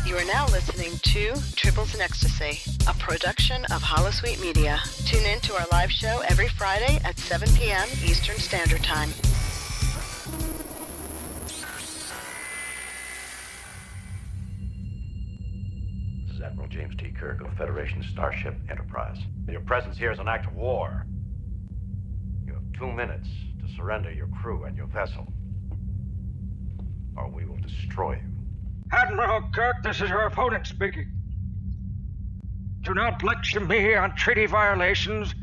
You are now listening to Tribbles and Ecstasy, a production of Holosuite Media. Tune in to our live show every Friday at 7 p.m. Eastern Standard Time. This is Admiral James T. Kirk of Federation Starship Enterprise. Your presence here is an act of war. You have 2 minutes to surrender your crew and your vessel, or we will destroy you. Admiral Kirk, this is your opponent speaking. Do not lecture me on treaty violations,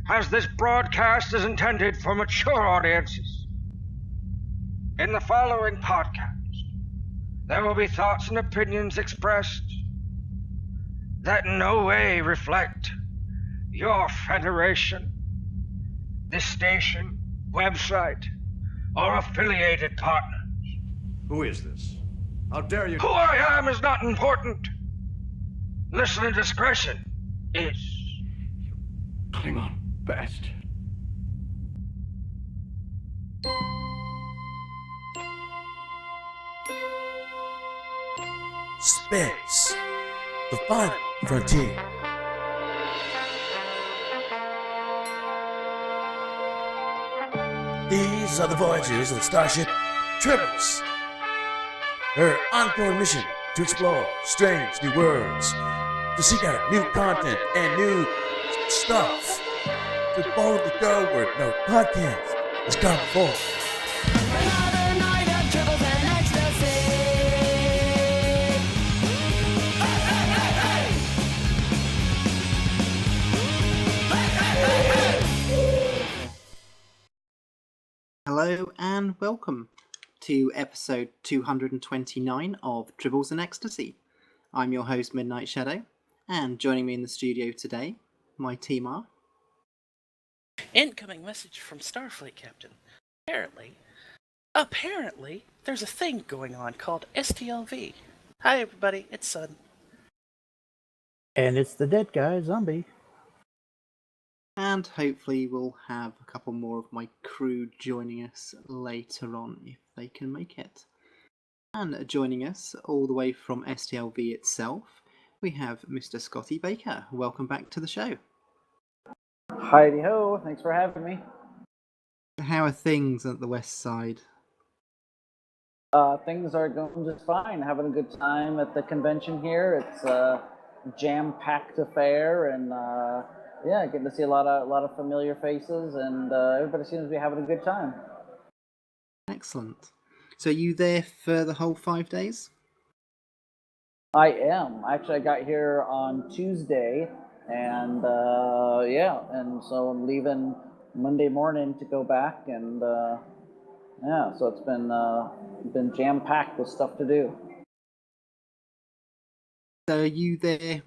as this broadcast is intended for mature audiences. In the following podcast, there will be thoughts and opinions expressed that in no way reflect your Federation, this station, website, or affiliated partners. Who is this? How dare you? Who I am is not important. Listener discretion is. Klingon best. Space, the final frontier. These are the voyages of the starship Tribbles. Her ongoing mission to explore strange new worlds, to seek out new content and new stuff, to follow the girl where no podcast has gone before. Another night of Tribbles and Ecstasy. Hey, hey, hey, hey! Hey, hey, hey, hey! Hello and welcome to episode 229 of Tribbles and Ecstasy. I'm your host, Midnight Shadow, and joining me in the studio today, my team are... Incoming message from Starfleet Captain. Apparently, there's a thing going on called STLV. Hi everybody, it's Sun. And it's the dead guy, Zombie. And hopefully we'll have a couple more of my crew joining us later on if they can make it. And joining us all the way from STLV itself, we have Mr. Scotty Baker. Welcome back to the show. Heidi ho, thanks for having me. How are things at the west side? Things are going just fine. Having a good time at the convention here. It's a jam-packed affair, and yeah, getting to see a lot of familiar faces, and everybody seems to be having a good time. Excellent. So are you there for the whole 5 days? I am. Actually, I got here on Tuesday, and yeah, and so I'm leaving Monday morning to go back, and yeah, so it's been jam-packed with stuff to do. So are you there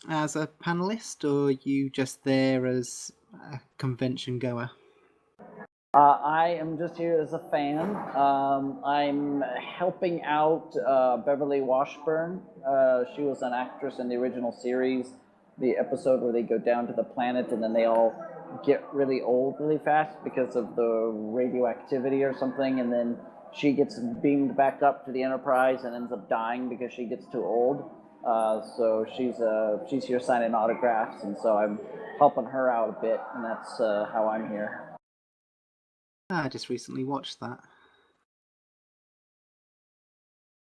as a panelist, or are you just there as a convention goer? I am just here as a fan. I'm helping out Beverly Washburn. She was an actress in the original series, the episode where they go down to the planet and then they all get really old really fast because of the radioactivity or something, and then she gets beamed back up to the Enterprise and ends up dying because she gets too old. So she's here signing autographs, and so I'm helping her out a bit, and that's how I'm here. I just recently watched that.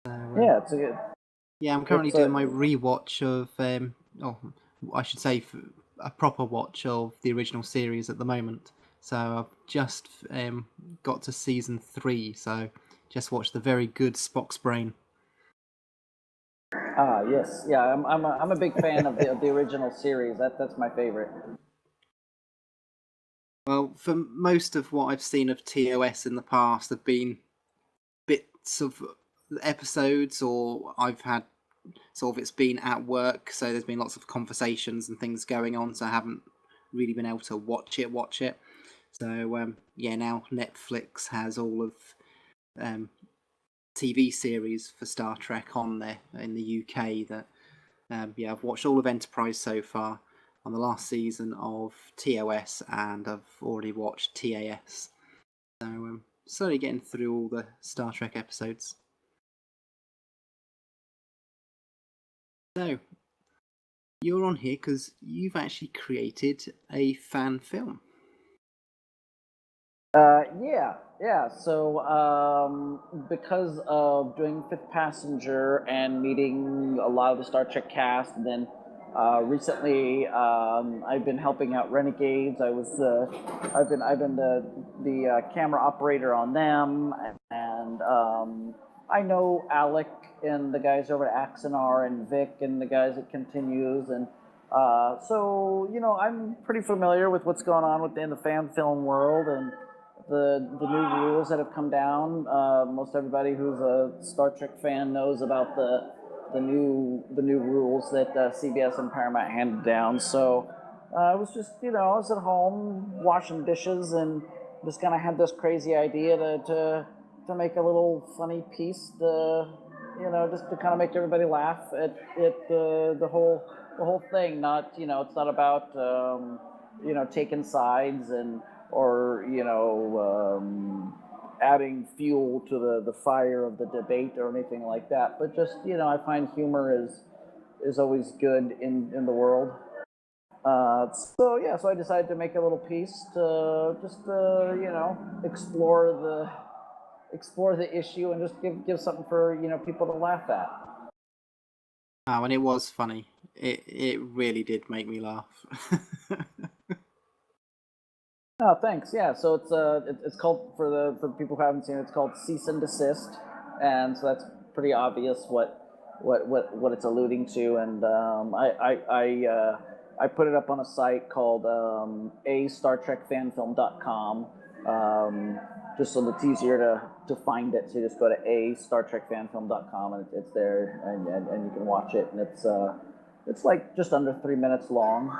So, Yeah, it's a good. Yeah, I'm currently doing my rewatch of, I should say a proper watch of the original series at the moment. So I've just got to season 3, so just watched the very good Spock's Brain. Yes, yeah, I'm a big fan of the original series. That's my favorite. Well, for most of what I've seen of TOS in the past have been bits of episodes, or I've had sort of, it's been at work, so there's been lots of conversations and things going on, so I haven't really been able to watch it. So yeah, now Netflix has all of TV series for Star Trek on there in the UK. That yeah, I've watched all of Enterprise so far on the last season of TOS, and I've already watched TAS. So slowly getting through all the Star Trek episodes. So, you're on here because you've actually created a fan film. Yeah. So, because of doing Fifth Passenger and meeting a lot of the Star Trek cast, and then recently I've been helping out Renegades. I've been the camera operator on them, and I know Alec and the guys over at Axonar and Vic and the guys at Continues, and so I'm pretty familiar with what's going on within the fan film world and the new rules that have come down. Most everybody who's a Star Trek fan knows about the new rules that CBS and Paramount handed down. So I was just I was at home washing dishes and just kind of had this crazy idea to make a little funny piece to just to kind of make everybody laugh at the whole thing. Not it's not about taking sides and or adding fuel to the fire of the debate or anything like that. But just I find humor is always good in the world. So I decided to make a little piece to just explore the issue and just give something for people to laugh at. Oh, and it was funny. It really did make me laugh. Oh, thanks. Yeah, so it's called for the people who haven't seen it. It's called Cease and Desist, and so that's pretty obvious what it's alluding to. And I put it up on a site called astartrekfanfilm.com, just so it's easier to find it. So you just go to astartrekfanfilm.com and it's there, and you can watch it. And it's like just under 3 minutes long.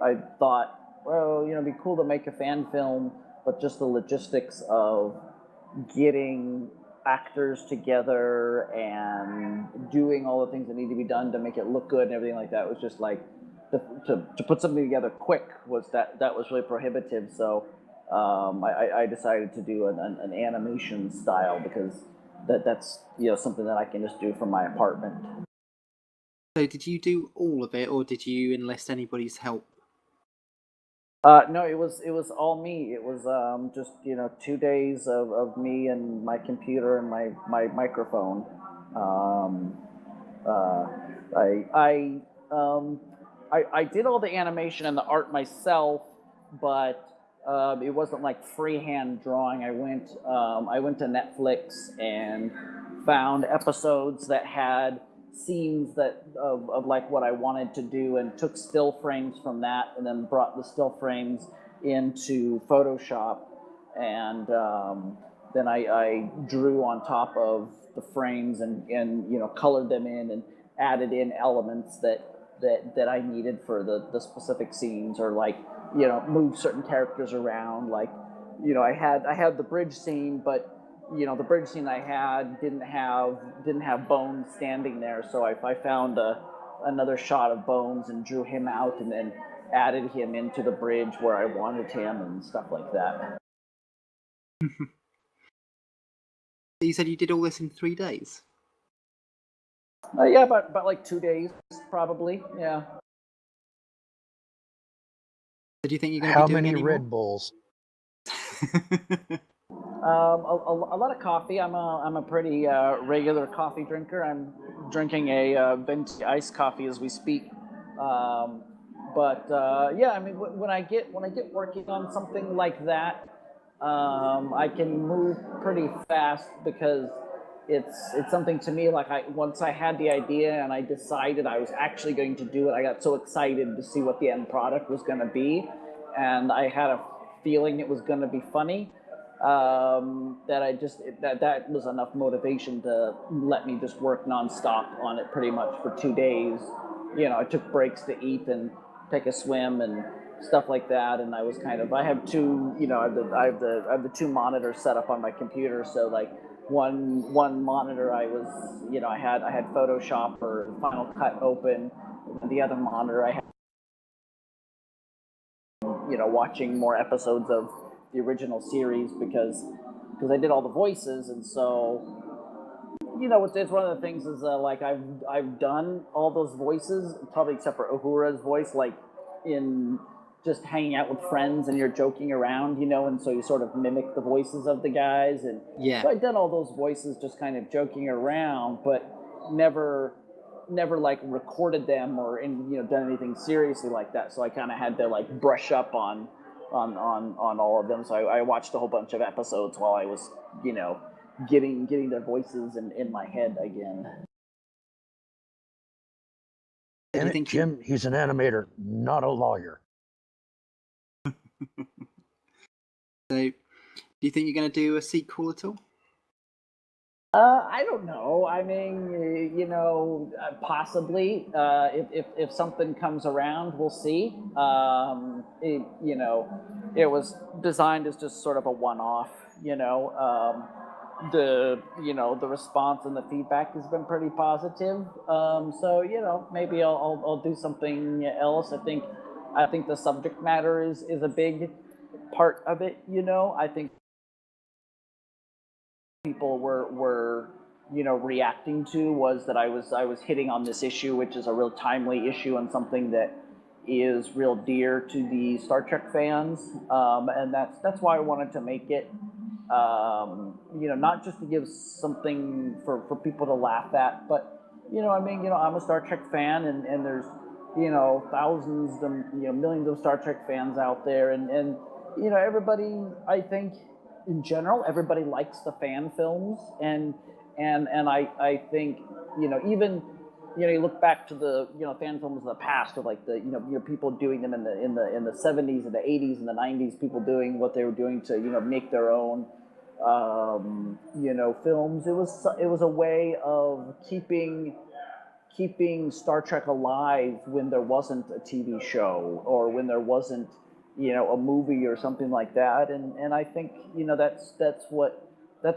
I thought, well, it'd be cool to make a fan film, but just the logistics of getting actors together and doing all the things that need to be done to make it look good and everything like that was just like to put something together quick was that was really prohibitive. So I decided to do an animation style because that's something that I can just do from my apartment. So did you do all of it, or did you enlist anybody's help? No, it was all me. It was just 2 days of me and my computer and my microphone. I did all the animation and the art myself, but it wasn't like freehand drawing. I went to Netflix and found episodes that had scenes that of like what I wanted to do and took still frames from that and then brought the still frames into Photoshop and then I drew on top of the frames and colored them in and added in elements that I needed for the specific scenes or like move certain characters around. Like I had the bridge scene, but the bridge scene I had didn't have Bones standing there, so I found another shot of Bones and drew him out and then added him into the bridge where I wanted him and stuff like that. You said you did all this in 3 days? Yeah, about like 2 days, probably. Yeah. So do you think you're going to be doing any more? Red Bulls? A lot of coffee. I'm a pretty regular coffee drinker. I'm drinking a venti iced coffee as we speak. Yeah, I mean, when I get working on something like that, I can move pretty fast because it's something to me. Like once I had the idea and I decided I was actually going to do it, I got so excited to see what the end product was going to be, and I had a feeling it was going to be funny. That was enough motivation to let me just work nonstop on it pretty much for 2 days. I took breaks to eat and take a swim and stuff like that. And I was I have two, I have the two monitors set up on my computer. So like one monitor I was, I had Photoshop or Final Cut open, and the other monitor I had, watching more episodes of the original series because I did all the voices, and so it's one of the things is like I've done all those voices, probably except for Uhura's voice, like in just hanging out with friends and you're joking around, and so you sort of mimic the voices of the guys, and so I've done all those voices just kind of joking around, but never like recorded them or done anything seriously like that. So I kind of had to like brush up on all of them. So I watched a whole bunch of episodes while I was getting their voices in my head again. And Jim, he's an animator, not a lawyer. So, do you think you're going to do a sequel at all? I don't know. I mean, possibly. If something comes around, we'll see. It was designed as just sort of a one-off. The response and the feedback has been pretty positive. So maybe I'll do something else. I think the subject matter is a big part of it. I think people were reacting to was that I was hitting on this issue, which is a real timely issue and something that is real dear to the Star Trek fans, and that's why I wanted to make it. Not just to give something for people to laugh at, but I'm a Star Trek fan, and there's thousands and millions of Star Trek fans out there, and everybody, I think in general, everybody likes the fan films, and I think even you look back to the fan films of the past, of like the people doing them in the 70s and the 80s and the 90s, people doing what they were doing to make their own films. It was a way of keeping Star Trek alive when there wasn't a TV show or when there wasn't a movie or something like that, and I think that's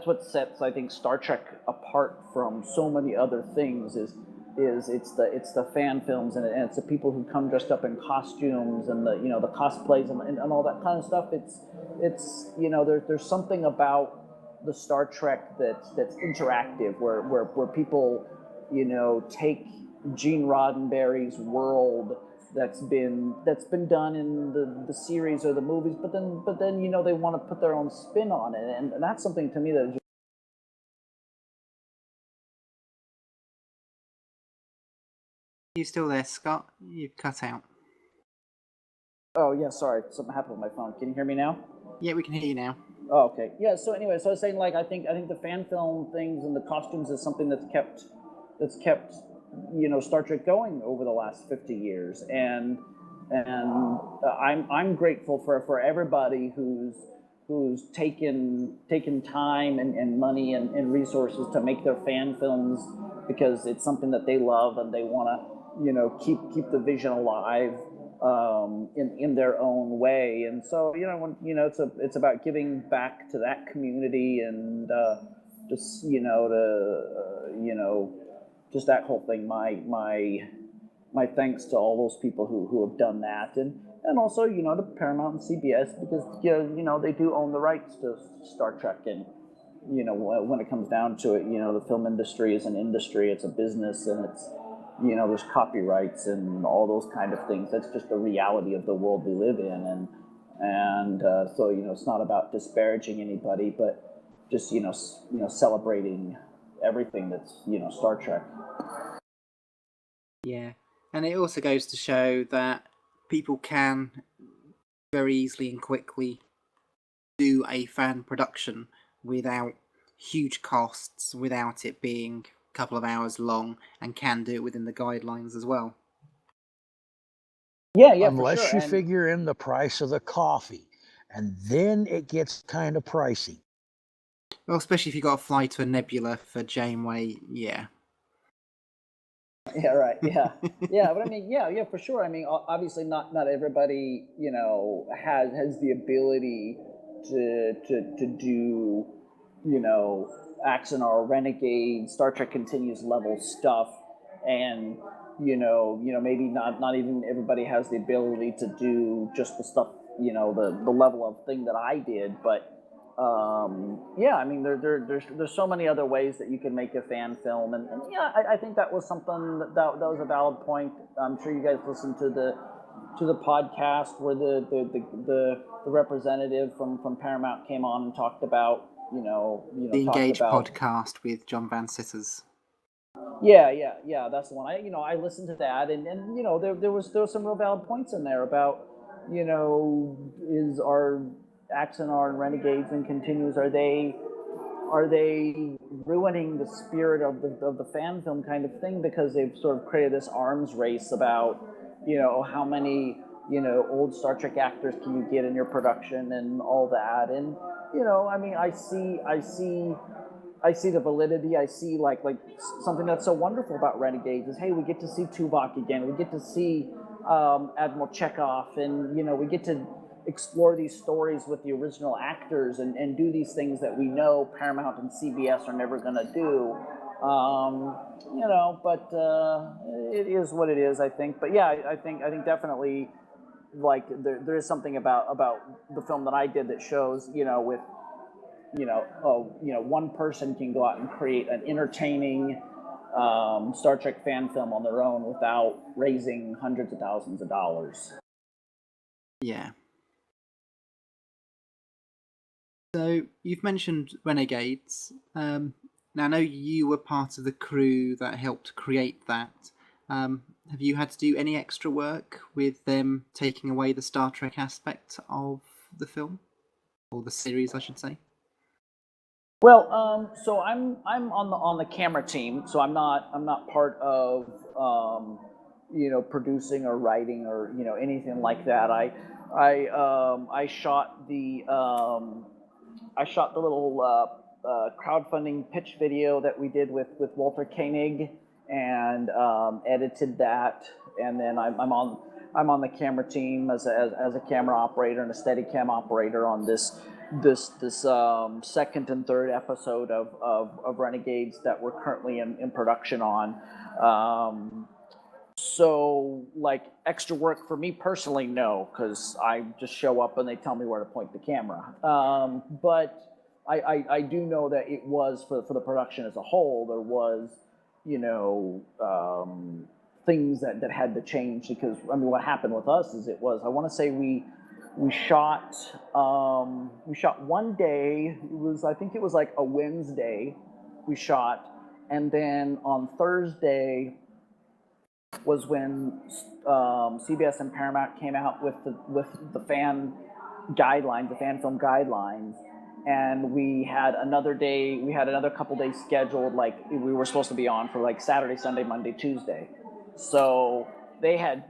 what sets, I think, Star Trek apart from so many other things is it's the fan films, and it's the people who come dressed up in costumes and the the cosplays and all that kind of stuff. It's there's something about the Star Trek that's interactive, where people take Gene Roddenberry's world that's been done in the series or the movies, but then they want to put their own spin on it, and that's something to me that is. You still there, Scott? You've cut out. Oh yeah, sorry, something happened with my phone. Can you hear me now? Yeah, we can hear you now. Oh, okay. Yeah. So anyway, so I was saying, like, I think the fan film things and the costumes is something that's kept Star Trek going over the last 50 years, and I'm grateful for everybody who's taken time and money and resources to make their fan films, because it's something that they love and they want to keep the vision alive in their own way. And so it's about giving back to that community, and just just that whole thing. My thanks to all those people who have done that, and also to Paramount and CBS, because they do own the rights to Star Trek, and when it comes down to it, the film industry is an industry, it's a business, and it's there's copyrights and all those kind of things. That's just the reality of the world we live in, and so it's not about disparaging anybody, but just celebrating everything that's Star Trek. Yeah, and it also goes to show that people can very easily and quickly do a fan production without huge costs, without it being a couple of hours long, and can do it within the guidelines as well. Yeah, Unless for sure. you figure in the price of the coffee, and then it gets kind of pricey. Well, especially if you got to fly to a nebula for Janeway, yeah. Yeah, right. Yeah, yeah. But I mean, yeah, for sure. I mean, obviously, not everybody, has the ability to do, Axanar, Renegade, Star Trek Continues level stuff, and maybe not even everybody has the ability to do just the stuff, the level of thing that I did, but yeah, I mean, there's so many other ways that you can make a fan film, and yeah, I think that was something that was a valid point. I'm sure you guys listened to the podcast where the representative from Paramount came on and talked about the talked Engage about podcast with John Van Sitters. Yeah, that's the one. I listened to that, and there was some real valid points in there about is our Axanar and Renegades and Continues, are they ruining the spirit of the fan film kind of thing, because they've sort of created this arms race about how many old Star Trek actors can you get in your production and all that, and I mean, I see the validity. I see like something that's so wonderful about Renegades is, hey, we get to see Tuvok again. We get to see Admiral Chekhov, and we get to explore these stories with the original actors and do these things that we know Paramount and CBS are never going to do. But it is what it is, I think. But yeah, I think definitely, like, there is something about the film that I did that shows, with one person can go out and create an entertaining Star Trek fan film on their own without raising hundreds of thousands of dollars. Yeah. So you've mentioned Renegades. Now I know you were part of the crew that helped create that. Have you had to do any extra work with them taking away the Star Trek aspect of the film, or the series, I should say? Well, so I'm on the camera team, so I'm not part of producing or writing or anything like that. I shot the little crowdfunding pitch video that we did with Walter Koenig, and edited that, and then I'm on the camera team as a camera operator and a Steadicam operator on this second and third episode of Renegades that we're currently in production on. So, like, extra work for me personally, no, because I just show up and they tell me where to point the camera. But I do know that it was, for the production as a whole, there was, things that had to change, because, I mean, what happened with us is I want to say we shot one day. I think it was like a Wednesday we shot, and then on Thursday was when CBS and Paramount came out with the fan guidelines, the fan film guidelines, and we had another couple days scheduled. Like, we were supposed to be on for like Saturday, Sunday, Monday, Tuesday. So they had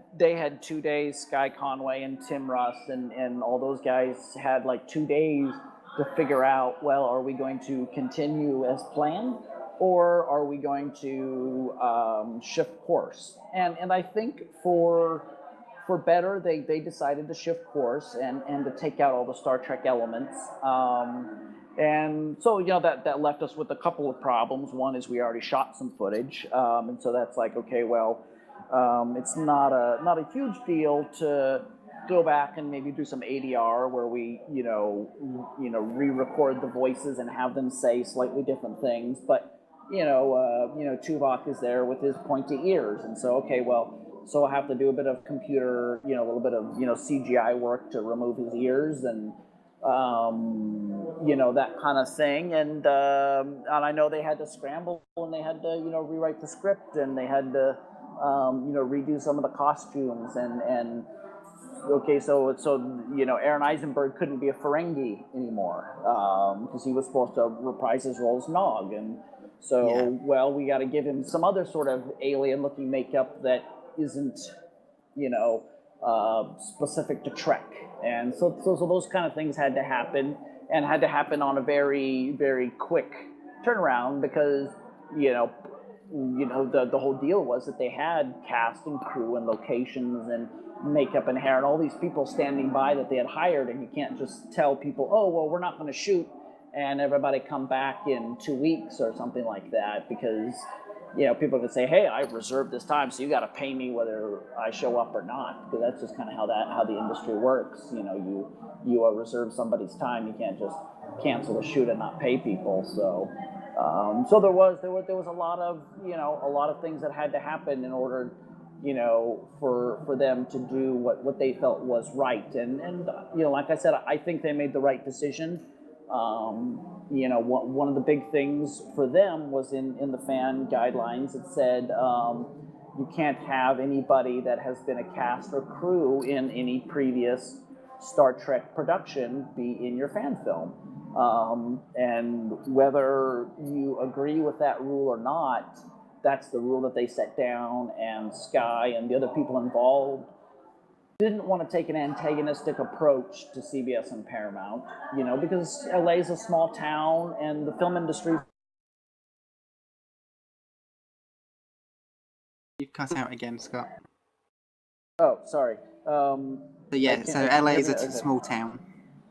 2 days. Sky Conway and Tim Russ and all those guys had like 2 days to figure out, well, are we going to continue as planned, or are we going to shift course? And I think for better, they decided to shift course and to take out all the Star Trek elements. And so, that left us with a couple of problems. One is we already shot some footage, and so that's like, okay, well, it's not a huge deal to go back and maybe do some ADR where we, re-record the voices and have them say slightly different things. But Tuvok is there with his pointy ears, and so, okay, well, so I'll have to do a bit of computer, a little bit of CGI work to remove his ears, and that kind of thing. And I know they had to scramble, and they had to rewrite the script, and they had to redo some of the costumes, and okay, so Aaron Eisenberg couldn't be a Ferengi anymore, because he was supposed to reprise his role as Nog, and so well, we got to give him some other sort of alien-looking makeup that isn't specific to Trek. And so those kind of things had to happen, and had to happen on a very, very quick turnaround, because the whole deal was that they had cast and crew and locations and makeup and hair and all these people standing by that they had hired, and you can't just tell people, oh, well, we're not going to shoot and everybody come back in 2 weeks or something like that, because people could say, hey, I reserved this time, so you got to pay me whether I show up or not, because that's just kind of how the industry works. You reserve somebody's time. You can't just cancel the shoot and not pay people. So there was a lot of things that had to happen in order, for them to do what they felt was right. And like I said, I think they made the right decision. One of the big things for them was in the fan guidelines. It said you can't have anybody that has been a cast or crew in any previous Star Trek production be in your fan film. And whether you agree with that rule or not, that's the rule that they set down, and Sky and the other people involved didn't want to take an antagonistic approach to CBS and Paramount, because LA is a small town and the film industry. You've cut out again, Scott. Oh, sorry. So LA is a small town.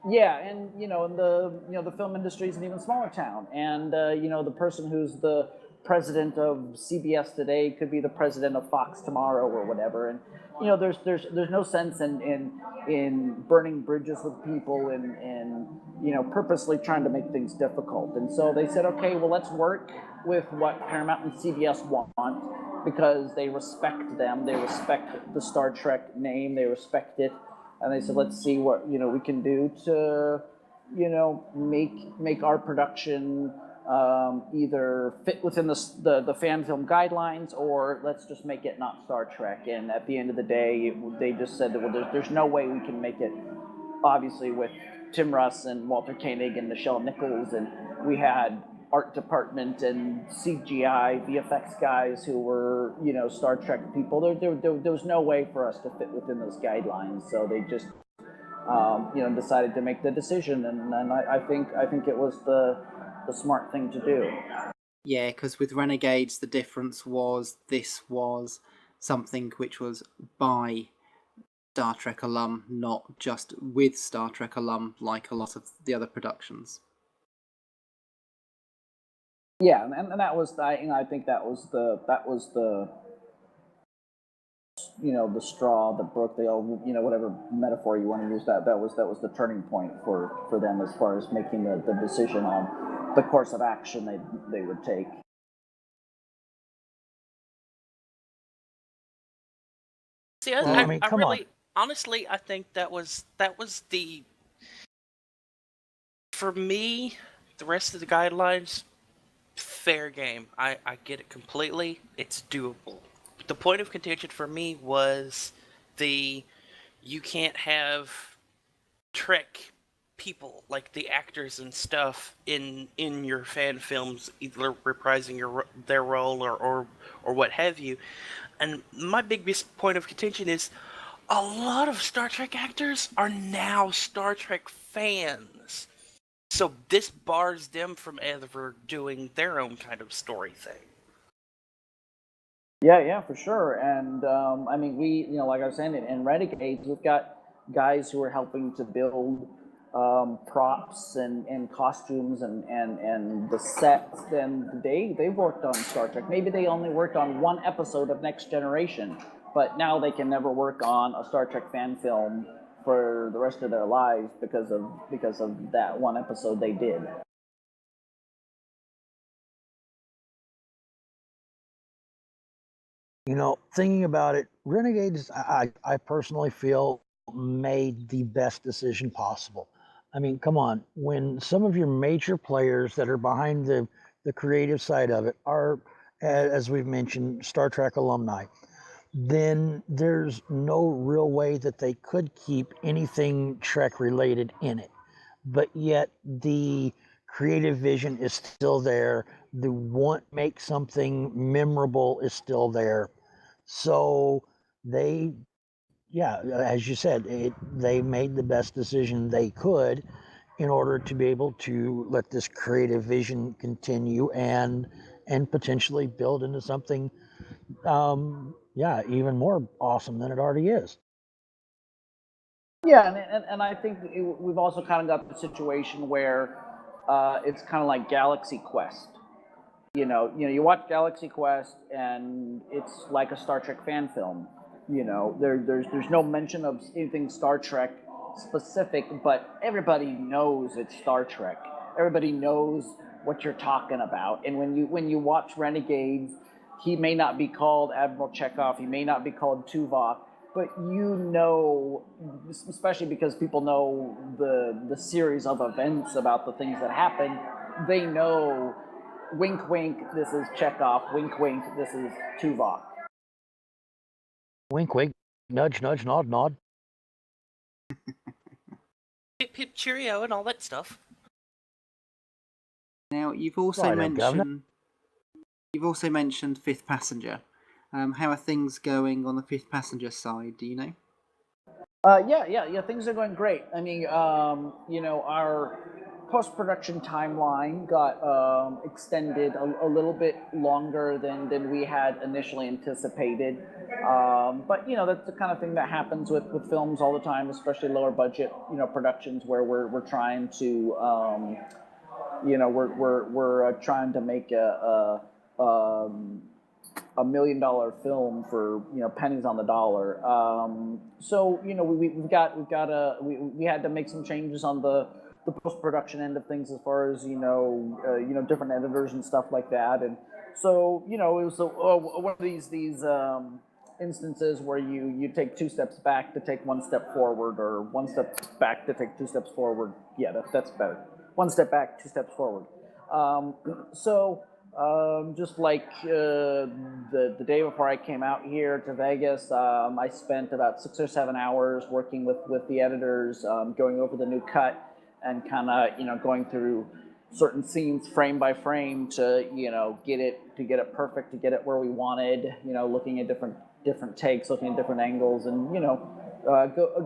Yeah, and the film industry is an even smaller town, and the person who's the president of CBS today could be the president of Fox tomorrow or whatever, and there's no sense in burning bridges with people and purposely trying to make things difficult. And so they said, okay, well, let's work with what Paramount and CBS want, because they respect them, they respect the Star Trek name, they respect it. And they said, let's see what we can do to make our production either fit within the fan film guidelines, or let's just make it not Star Trek. And at the end of the day, they just said that, well, there's no way we can make it, obviously, with Tim Russ and Walter Koenig and Nichelle Nichols, and we had art department and CGI, VFX guys who were, Star Trek people. There was no way for us to fit within those guidelines. So they just, decided to make the decision, and I think it was the smart thing to do. Yeah, because with Renegades, the difference was this was something which was by Star Trek alum, not just with Star Trek alum like a lot of the other productions. Yeah, and that was I think that was the the straw that broke the whatever metaphor you want to use, that was the turning point for them as far as making the decision on the course of action they would take. See, Well, I mean, I come really, on. honestly, I think that was the, for me, the rest of the guidelines, fair game. I get it completely. It's doable. The point of contention for me was you can't have Trek people, like the actors and stuff, in your fan films, either reprising their role or what have you. And my biggest point of contention is a lot of Star Trek actors are now Star Trek fans. So this bars them from ever doing their own kind of story thing. Yeah, for sure. And I mean, we, like I was saying, in Renegades, we've got guys who are helping to build props and costumes and the sets. And they've worked on Star Trek. Maybe they only worked on one episode of Next Generation, but now they can never work on a Star Trek fan film for the rest of their lives because of that one episode they did. Thinking about it, Renegades, I personally feel made the best decision possible. I mean, come on, when some of your major players that are behind the creative side of it are, as we've mentioned, Star Trek alumni, then there's no real way that they could keep anything Trek related in it. But yet the creative vision is still there. The want to make something memorable is still there. So they, as you said, they made the best decision they could in order to be able to let this creative vision continue and potentially build into something, even more awesome than it already is. Yeah, and I think we've also kind of got the situation where it's kind of like Galaxy Quest. You watch Galaxy Quest, and it's like a Star Trek fan film. There's no mention of anything Star Trek specific, but everybody knows it's Star Trek. everybody knows what you're talking about. And when you watch Renegades, he may not be called Admiral Chekhov, he may not be called Tuvok, but you know, especially because people know the series of events about the things that happen, they know, wink, wink, this is Chekhov, wink, wink, this is Tuvok. Wink, wink, nudge, nudge, nod, nod. Hip hip cheerio and all that stuff. Now you've also mentioned Fifth Passenger. How are things going on the Fifth Passenger side? Do you know? Yeah. Things are going great. I mean, our post-production timeline got extended a little bit longer than we had initially anticipated. But that's the kind of thing that happens with films all the time, especially lower budget productions where we're trying to we're trying to make a $1 million film for pennies on the dollar. So we had to make some changes on the post production end of things as far as different editors and stuff like that. And so it was one of these instances where you take 2 steps back to take 1 step forward, or 1 step back to take 2 steps forward. Yeah, that's better. 1 step back, 2 steps forward. Just like the day before I came out here to Vegas, I spent about 6 or 7 hours working with the editors, going over the new cut and kind of going through certain scenes frame by frame to get it perfect, to get it where we wanted. Looking at different takes, looking at different angles, and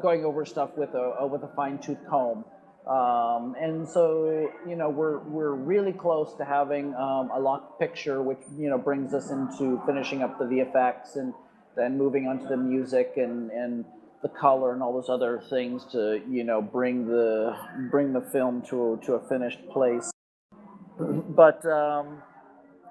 going over stuff with a fine-tooth comb. And so we're really close to having a locked picture, which brings us into finishing up the VFX and then moving on to the music and the color and all those other things to bring the film to a finished place. But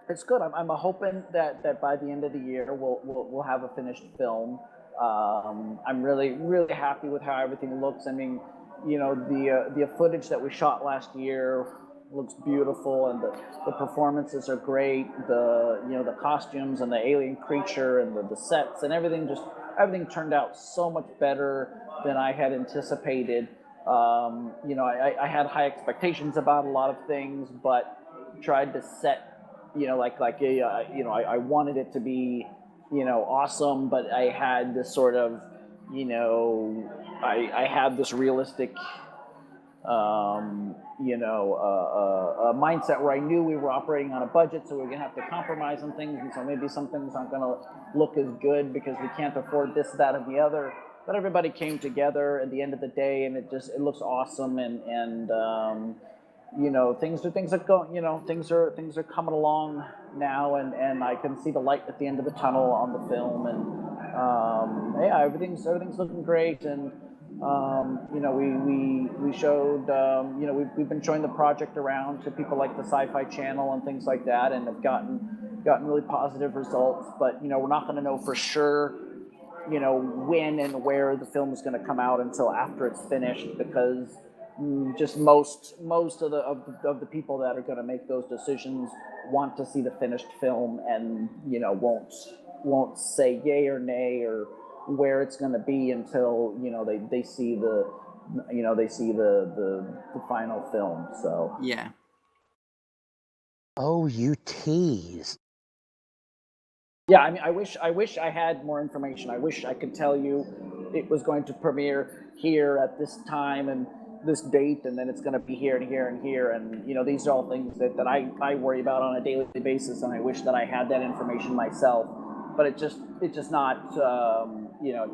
it's good. I'm hoping that by the end of the year we'll have a finished film. I'm really happy with how everything looks. I mean, the footage that we shot last year looks beautiful, and the performances are great. The costumes and the alien creature and the sets and everything turned out so much better than I had anticipated. I had high expectations about a lot of things, but tried to set I wanted it to be awesome, but I had this sort of I had this realistic mindset where I knew we were operating on a budget, so we were gonna have to compromise on things, and so maybe some things aren't gonna look as good because we can't afford this, that, and the other. But everybody came together at the end of the day, and it looks awesome, and things are coming along now, and I can see the light at the end of the tunnel on the film, and everything's looking great. And we showed we've been showing the project around to people like the Sci-Fi Channel and things like that, and have gotten really positive results. But we're not going to know for sure when and where the film is going to come out until after it's finished, because just most of the people that are going to make those decisions want to see the finished film, and won't say yay or nay or where it's going to be until they see the final film. So yeah. Oh, you tease. Yeah, I mean, I wish I had more information. I wish I could tell you it was going to premiere here at this time and this date, and then it's going to be here and here and here. And these are all things that I worry about on a daily basis, and I wish that I had that information myself. But it's just not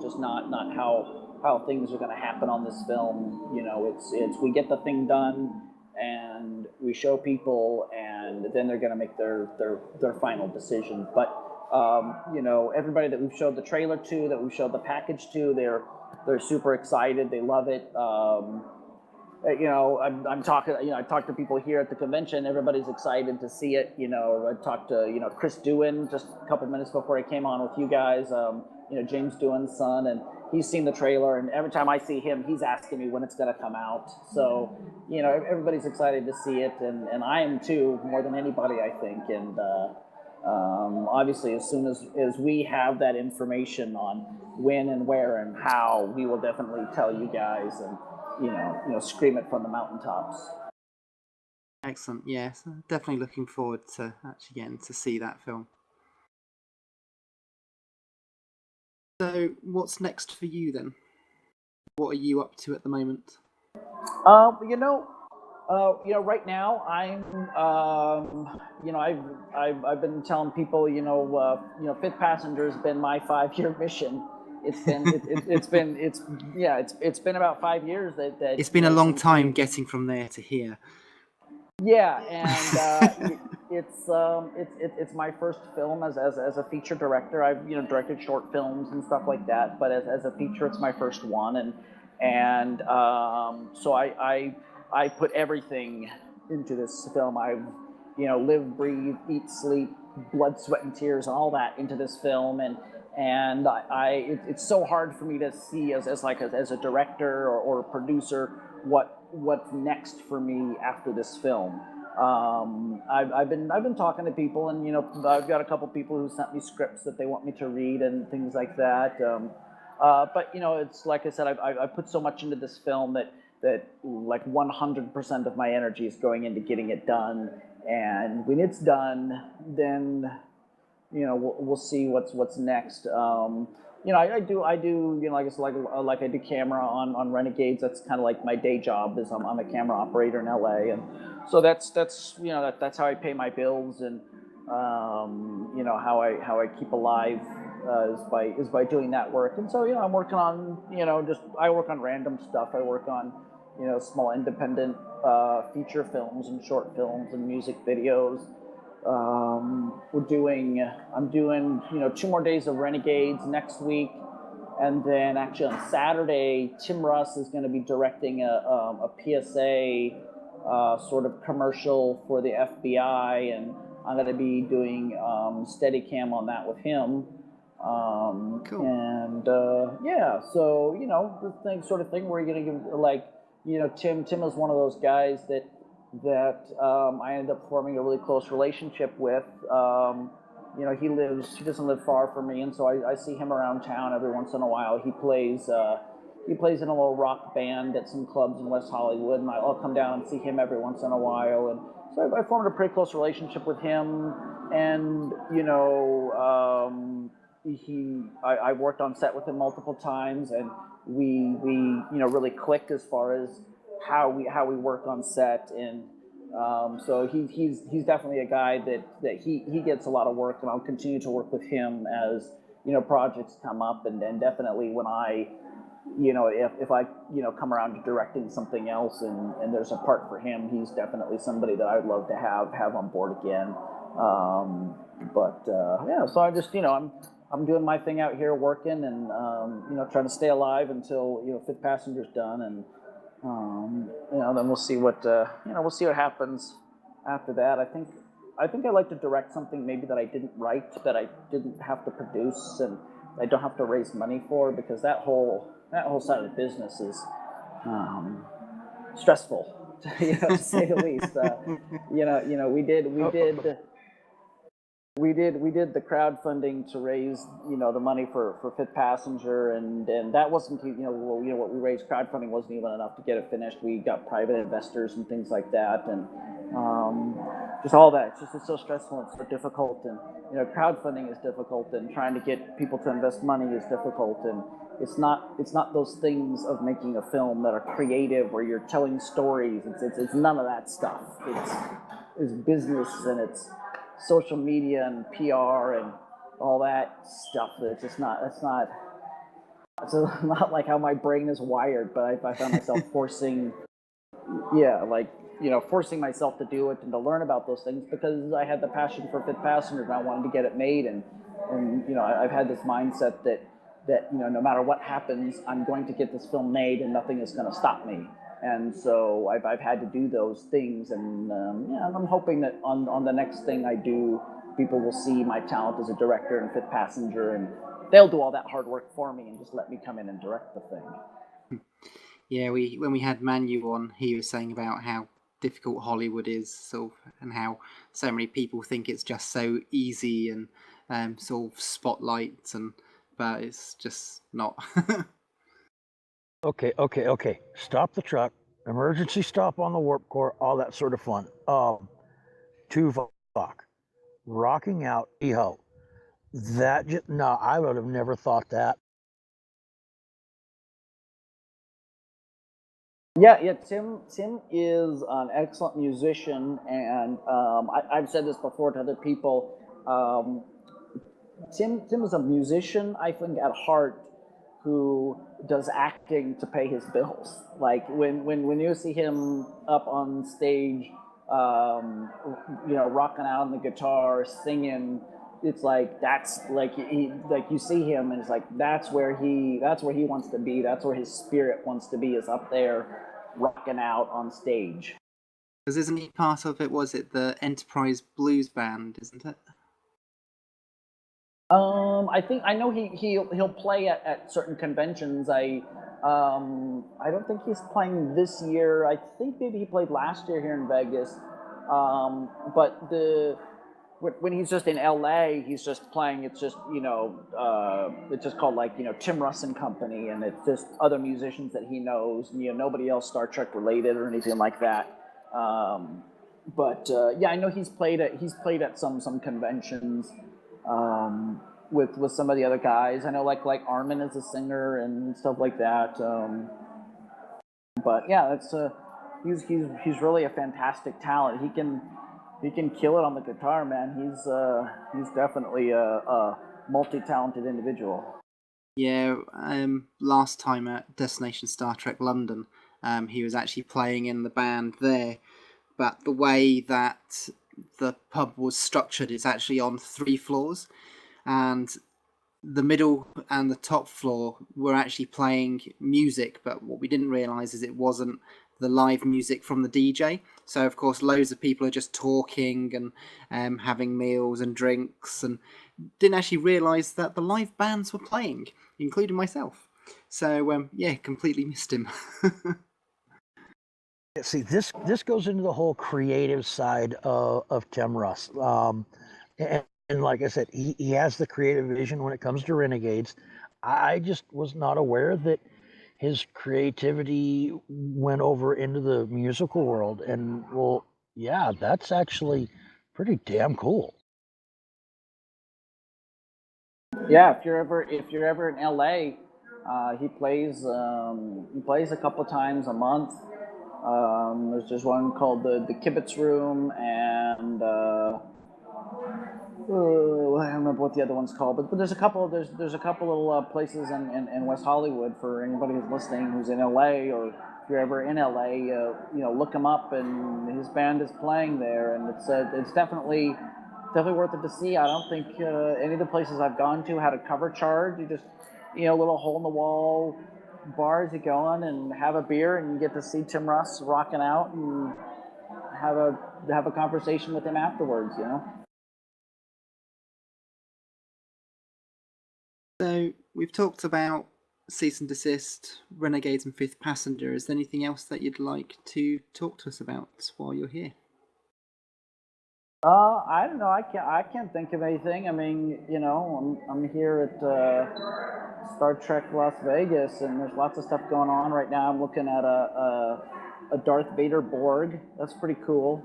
just not how things are going to happen on this film. It's we get the thing done and we show people, and then they're going to make their final decision. But everybody that we've showed the trailer to, that we've showed the package to, they're super excited. They love it. I'm talking. I talked to people here at the convention. Everybody's excited to see it. I talked to Chris Doohan just a couple minutes before I came on with you guys. James Doohan's son, and he's seen the trailer, and every time I see him, he's asking me when it's going to come out. So, everybody's excited to see it, and I am too, more than anybody, I think. And obviously, as soon as we have that information on when and where and how, we will definitely tell you guys, and scream it from the mountaintops. Excellent. Yes, definitely looking forward to actually getting to see that film. So, what's next for you then? What are you up to at the moment? Right now I've been telling people, Fifth Passenger has been my 5-year mission. It's been about 5 years that it's been a long since time getting from there to here. Yeah, and it's my first film as a feature director. I've directed short films and stuff like that, but as a feature, it's my first one, and so I put everything into this film. I've live, breathe, eat, sleep, blood, sweat, and tears, and all that into this film, and it's so hard for me to see as a director or a producer what's next for me after this film. I've been talking to people, and I've got a couple people who sent me scripts that they want me to read and things like that. But it's like I said, I put so much into this film that like 100% of my energy is going into getting it done. And when it's done, then we'll see what's next. I do I guess like I do camera on Renegades. That's kind of like my day job. Is I'm a camera operator in LA, and so that's how I pay my bills, and how I keep alive is by doing that work. And so I'm working on I work on random stuff. I work on small independent feature films and short films and music videos. I'm doing 2 more days of Renegades next week, and then actually on Saturday, Tim Russ is going to be directing a PSA sort of commercial for the FBI, and I'm going to be doing Steadicam on that with him. Cool. And so the sort of thing where you're going to give Tim is one of those guys that I ended up forming a really close relationship with. He doesn't live far from me, and so I see him around town every once in a while. He plays in a little rock band at some clubs in West Hollywood, and I'll come down and see him every once in a while. And so I formed a pretty close relationship with him, and I worked on set with him multiple times, and we really clicked as far as how we work on set. And so he's definitely a guy that he gets a lot of work, and I'll continue to work with him as projects come up, and definitely when I if I come around to directing something else and there's a part for him, he's definitely somebody that I'd love to have on board again. So I just I'm doing my thing out here working, and trying to stay alive until Fifth Passenger's done, and then we'll see what happens after that. I think I'd like to direct something maybe that I didn't write, that I didn't have to produce, and I don't have to raise money for, because that whole side of the business is stressful, to say the least. We did the crowdfunding to raise the money for Fifth Passenger, and that wasn't what we raised. Crowdfunding wasn't even enough to get it finished. We got private investors and things like that, and just all that. It's so stressful and so difficult, and crowdfunding is difficult, and trying to get people to invest money is difficult, and it's not those things of making a film that are creative, where you're telling stories. It's none of that stuff. It's business, and it's social media and PR and all that stuff. It's not like how my brain is wired, but I found myself forcing myself to do it and to learn about those things, because I had the passion for Fifth Passenger, and I wanted to get it made, and I've had this mindset that no matter what happens, I'm going to get this film made, and nothing is going to stop me. And so I've had to do those things, and I'm hoping that on the next thing I do, people will see my talent as a director in Fifth Passenger, they'll do all that hard work for me and just let me come in and direct the thing. Yeah, when we had Manu on, he was saying about how difficult Hollywood is, sort of, and how so many people think it's just so easy and sort of spotlights, but it's just not. Okay. Stop the truck. Emergency stop on the warp core. All that sort of fun. Tuvok, rocking out. Eho. No, I would have never thought that. Yeah. Tim is an excellent musician, and I've said this before to other people. Tim is a musician, I think, at heart, who does acting to pay his bills. Like when you see him up on stage, rocking out on the guitar, singing, it's like that's like you see him and it's like that's where he wants to be. That's where his spirit wants to be, is up there rocking out on stage. Because isn't he part of it? Was it the Enterprise Blues Band? Isn't it? I know he'll play at certain conventions. I don't think he's playing this year. I think maybe he played last year here in Vegas. But when he's just in LA, he's just playing. It's just it's just called Tim Russ and Company, and it's just other musicians that he knows. And, nobody else Star Trek related or anything like that. But I know he's played at some conventions. With some of the other guys. I know like Armin is a singer and stuff like that. But yeah, that's he's really a fantastic talent. He can kill it on the guitar, man. He's definitely a multi-talented individual. Yeah, last time at Destination Star Trek London, he was actually playing in the band there, but the way that the pub was structured, it's actually on 3 floors, and the middle and the top floor were actually playing music, but what we didn't realise is it wasn't the live music from the DJ. So of course loads of people are just talking and having meals and drinks, and didn't actually realise that the live bands were playing, including myself. So completely missed him. See, this goes into the whole creative side of Tim Russ. And like I said, he has the creative vision when it comes to Renegades. I just was not aware that his creativity went over into the musical world. And well, yeah, that's actually pretty damn cool. Yeah, if you're ever in LA, he plays a couple times a month. There's just one called the Kibitz Room, and I don't remember what the other one's called, but there's a couple little places in West Hollywood for anybody who's listening who's in LA, or if you're ever in LA, look him up, and his band is playing there, and it's definitely worth it to see. I don't think any of the places I've gone to had a cover charge. You just a little hole in the wall bars, you go in and have a beer, and you get to see Tim Russ rocking out and have a conversation with him afterwards. So we've talked about Cease and Desist, Renegades, and Fifth Passenger. Is there anything else that you'd like to talk to us about while you're here? I don't know. I can't think of anything. I mean, I'm here at Star Trek Las Vegas, and there's lots of stuff going on right now. I'm looking at a Darth Vader Borg. That's pretty cool.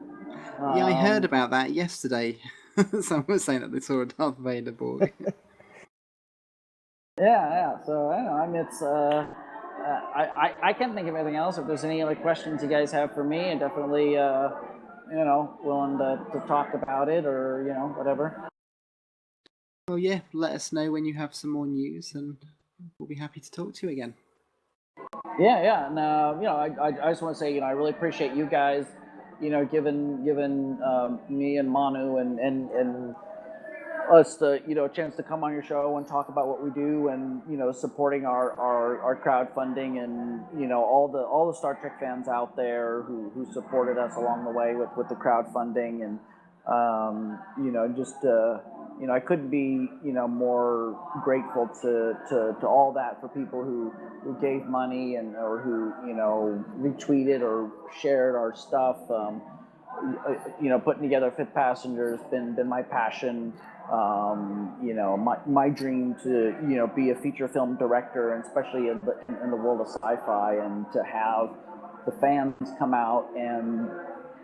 Yeah, I heard about that yesterday. Someone was saying that they saw a Darth Vader Borg. Yeah. So I don't know. I mean, it's I can't think of anything else. If there's any other questions you guys have for me, I'm definitely willing to talk about it, or whatever. Well, yeah, let us know when you have some more news, and we'll be happy to talk to you again. Yeah, and I just want to say, I really appreciate you guys, giving me and Manu and us the a chance to come on your show and talk about what we do, and supporting our crowdfunding, and all the Star Trek fans out there who supported us along the way with the crowdfunding, and just I couldn't be, more grateful to all that for people who gave money or who, retweeted or shared our stuff. Putting together Fifth Passenger has been my passion. My dream to, be a feature film director, and especially in the world of sci-fi, and to have the fans come out and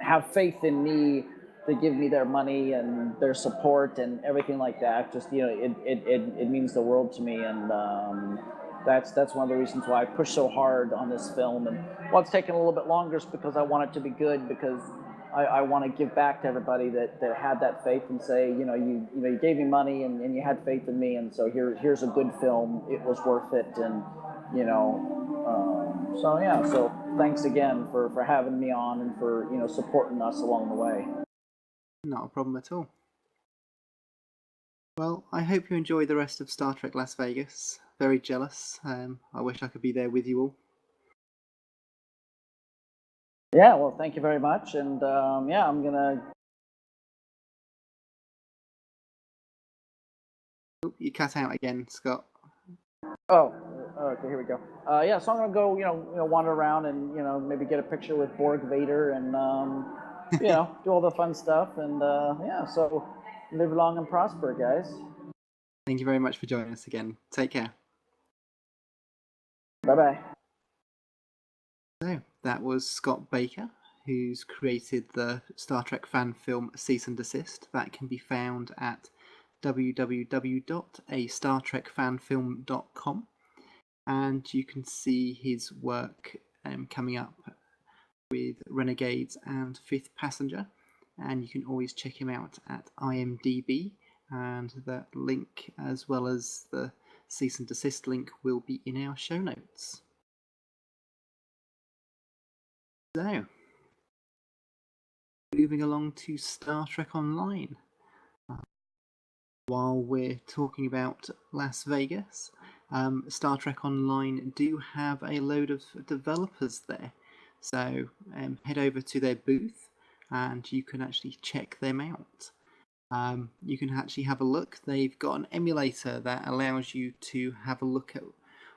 have faith in me, to give me their money and their support and everything like that. Just, it means the world to me. And that's one of the reasons why I push so hard on this film. And while it's taken a little bit longer, is because I want it to be good, because I want to give back to everybody that had that faith and say, you gave me money and you had faith in me, and so here's a good film. It was worth it. And so thanks again for having me on, and for supporting us along the way. Not a problem at all. Well, I hope you enjoy the rest of Star Trek Las Vegas. Very jealous. I wish I could be there with you all. Yeah, well, thank you very much. And I'm gonna. Oh, you cut out again, Scott. Oh, okay, here we go. So I'm gonna go, wander around and maybe get a picture with Borg Vader, and do all the fun stuff. And so live long and prosper, guys. Thank you very much for joining us again. Take care. Bye-bye. So, that was Scott Baker, who's created the Star Trek fan film Cease and Desist. That can be found at www.astartrekfanfilm.com, and you can see his work coming up with Renegades and Fifth Passenger, and you can always check him out at IMDb, and that link, as well as the Cease and Desist link, will be in our show notes. So, moving along to Star Trek Online. While we're talking about Las Vegas, Star Trek Online do have a load of developers there. So head over to their booth and you can actually check them out. You can actually have a look. They've got an emulator that allows you to have a look at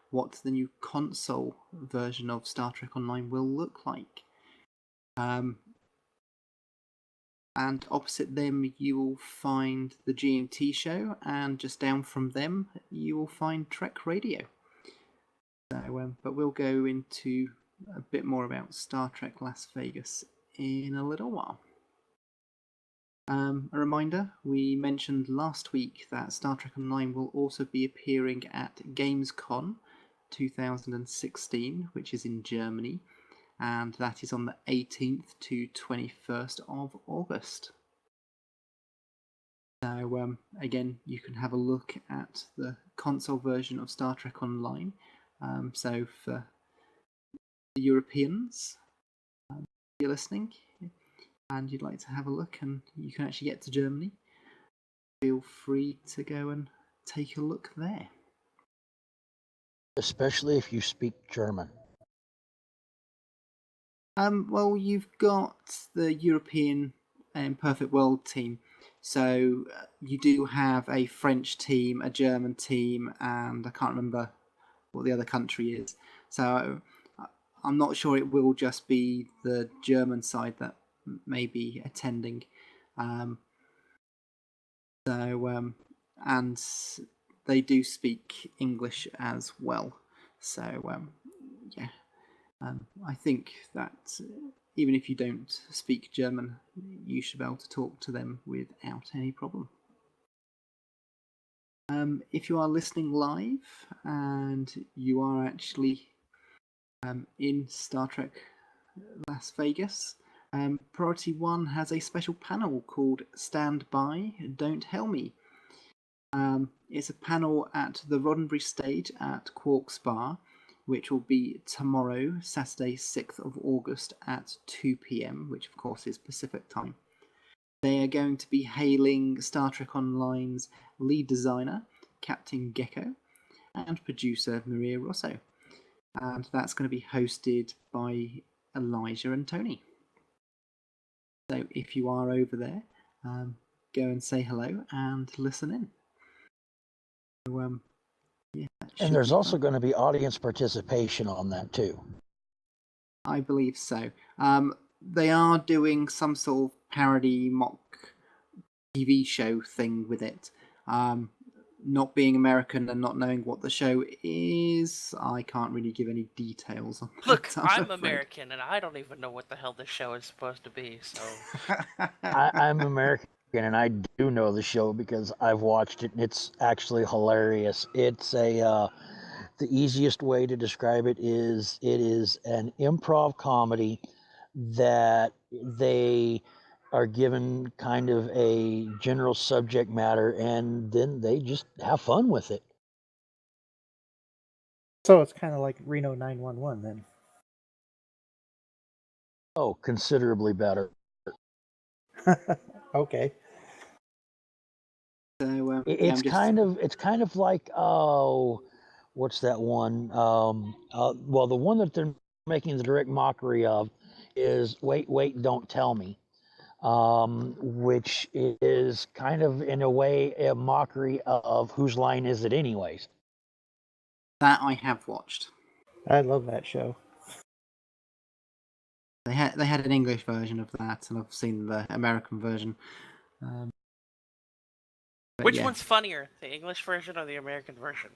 what the new console version of Star Trek Online will look like. And opposite them you will find the GMT show, and just down from them you will find Trek Radio. So, but we'll go into a bit more about Star Trek Las Vegas in a little while. A reminder, we mentioned last week that Star Trek Online will also be appearing at Gamescom 2016, which is in Germany, and that is on the 18th to 21st of August. So again, you can have a look at the console version of Star Trek Online. So for the Europeans, if you're listening and you'd like to have a look and you can actually get to Germany, feel free to go and take a look there. Especially if you speak German. Well, you've got the European Perfect World team. So you do have a French team, a German team, and I can't remember what the other country is. So I'm not sure it will just be the German side that may be attending. And they do speak English as well. So yeah. I think that even if you don't speak German, you should be able to talk to them without any problem. If you are listening live and you are actually in Star Trek Las Vegas, Priority 1 has a special panel called Stand By, Don't Hell Me. It's a panel at the Roddenberry stage at Quark's Bar, which will be tomorrow, Saturday 6th of August at 2 p.m, which of course is Pacific time. They are going to be hailing Star Trek Online's lead designer, Captain Gecko, and producer Maria Rosso. And that's going to be hosted by Elijah and Tony. So if you are over there, go and say hello and listen in. So, yeah, And there's also going to be audience participation on that too. I believe so. They are doing some sort of parody mock TV show thing with it. Not being American and not knowing what the show is, I can't really give any details on that. Look, I'm afraid. American, and I don't even know what the hell this show is supposed to be, so... I'm American, and I do know the show because I've watched it, and it's actually hilarious. It's the easiest way to describe it is an improv comedy that they are given kind of a general subject matter, and then they just have fun with it. So it's kind of like Reno 911 then. Oh, considerably better. Okay. So It's kind of like, oh, what's that one? Well, the one that they're making the direct mockery of is Wait, Wait, Don't Tell Me, which is kind of, in a way, a mockery of Whose Line Is It Anyways? That I have watched. I love that show. They had an English version of that, and I've seen the American version. Which one's funnier, the English version or the American version?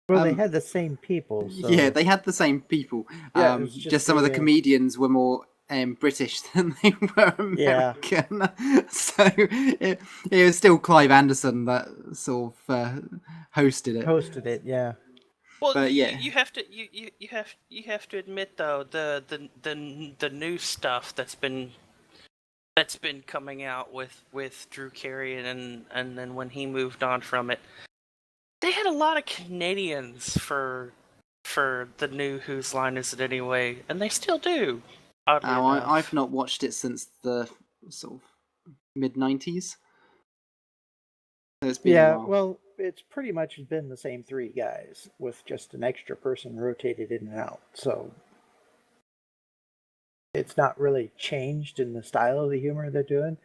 Well, they had the same people. So... Yeah, they had the same people. Yeah, just some of the comedians were more British than they were American. Yeah. So it was still Clive Anderson that sort of hosted it. Yeah. Well, but yeah, you have to admit though the new stuff that's been coming out with Drew Carey and then when he moved on from it, they had a lot of Canadians for the new Whose Line Is It Anyway, and they still do. I've not watched it since the sort of mid-90s. So it's been a while. Well, it's pretty much been the same three guys with just an extra person rotated in and out. So it's not really changed in the style of the humor they're doing.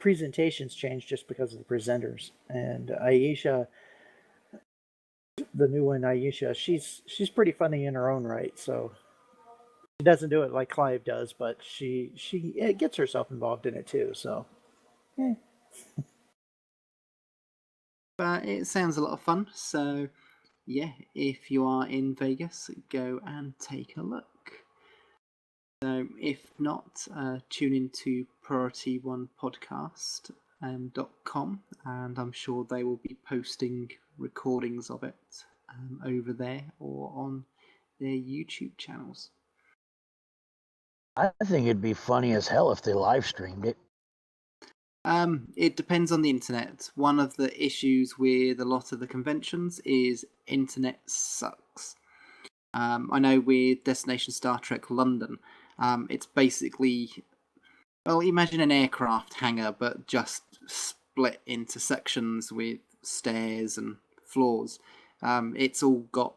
Presentations changed just because of the presenters. And Aisha, the new one, Aisha, she's pretty funny in her own right. So she doesn't do it like Clive does, but she gets herself involved in it too. So, yeah. But it sounds a lot of fun. So, yeah, if you are in Vegas, go and take a look. So, if not, tune into PriorityOnePodcast.com, and I'm sure they will be posting recordings of it over there or on their YouTube channels. I think it'd be funny as hell if they live streamed it. It depends on the internet. One of the issues with a lot of the conventions is internet sucks. I know with Destination Star Trek London, it's basically, well, imagine an aircraft hangar, but just split into sections with stairs and floors. It's all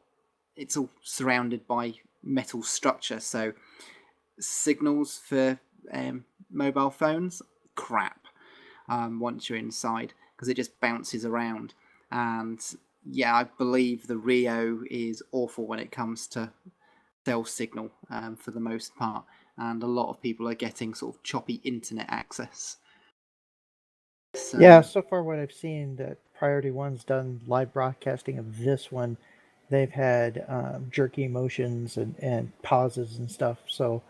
surrounded by metal structure, so signals for mobile phones, crap. Once you're inside, because it just bounces around. And yeah, I believe the Rio is awful when it comes to cell signal for the most part, and a lot of people are getting sort of choppy internet access. So, yeah, so far what I've seen that Priority One's done live broadcasting of this one, they've had jerky motions and pauses and stuff, so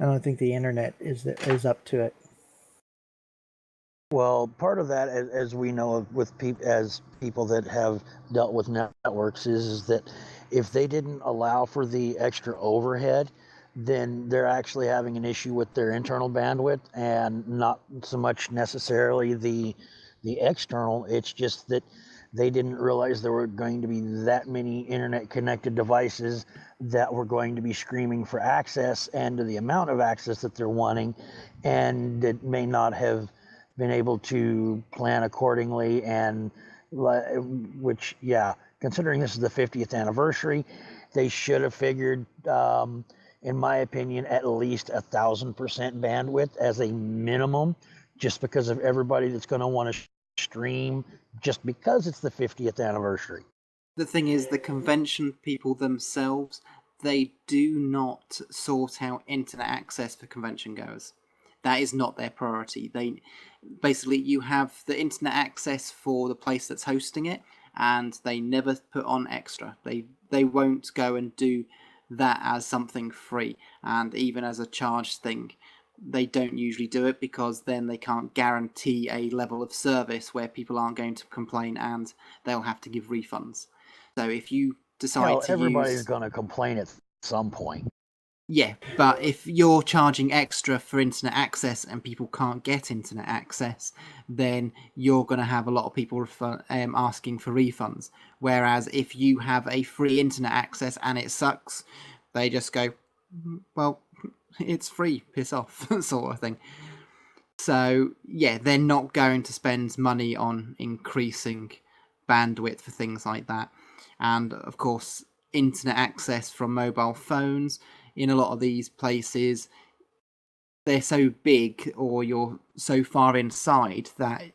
I don't think the internet is up to it. Well, part of that, as we know with people that have dealt with networks, is that if they didn't allow for the extra overhead, then they're actually having an issue with their internal bandwidth and not so much necessarily the external. It's just that they didn't realize there were going to be that many internet connected devices that were going to be screaming for access and to the amount of access that they're wanting, and it may not have been able to plan accordingly, and which, yeah, considering this is the 50th anniversary, they should have figured, in my opinion, at least 1,000% bandwidth as a minimum just because of everybody that's going to want to stream just because it's the 50th anniversary. The thing is, the convention people themselves, they do not sort out internet access for convention goers. That is not their priority. They basically, you have the internet access for the place that's hosting it, and they never put on extra. They won't go and do that as something free, and even as a charged thing. They don't usually do it because then they can't guarantee a level of service where people aren't going to complain and they'll have to give refunds. So if you decide Hell, to everybody's use... going to complain at some point. Yeah, but if you're charging extra for internet access and people can't get internet access, then you're going to have a lot of people asking for refunds. Whereas if you have a free internet access and it sucks, they just go, well, it's free, piss off, sort of thing. So, yeah, they're not going to spend money on increasing bandwidth for things like that. And, of course, internet access from mobile phones in a lot of these places, they're so big or you're so far inside that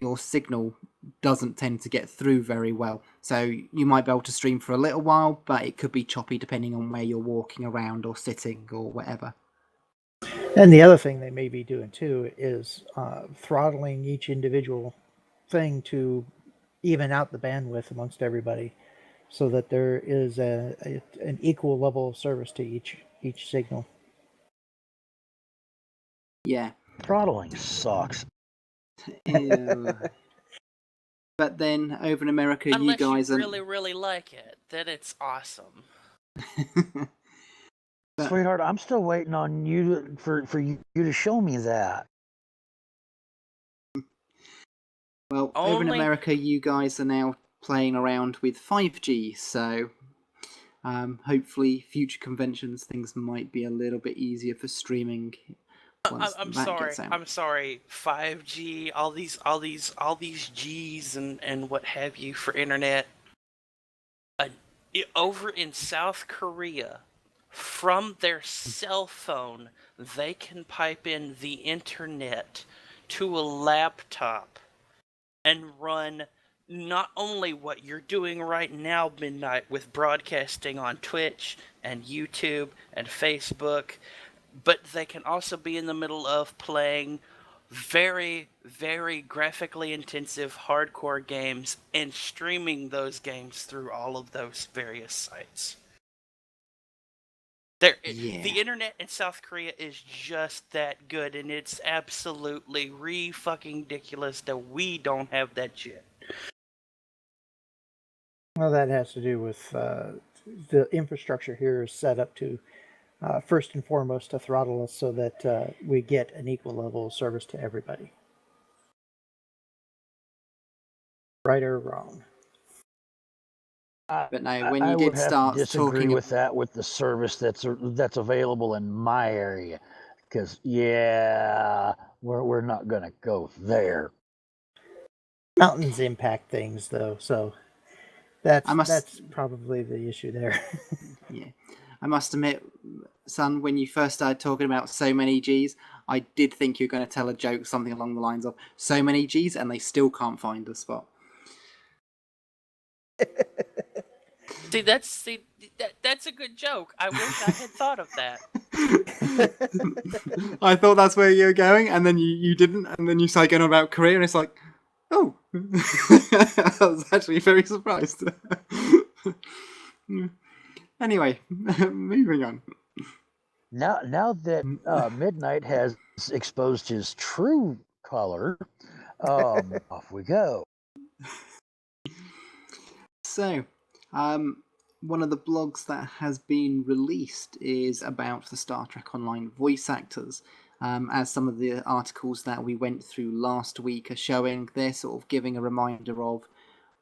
your signal doesn't tend to get through very well. So you might be able to stream for a little while, but it could be choppy depending on where you're walking around or sitting or whatever. And the other thing they may be doing too is throttling each individual thing to even out the bandwidth amongst everybody, so that there is an equal level of service to each signal. Yeah. Throttling sucks. Ew. But then over in America, Unless you guys you really, really like it, then it's awesome. Sweetheart, I'm still waiting on you for you to show me that. Well, over in America, you guys are now playing around with 5G, so hopefully future conventions things might be a little bit easier for streaming. I'm sorry. 5G, all these G's and what have you for internet. Over in South Korea, from their cell phone, they can pipe in the internet to a laptop and run not only what you're doing right now, Midnight, with broadcasting on Twitch and YouTube and Facebook, but they can also be in the middle of playing very, very graphically intensive hardcore games and streaming those games through all of those various sites. The internet in South Korea is just that good, and it's absolutely fucking ridiculous that we don't have that shit. Well, that has to do with the infrastructure here is set up to first and foremost to throttle us so that we get an equal level of service to everybody. Right or wrong? But no, when you did start disagree with that with the service that's available in my area, because we're not going to go there. Mountains impact things though, so that's probably the issue there. Yeah, I must admit, son, when you first started talking about so many G's, I did think you were going to tell a joke, something along the lines of so many G's and they still can't find a spot. That's a good joke. I wish I had thought of that. I thought that's where you were going, and then you didn't, and then you started going on about Korea, and it's like, oh, I was actually very surprised. Anyway, moving on. Now that Midnight has exposed his true color, off we go. So, one of the blogs that has been released is about the Star Trek Online voice actors. As some of the articles that we went through last week are showing, they're sort of giving a reminder of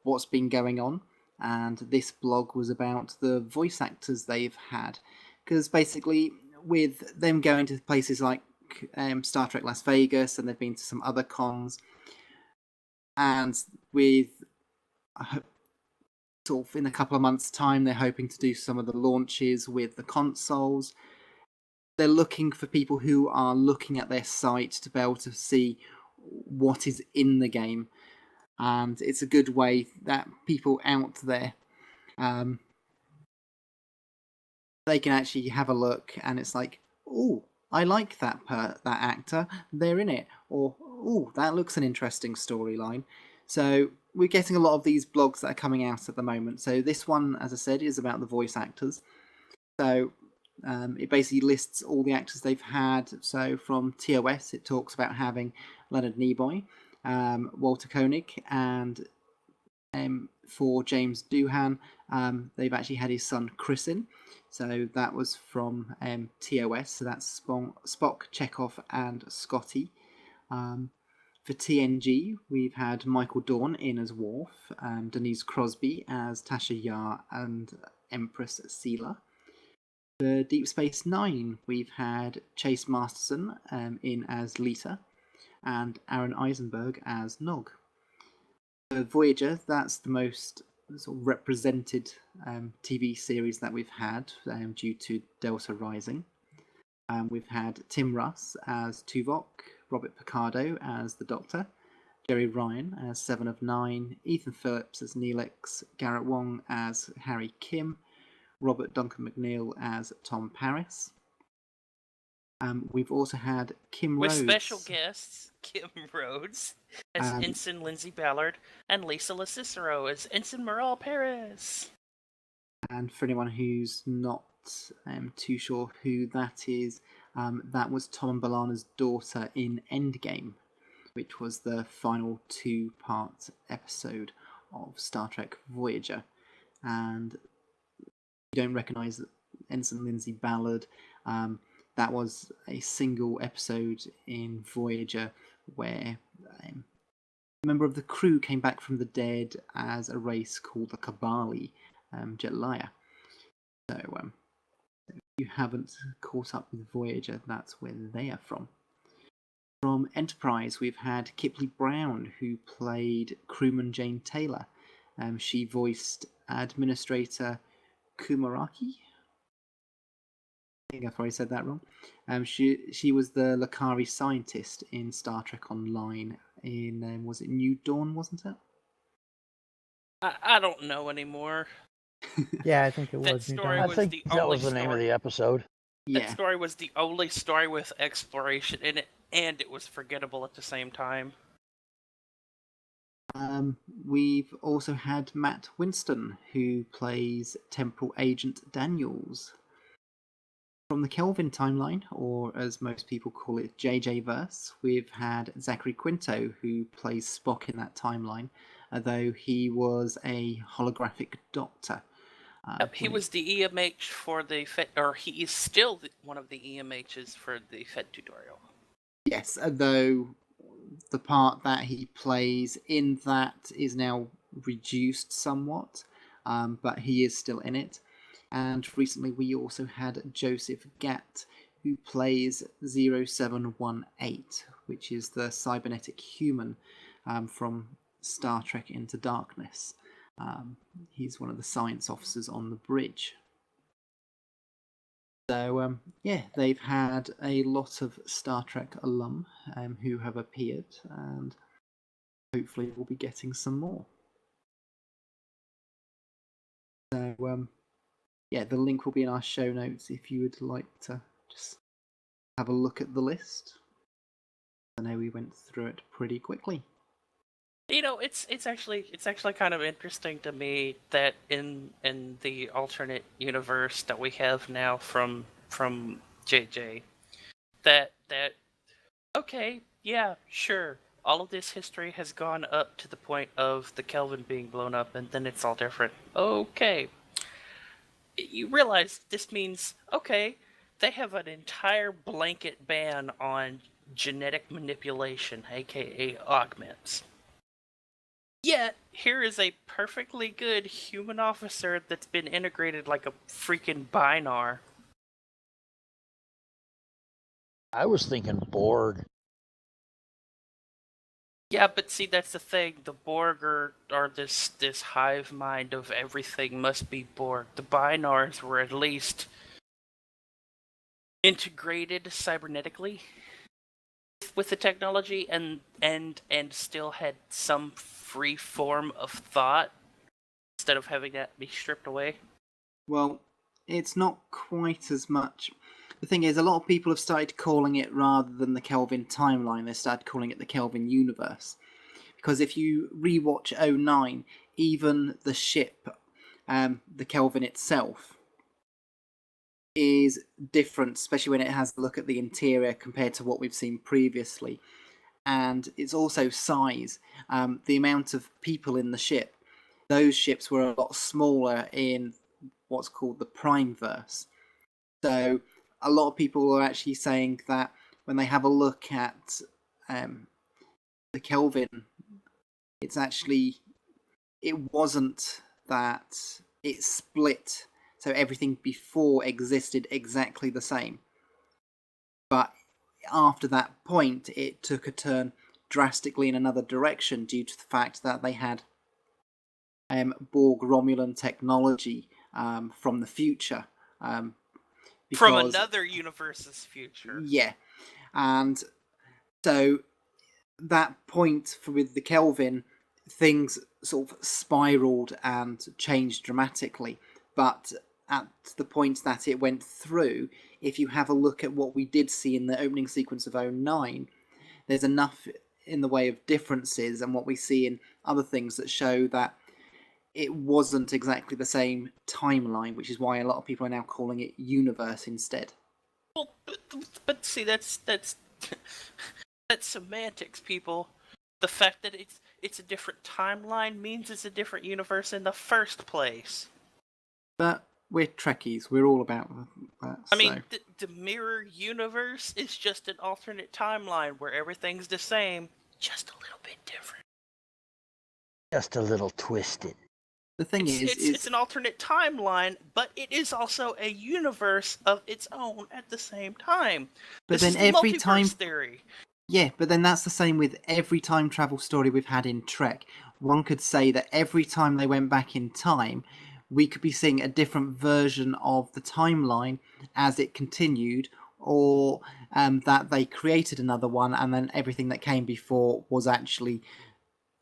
what's been going on. And this blog was about the voice actors they've had. Because basically, with them going to places like Star Trek Las Vegas, and they've been to some other cons, and with sort of in a couple of months' time, they're hoping to do some of the launches with the consoles. they're looking for people who are looking at their site to be able to see what is in the game, and it's a good way that people out there they can actually have a look, and it's like, oh, I like that that actor, they're in it, or oh, that looks an interesting storyline. So we're getting a lot of these blogs that are coming out at the moment. So this one, as I said, is about the voice actors. So it basically lists all the actors they've had. So from TOS, it talks about having Leonard Nimoy, Walter Koenig, and for James Doohan, they've actually had his son Chris in. So that was from TOS. So that's Spock, Chekhov, and Scotty. For TNG, we've had Michael Dorn in as Worf, Denise Crosby as Tasha Yar and Empress Seela. For Deep Space Nine, we've had Chase Masterson in as Lita, and Aaron Eisenberg as Nog. For Voyager, that's the most sort of represented TV series that we've had due to Delta Rising. We've had Tim Russ as Tuvok, Robert Picardo as the Doctor, Jerry Ryan as Seven of Nine, Ethan Phillips as Neelix, Garrett Wong as Harry Kim, Robert Duncan McNeil as Tom Paris. We've also had Kim With Rhodes. special guests Kim Rhodes as Ensign Lindsay Ballard and Lisa LaCicero as Ensign Morale Paris. And for anyone who's not too sure who that is, that was Tom and B'Elanna's daughter in Endgame, which was the final 2-part episode of Star Trek Voyager. And you don't recognise Ensign Lindsay Ballard. That was a single episode in Voyager where a member of the crew came back from the dead as a race called the Kabali Jetlaya. So if you haven't caught up with Voyager, that's where they are from. From Enterprise, we've had Kipley Brown, who played crewman Jane Taylor. She voiced Administrator Kumaraki. I think I've probably said that wrong. She was the Lakari scientist in Star Trek Online in, was it New Dawn, wasn't it? I don't know anymore. Yeah, I think it That was. story I was think the that only was the name of story. the episode. That Yeah. story was the only story with exploration in it, and it was forgettable at the same time. We've also had Matt Winston, who plays Temporal Agent Daniels. From the Kelvin timeline, or as most people call it, JJ Verse, we've had Zachary Quinto, who plays Spock in that timeline, although he was a holographic doctor. He was the EMH for the FET, or he is still one of the EMHs for the FET tutorial. Yes, although the part that he plays in that is now reduced somewhat, but he is still in it. And recently we also had Joseph Gatt, who plays 0718, which is the cybernetic human from Star Trek Into Darkness. He's one of the science officers on the bridge. So, yeah, they've had a lot of Star Trek alum who have appeared, and hopefully we'll be getting some more. So, yeah, the link will be in our show notes if you would like to just have a look at the list. I know we went through it pretty quickly. You know, it's actually kind of interesting to me that in the alternate universe that we have now from JJ, that okay, yeah, sure, all of this history has gone up to the point of the Kelvin being blown up, and then it's all different. Okay, you realize this means, okay, they have an entire blanket ban on genetic manipulation, aka augments. Yet, here is a perfectly good human officer that's been integrated like a freaking binar. I was thinking Borg. Yeah, but see, that's the thing. The Borg are this hive mind of everything must be Borg. The binars were at least integrated cybernetically with the technology and still had some free form of thought instead of having that be stripped away? Well, it's not quite as much. The thing is, a lot of people have started calling it, rather than the Kelvin timeline, they started calling it the Kelvin universe. Because if you rewatch 09, even the ship, the Kelvin itself, is different, especially when it has a look at the interior compared to what we've seen previously. And it's also size. The amount of people in the ship, those ships were a lot smaller in what's called the Primeverse. So a lot of people are actually saying that when they have a look at the Kelvin, it's actually, it wasn't that it split, so everything before existed exactly the same. But after that point, it took a turn drastically in another direction due to the fact that they had Borg Romulan technology from the future. From another universe's future. Yeah. And so that point with the Kelvin, things sort of spiraled and changed dramatically. But at the point that it went through, if you have a look at what we did see in the opening sequence of 09, there's enough in the way of differences and what we see in other things that show that it wasn't exactly the same timeline, which is why a lot of people are now calling it universe instead. Well, but see, that's that's semantics, people. The fact that it's a different timeline means it's a different universe in the first place. But we're Trekkies. We're all about that. I mean, the mirror universe is just an alternate timeline where everything's the same, just a little bit different. Just a little twisted. The thing it's an alternate timeline, but it is also a universe of its own at the same time. But this then is the every time theory. Yeah, but then that's the same with every time travel story we've had in Trek. One could say that every time they went back in time, we could be seeing a different version of the timeline as it continued, or that they created another one and then everything that came before was actually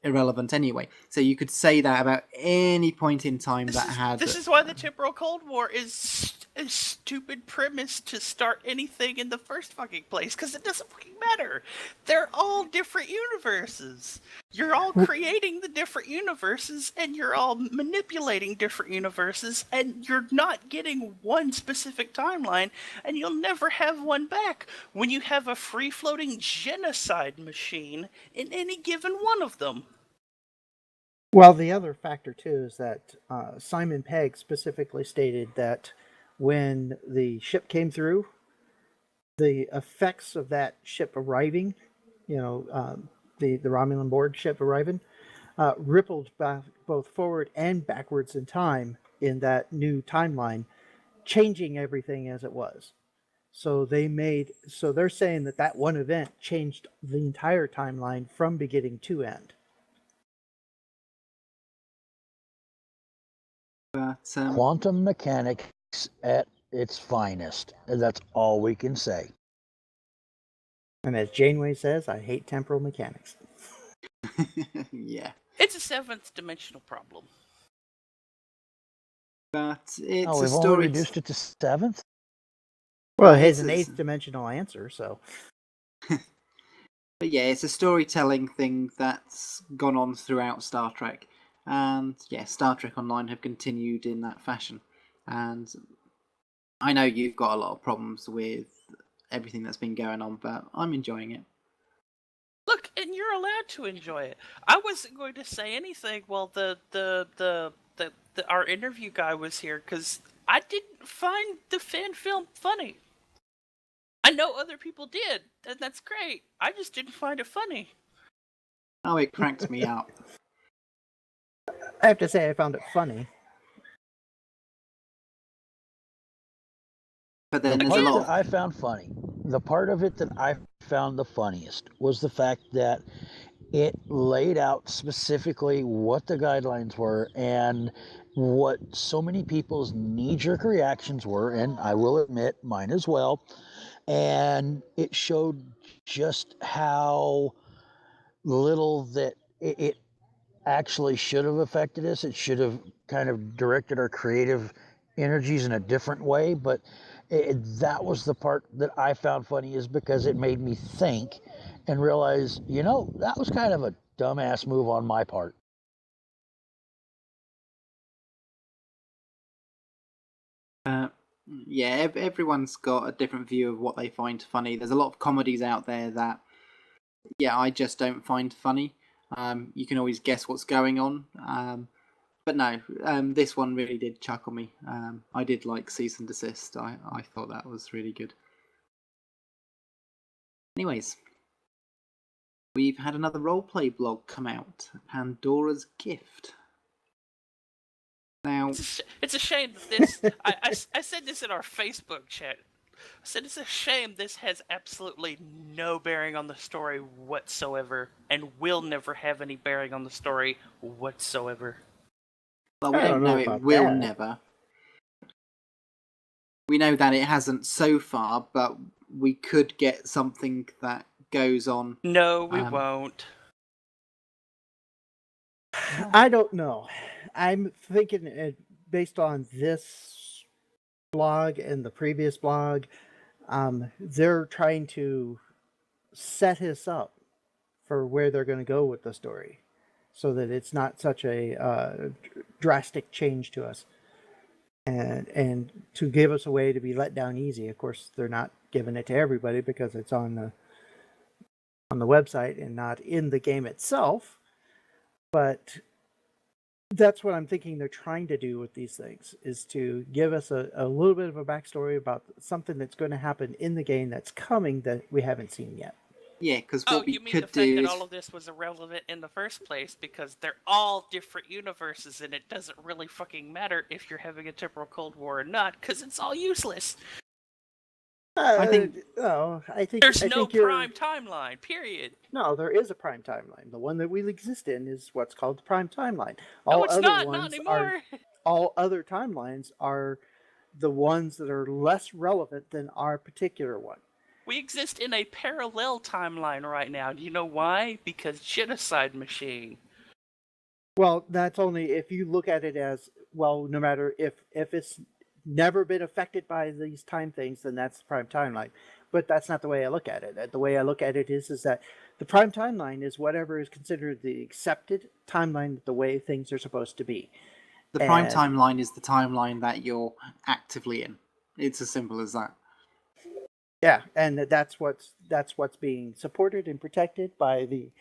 irrelevant anyway. So you could say that about any point in time This is why the temporal Cold War is a stupid premise to start anything in the first fucking place, because it doesn't fucking matter. They're all different universes. You're all creating the different universes, and you're all manipulating different universes, and you're not getting one specific timeline, and you'll never have one back when you have a free-floating genocide machine in any given one of them. Well, the other factor too is that Simon Pegg specifically stated that when the ship came through, the effects of that ship arriving, the Romulan board ship arriving, rippled back both forward and backwards in time in that new timeline, changing everything as it was. So they're saying that one event changed the entire timeline from beginning to end. But, quantum mechanics at its finest. And that's all we can say. And as Janeway says, I hate temporal mechanics. Yeah. It's a seventh dimensional problem. But it's we've a story. only reduced it to seventh? Well, it has an eighth dimensional answer, so. But yeah, it's a storytelling thing that's gone on throughout Star Trek. And yeah, Star Trek Online have continued in that fashion. And I know you've got a lot of problems with everything that's been going on, but I'm enjoying it. Look, and you're allowed to enjoy it. I wasn't going to say anything while our interview guy was here, because I didn't find the fan film funny. I know other people did, and that's great. I just didn't find it funny. Oh, it cracked me up. I have to say I found it funny. But then the there's a lot that I found funny, the part of it that I found the funniest was the fact that it laid out specifically what the guidelines were and what so many people's knee-jerk reactions were, and I will admit mine as well. And it showed just how little that it actually should have affected us. It should have kind of directed our creative energies in a different way. But that was the part that I found funny, is because it made me think and realize, that was kind of a dumbass move on my part. Yeah, everyone's got a different view of what they find funny. There's a lot of comedies out there that, I just don't find funny. You can always guess what's going on. But no, this one really did chuckle me. I did like Cease and Desist. I thought that was really good. Anyways, we've had another roleplay blog come out, Pandora's Gift. Now, it's a shame that this. I said this in our Facebook chat. I said it's a shame this has absolutely no bearing on the story whatsoever, and will never have any bearing on the story whatsoever. Well, we don't know it will never. We know that it hasn't so far, but we could get something that goes on. No, we won't. I don't know. I'm thinking, based on this blog and the previous blog, they're trying to set us up for where they're going to go with the story, so that it's not such a drastic change to us, and to give us a way to be let down easy. Of course, they're not giving it to everybody because it's on the website and not in the game itself, but that's what I'm thinking they're trying to do with these things, is to give us a little bit of a backstory about something that's going to happen in the game that's coming that we haven't seen yet. Yeah, because what we you mean could the fact do that is... all of this was irrelevant in the first place because they're all different universes and it doesn't really fucking matter if you're having a temporal Cold War or not, because it's all useless. I think there's no prime timeline, period. No, there is a prime timeline. The one that we exist in is what's called the prime timeline. No, it's not anymore. All other timelines are the ones that are less relevant than our particular one. We exist in a parallel timeline right now. Do you know why? Because Genocide Machine. Well, that's only if you look at it as, well, no matter if it's never been affected by these time things, then that's the prime timeline. But that's not the way I look at it. The way I look at it is that the prime timeline is whatever is considered the accepted timeline, the way things are supposed to be. The prime timeline is the timeline that you're actively in. It's as simple as that. Yeah, and that's what's being supported and protected by the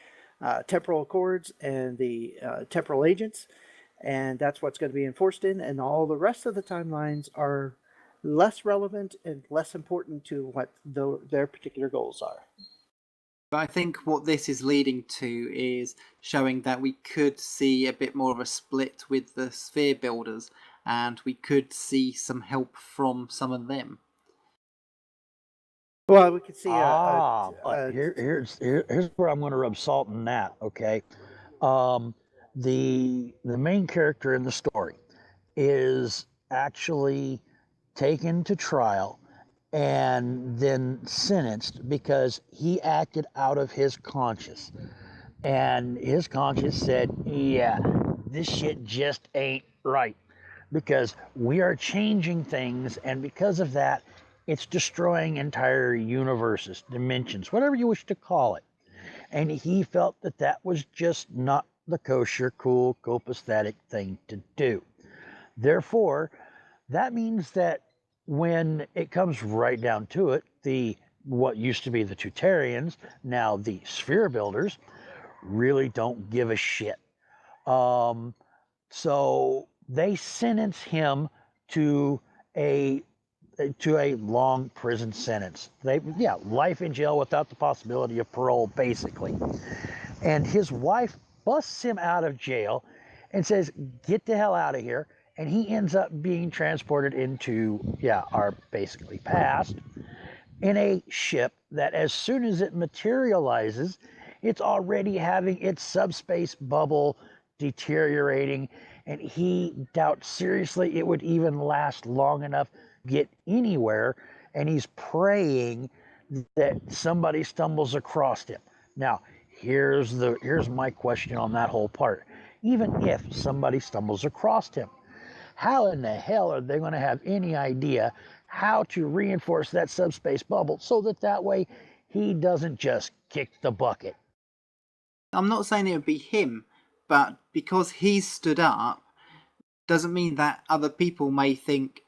temporal accords and the temporal agents, and that's what's going to be enforced in, and all the rest of the timelines are less relevant and less important to what their particular goals are. But I think what this is leading to is showing that we could see a bit more of a split with the sphere builders, and we could see some help from some of them. Well, we could see here's where I'm going to rub salt in that. Okay, the main character in the story is actually taken to trial and then sentenced because he acted out of his conscience, and his conscience said, "Yeah, this shit just ain't right because we are changing things, and because of that, it's destroying entire universes, dimensions, whatever you wish to call it." And he felt that was just not the kosher, cool, copacetic thing to do. Therefore, that means that when it comes right down to it, what used to be the Tutarians, now the sphere builders, really don't give a shit. So they sentence him to a long prison sentence. Life in jail without the possibility of parole, basically. And his wife busts him out of jail and says, "Get the hell out of here." And he ends up being transported into, our basically past, in a ship that as soon as it materializes, It's already having its subspace bubble deteriorating, and he doubts seriously it would even last long enough to get anywhere, and he's praying that somebody stumbles across him. Now, here's my question on that whole part. Even if somebody stumbles across him, how in the hell are they going to have any idea how to reinforce that subspace bubble so that way he doesn't just kick the bucket? I'm not saying it would be him, but because he's stood up, doesn't mean that other people may think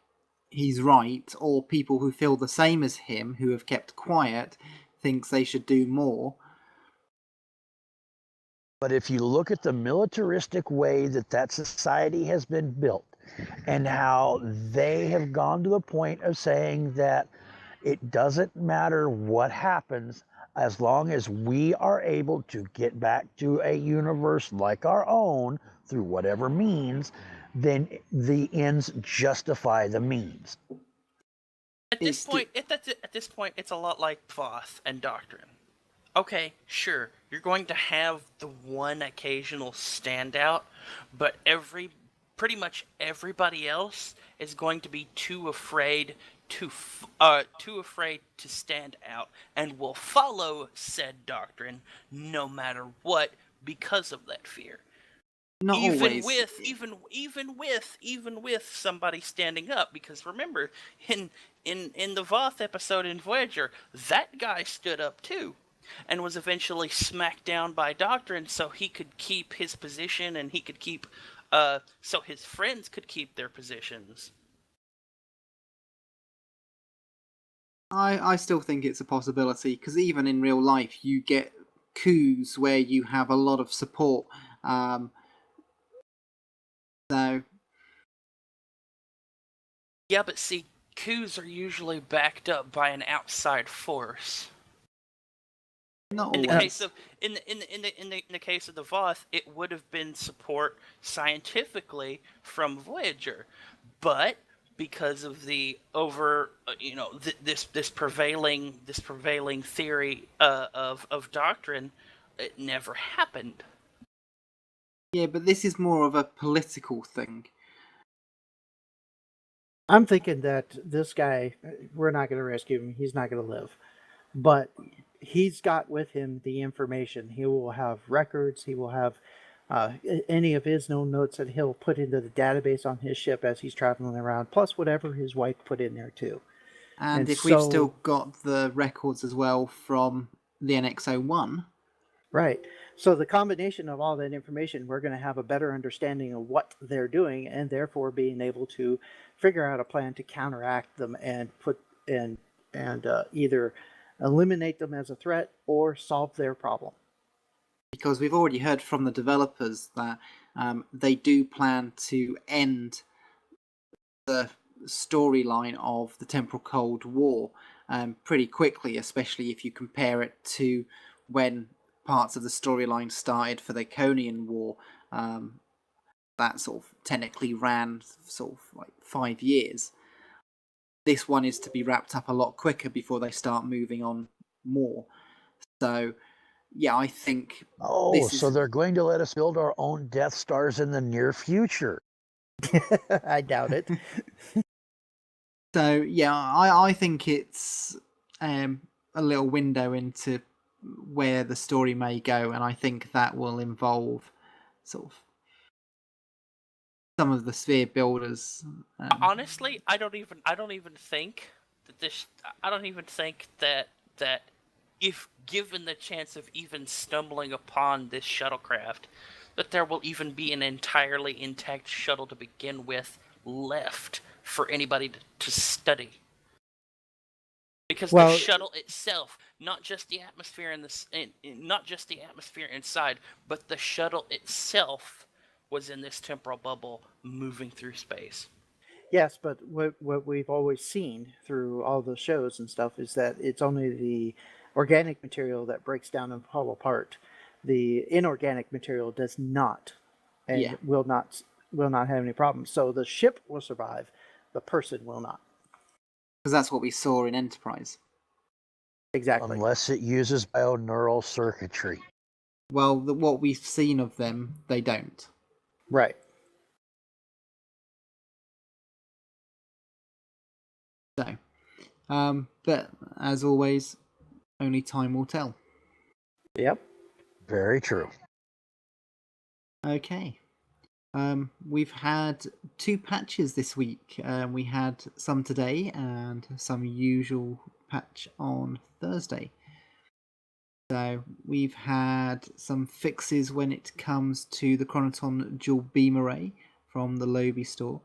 he's right, or people who feel the same as him, who have kept quiet, thinks they should do more. But if you look at the militaristic way that society has been built, and how they have gone to the point of saying that it doesn't matter what happens as long as we are able to get back to a universe like our own through whatever means, then the ends justify the means. At this point, it's a lot like Thoth and Doctrine. Okay, sure, you're going to have the one occasional standout, but pretty much everybody else is going to be too afraid to stand out, and will follow said doctrine no matter what because of that fear. Not always. Even with somebody standing up, because remember, in the Voth episode in Voyager, that guy stood up too, and was eventually smacked down by Doctrine so he could keep his position, and he could keep so his friends could keep their positions. I still think it's a possibility, because even in real life you get coups where you have a lot of support. So yeah, but see, coups are usually backed up by an outside force. Not in always. the case of the Voth, it would have been support scientifically from Voyager, but because of the this prevailing theory of doctrine, it never happened. Yeah, but this is more of a political thing. I'm thinking that this guy, we're not going to rescue him. He's not going to live. But he's got with him the information. He will have records. He will have any of his known notes that he'll put into the database on his ship as he's traveling around, plus whatever his wife put in there too. And if we've still got the records as well from the NX-01. Right. So the combination of all that information, we're going to have a better understanding of what they're doing, and therefore being able to figure out a plan to counteract them and either eliminate them as a threat or solve their problem. Because we've already heard from the developers that they do plan to end the storyline of the Temporal Cold War pretty quickly, especially if you compare it to when parts of the storyline started for the Iconian War. That sort of technically ran sort of like 5 years. This one is to be wrapped up a lot quicker before they start moving on more. So, yeah, I think... so they're going to let us build our own Death Stars in the near future. I doubt it. So, yeah, I think it's a little window into where the story may go, and I think that will involve sort of some of the sphere builders. Honestly, I don't even think that if given the chance of even stumbling upon this shuttlecraft, that there will even be an entirely intact shuttle to begin with left for anybody to study. Because the shuttle itself, not just the atmosphere not just the atmosphere inside, but the shuttle itself was in this temporal bubble moving through space. Yes, but what we've always seen through all the shows and stuff is that it's only the organic material that breaks down and fall apart. The inorganic material does not, and will not have any problems. So the ship will survive, the person will not. Because that's what we saw in Enterprise. Exactly. Unless it uses bioneural circuitry. Well, what we've seen of them, they don't. Right. So, but as always, only time will tell. Yep. Very true. Okay. We've had 2 patches this week. We had some today and some usual patch on Thursday. So we've had some fixes when it comes to the Chronoton dual beam array from the Lobby store.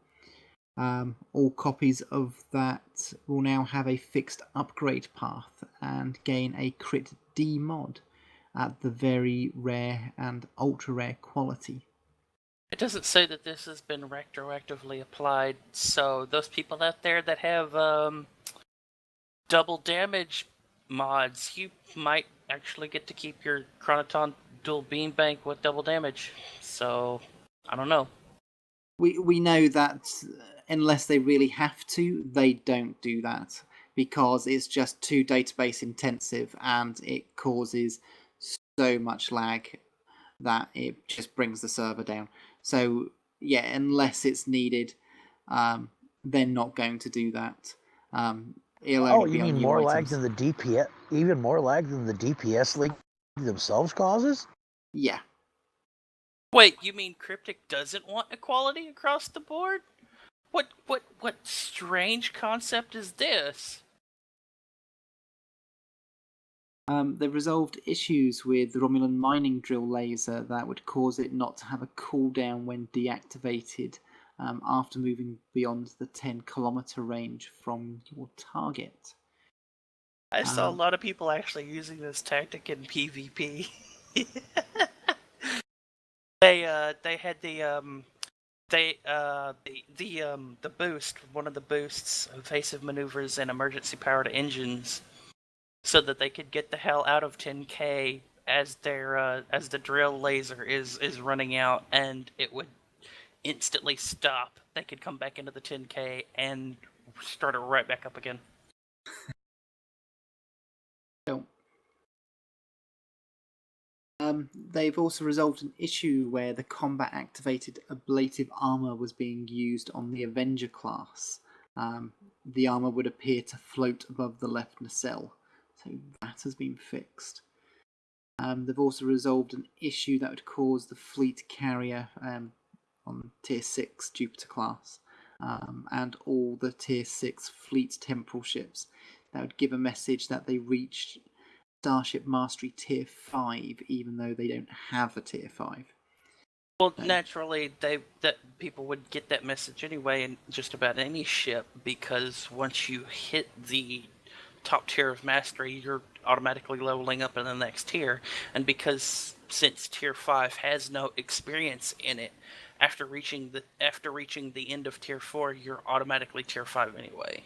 All copies of that will now have a fixed upgrade path and gain a crit D mod at the very rare and ultra rare quality. It doesn't say that this has been retroactively applied, so those people out there that have double damage mods, you might actually get to keep your Chronoton dual beam bank with double damage. So, I don't know. We know that unless they really have to, they don't do that because it's just too database intensive and it causes so much lag that it just brings the server down. So yeah, unless it's needed, they're not going to do that. It'll Oh, only you be on mean new more lag items. than the DPS? Even more lag than the DPS league themselves causes? Yeah. Wait, you mean Cryptic doesn't want equality across the board? What strange concept is this? They've resolved issues with the Romulan mining drill laser that would cause it not to have a cooldown when deactivated after moving beyond the 10-kilometer range from your target. I saw a lot of people actually using this tactic in PvP. They had the boost, one of the boosts, evasive maneuvers and emergency powered engines, so that they could get the hell out of 10K as the drill laser is running out, and it would instantly stop. They could come back into the 10K and start it right back up again. They've also resolved an issue where the combat activated ablative armor was being used on the Avenger class. The armor would appear to float above the left nacelle, so that has been fixed. They've also resolved an issue that would cause the fleet carrier on Tier 6 Jupiter class and all the Tier 6 fleet temporal ships. That would give a message that they reached Starship Mastery Tier 5, even though they don't have a Tier 5. Well, naturally, that people would get that message anyway in just about any ship, because once you hit the top tier of mastery, you're automatically leveling up in the next tier. And because since Tier 5 has no experience in it, after reaching the end of Tier 4, you're automatically Tier 5 anyway.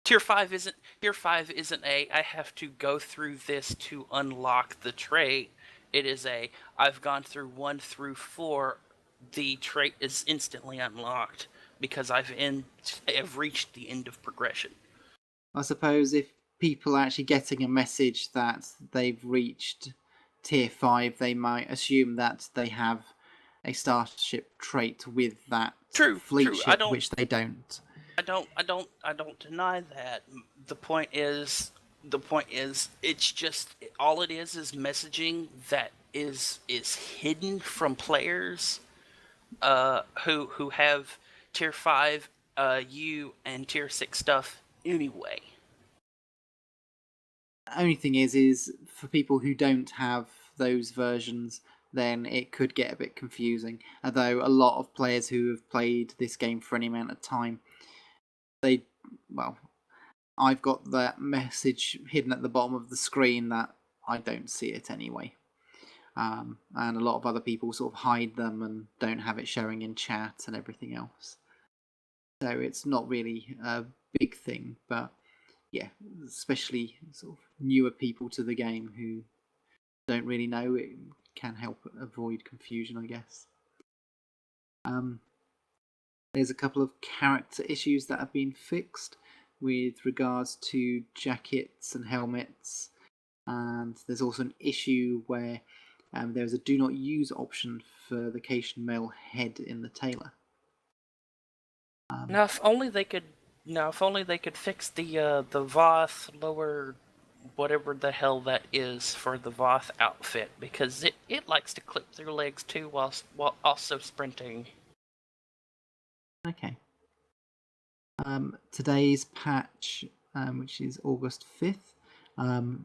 Tier 5 isn't a I have to go through this to unlock the trait. It is a I've gone through 1 through 4, the trait is instantly unlocked because I've reached the end of progression. I suppose if people are actually getting a message that they've reached Tier 5, they might assume that they have a Starship trait with that fleet ship, which they don't. I don't deny that. The point is, it's just all it is messaging that is hidden from players, who have Tier 5, U and Tier 6 stuff anyway. Only thing is for people who don't have those versions, then it could get a bit confusing. Although a lot of players who have played this game for any amount of time, I've got that message hidden at the bottom of the screen that I don't see it anyway. And a lot of other people sort of hide them and don't have it showing in chat and everything else. So it's not really a big thing, but yeah, especially sort of newer people to the game who don't really know, it can help avoid confusion, I guess. There's a couple of character issues that have been fixed. with regards to jackets and helmets, and there's also an issue where there's a do not use option for the Cation Mail head in the tailor. Now, if only they could fix the Voth lower, whatever the hell that is for the Voth outfit, because it likes to clip their legs too while also sprinting. Okay. Today's patch, which is August 5th,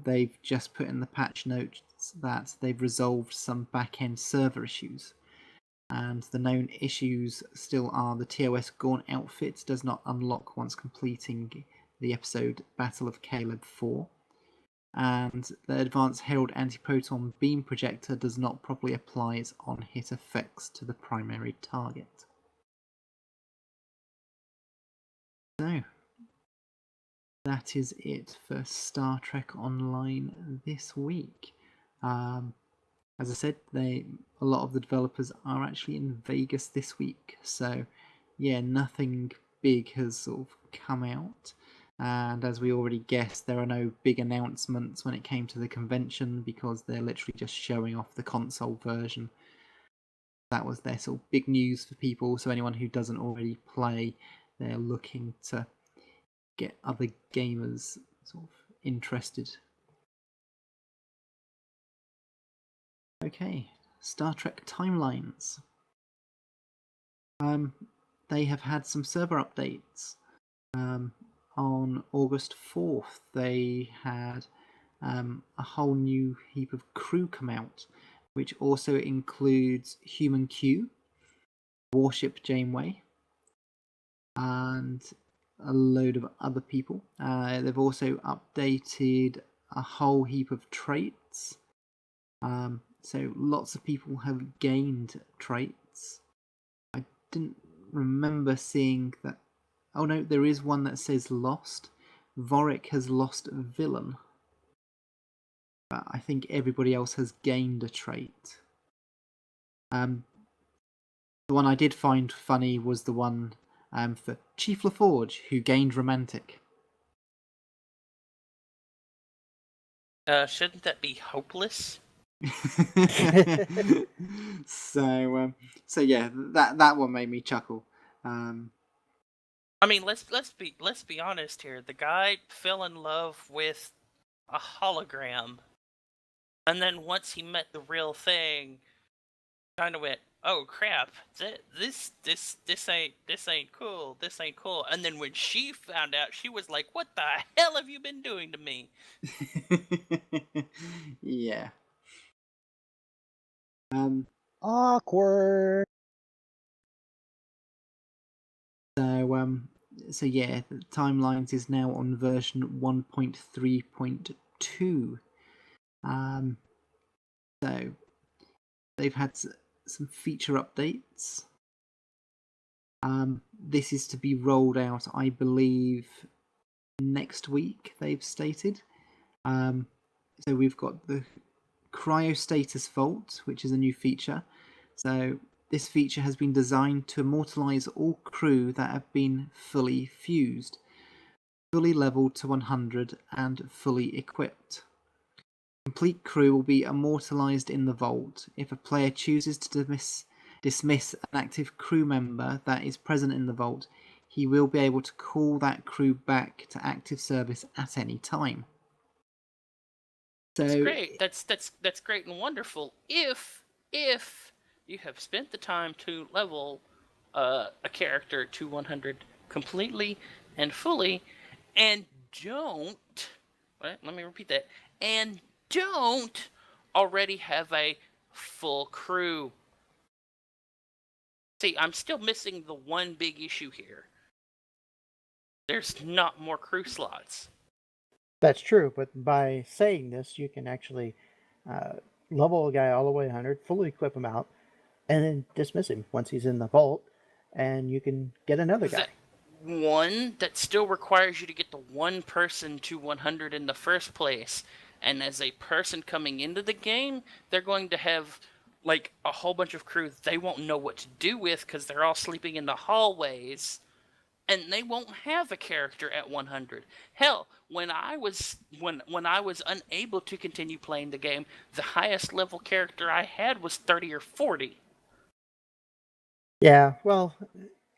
they've just put in the patch notes that they've resolved some back-end server issues. And the known issues still are the TOS Gaunt outfit does not unlock once completing the episode Battle of Caleb 4. And the Advanced Herald Anti-Proton Beam Projector does not properly apply its on-hit effects to the primary target. So, that is it for Star Trek Online this week. As I said, a lot of the developers are actually in Vegas this week, so yeah, nothing big has sort of come out. And as we already guessed, there are no big announcements when it came to the convention because they're literally just showing off the console version. That was their sort of big news for people, so anyone who doesn't already play, they're looking to get other gamers sort of interested. Okay, Star Trek timelines. They have had some server updates. On August 4th, they had a whole new heap of crew come out, which also includes Human Q, Warship Janeway, and a load of other people. They've also updated a whole heap of traits. So lots of people have gained traits. I didn't remember seeing that. Oh no, there is one that says lost. Vorik has lost villain. But I think everybody else has gained a trait. The one I did find funny was the one for Chief LaForge, who gained romantic. Shouldn't that be hopeless? So yeah, that one made me chuckle. I mean, let's be honest here. The guy fell in love with a hologram, and then once he met the real thing, kind of went, "Oh crap! This ain't cool. This ain't cool." And then when she found out, she was like, "What the hell have you been doing to me?" Yeah. Awkward. So yeah, the timelines is now on version 1.3.2. So they've had some feature updates. This is to be rolled out, I believe, next week, they've stated. So we've got the Cryostatus Vault, which is a new feature. So this feature has been designed to immortalize all crew that have been fully fused, fully leveled to 100, and fully equipped. Complete crew will be immortalized in the vault. If a player chooses to dismiss an active crew member that is present in the vault, he will be able to call that crew back to active service at any time. So that's great. That's great and wonderful. If you have spent the time to level a character to 100 completely and fully, and don't. Let me repeat that. And don't already have a full crew. See, I'm still missing the one big issue here. There's not more crew slots. That's true, but by saying this, you can actually level a guy all the way 100, fully equip him out, and then dismiss him once he's in the vault, and you can get another guy. That still requires you to get the one person to 100 in the first place. And as a person coming into the game, they're going to have like a whole bunch of crew they won't know what to do with because they're all sleeping in the hallways. and they won't have a character at 100. Hell, when I was unable to continue playing the game, the highest level character I had was 30 or 40. Yeah, well,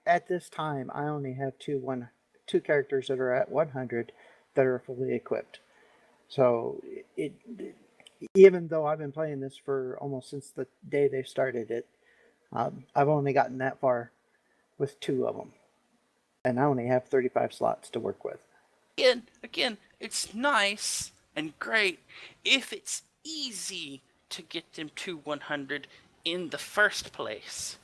at this time, I only have two characters that are at 100 that are fully equipped. So it even though I've been playing this for almost since the day they started it, I've only gotten that far with two of them, and I only have 35 slots to work with. Again, it's nice and great if it's easy to get them to 100 in the first place.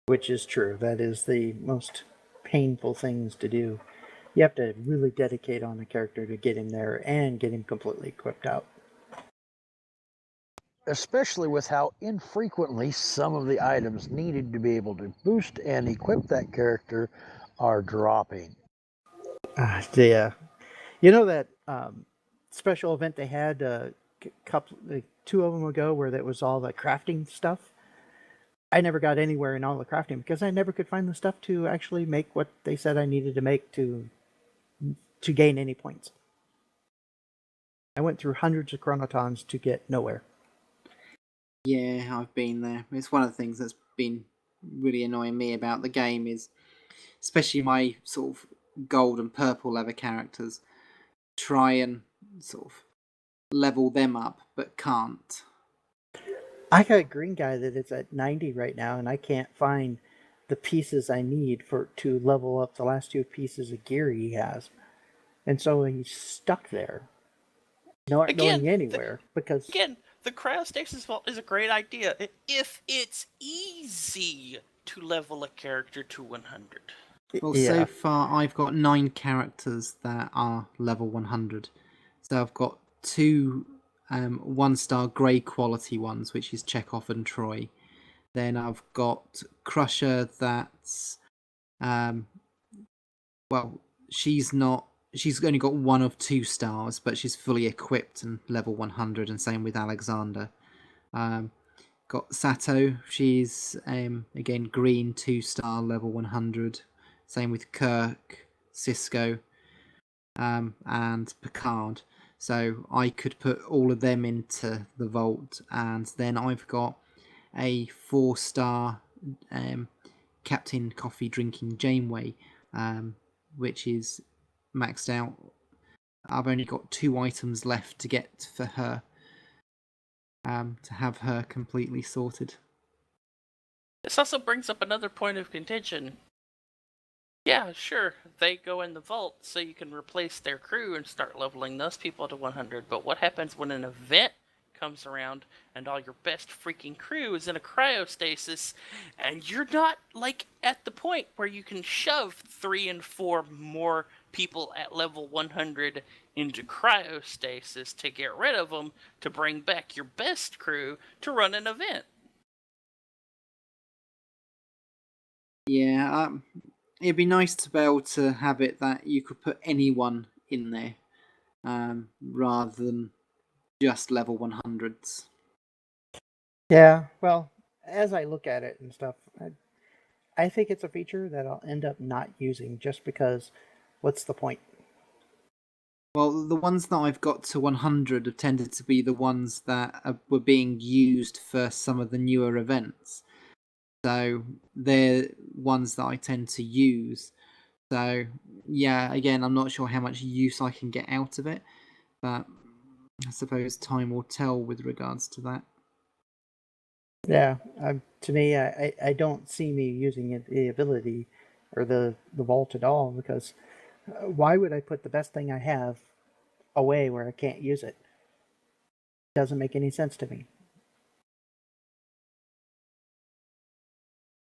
Which is true. That is the most painful things to do. You have to really dedicate on a character to get him there and get him completely equipped out. Especially with how infrequently some of the items needed to be able to boost and equip that character are dropping. Yeah. You know that special event they had two of them ago where that was all the crafting stuff? I never got anywhere in all the crafting because I never could find the stuff to actually make what they said I needed to make to gain any points. I went through hundreds of chronotons to get nowhere. Yeah, I've been there. It's one of the things that's been really annoying me about the game is, especially my sort of gold and purple leather characters, try and sort of level them up, but can't. I got a green guy that is at 90 right now, and I can't find the pieces I need to level up the last two pieces of gear he has. And so he's stuck there, not going anywhere because... Again, the cryostasis vault is a great idea if it's easy to level a character to 100. Well, so far I've got 9 characters that are level 100. So I've got 2 1-star grey quality ones, which is Chekhov and Troy. Then I've got Crusher that's... well, she's only got 1 of 2 stars, but she's fully equipped and level 100, and same with Alexander. Got Sato, she's again green 2-star level 100. Same with Kirk, Cisco, and Picard. So I could put all of them into the vault, and then I've got a 4-star Captain Coffee Drinking Janeway, which is maxed out. I've only got 2 items left to get for her, to have her completely sorted. This also brings up another point of contention. Yeah, sure, they go in the vault so you can replace their crew and start leveling those people to 100, but what happens when an event comes around and all your best freaking crew is in a cryostasis and you're not, like, at the point where you can shove 3 and 4 more people at level 100 into cryostasis to get rid of them to bring back your best crew to run an event? Yeah, it'd be nice to be able to have it that you could put anyone in there, rather than just level 100s. Yeah, well, as I look at it and stuff, I think it's a feature that I'll end up not using just because what's the point? Well, the ones that I've got to 100 have tended to be the ones that were being used for some of the newer events. So they're ones that I tend to use. So, yeah, again, I'm not sure how much use I can get out of it, but I suppose time will tell with regards to that. Yeah, to me, I don't see me using the ability or the vault at all because why would I put the best thing I have away where I can't use it? Doesn't make any sense to me.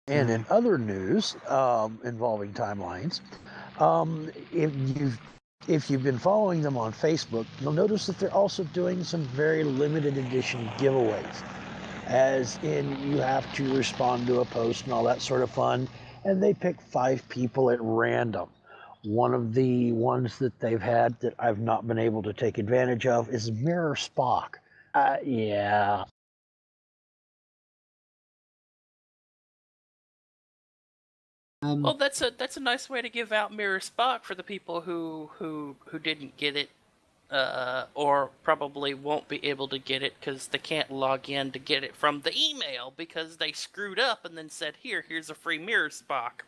And in other news involving timelines, if you've been following them on Facebook, you'll notice that they're also doing some very limited edition giveaways. As in, you have to respond to a post and all that sort of fun, and they pick 5 people at random. One of the ones that they've had that I've not been able to take advantage of is Mirror Spock. Yeah. Well, that's a nice way to give out Mirror Spock for the people who didn't get it, or probably won't be able to get it because they can't log in to get it from the email because they screwed up and then said, here's a free Mirror Spock.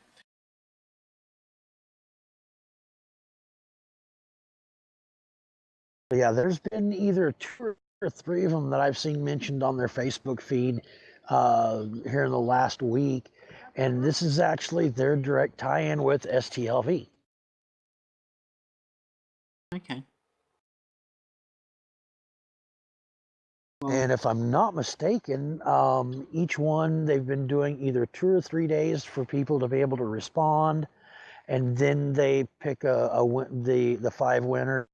Yeah, there's been either 2 or 3 of them that I've seen mentioned on their Facebook feed here in the last week, and this is actually their direct tie-in with STLV. Okay. And if I'm not mistaken, each one they've been doing either 2 or 3 days for people to be able to respond, and then they pick the 5 winners.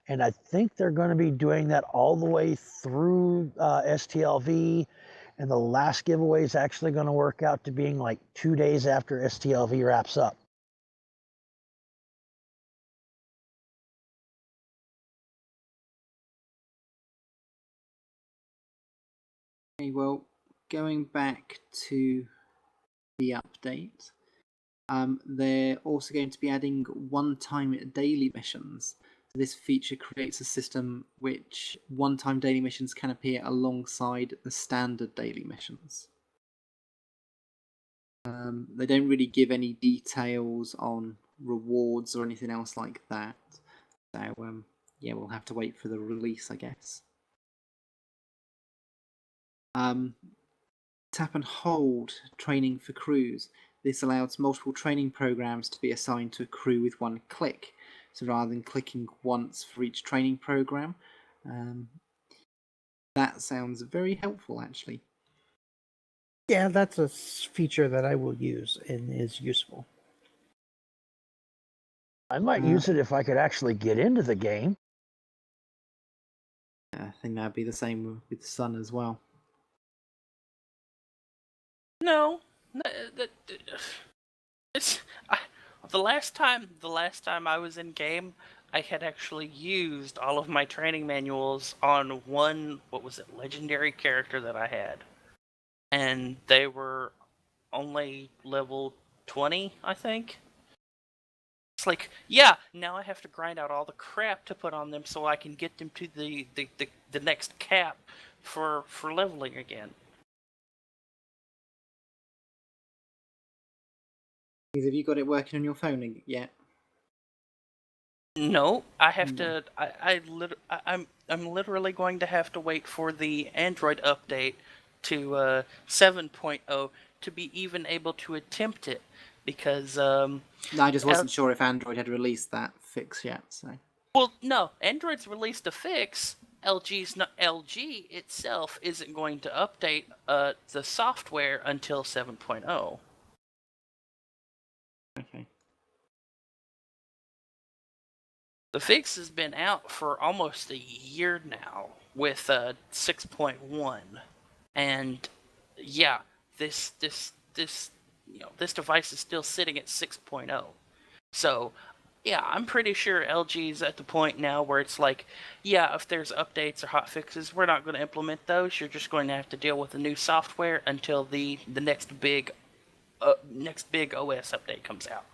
And I think they're going to be doing that all the way through STLV. And the last giveaway is actually going to work out to being like 2 days after STLV wraps up. Okay, well, going back to the update, they're also going to be adding one-time daily missions. So this feature creates a system which one-time daily missions can appear alongside the standard daily missions. They don't really give any details on rewards or anything else like that. So, yeah, we'll have to wait for the release, I guess. Tap and hold training for crews. This allows multiple training programs to be assigned to a crew with one click. So rather than clicking once for each training program, that sounds very helpful, actually. Yeah, that's a feature that I will use and is useful. I might use it if I could actually get into the game. I think that'd be the same with the Sun as well. No, it's the last time I was in game, I had actually used all of my training manuals on one, what was it, legendary character that I had, and they were only level 20, I think. It's like, yeah, now I have to grind out all the crap to put on them so I can get them to the next cap for leveling again. Have you got it working on your phone yet? No, I have to. I'm literally going to have to wait for the Android update to 7.0 to be even able to attempt it, because No, I just wasn't sure if Android had released that fix yet. So. Well, no, Android's released a fix. LG itself isn't going to update the software until 7.0. Okay. The fix has been out for almost a year now with 6.1, and yeah, this device is still sitting at 6.0. So yeah, I'm pretty sure LG's at the point now where it's like, yeah, if there's updates or hot fixes, we're not going to implement those. You're just going to have to deal with the new software until the next big OS update comes out.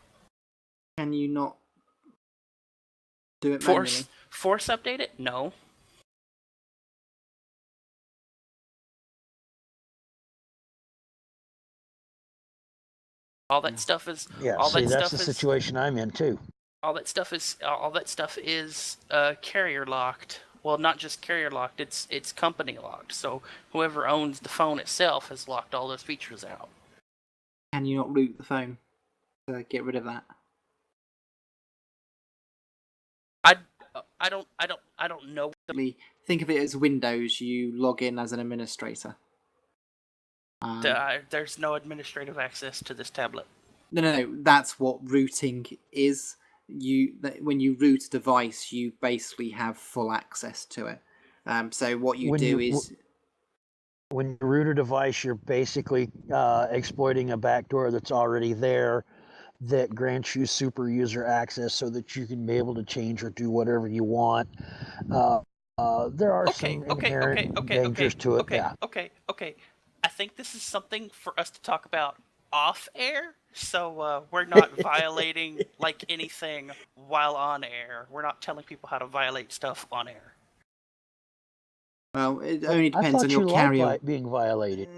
Can you not do it manually? Force update it? No. All that stuff is. Yeah, all see, that that's stuff the is, situation I'm in too. All that stuff is carrier locked. Well, not just carrier locked. It's company locked. So whoever owns the phone itself has locked all those features out. Can you not root the phone to get rid of that? I don't know. Think of it as Windows. You log in as an administrator. There's no administrative access to this tablet. No. That's what rooting is. When you root a device, you basically have full access to it. So what you do is, when you root a device, you're basically exploiting a backdoor that's already there that grants you super user access so that you can be able to change or do whatever you want. There are some inherent dangers to it. Okay. I think this is something for us to talk about off air, so we're not violating like anything while on air. We're not telling people how to violate stuff on air. Well, it only I depends on thought your you liked carrier. being violated.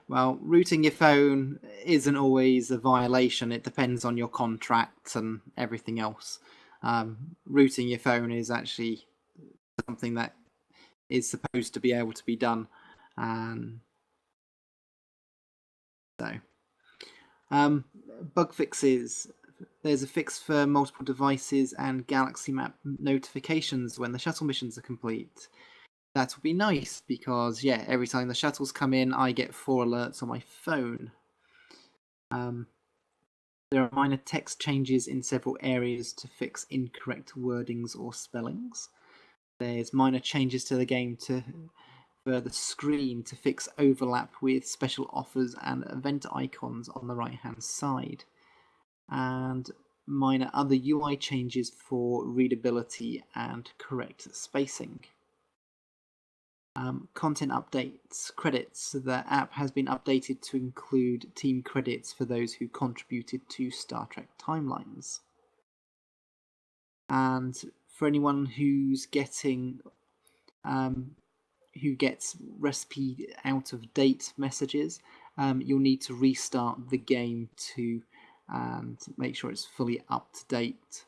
Well, routing your phone isn't always a violation. It depends on your contracts and everything else. Routing your phone is actually something that is supposed to be able to be done. So, bug fixes. There's a fix for multiple devices and Galaxy Map notifications when the shuttle missions are complete. That would be nice because, yeah, every time the shuttles come in, I get 4 alerts on my phone. There are minor text changes in several areas to fix incorrect wordings or spellings. There's minor changes to the game for the screen to fix overlap with special offers and event icons on the right-hand side. And minor other UI changes for readability and correct spacing. Content updates, credits. The app has been updated to include team credits for those who contributed to Star Trek Timelines. And for anyone who's getting, who gets recipe out of date messages, you'll need to restart the game to make sure it's fully up to date.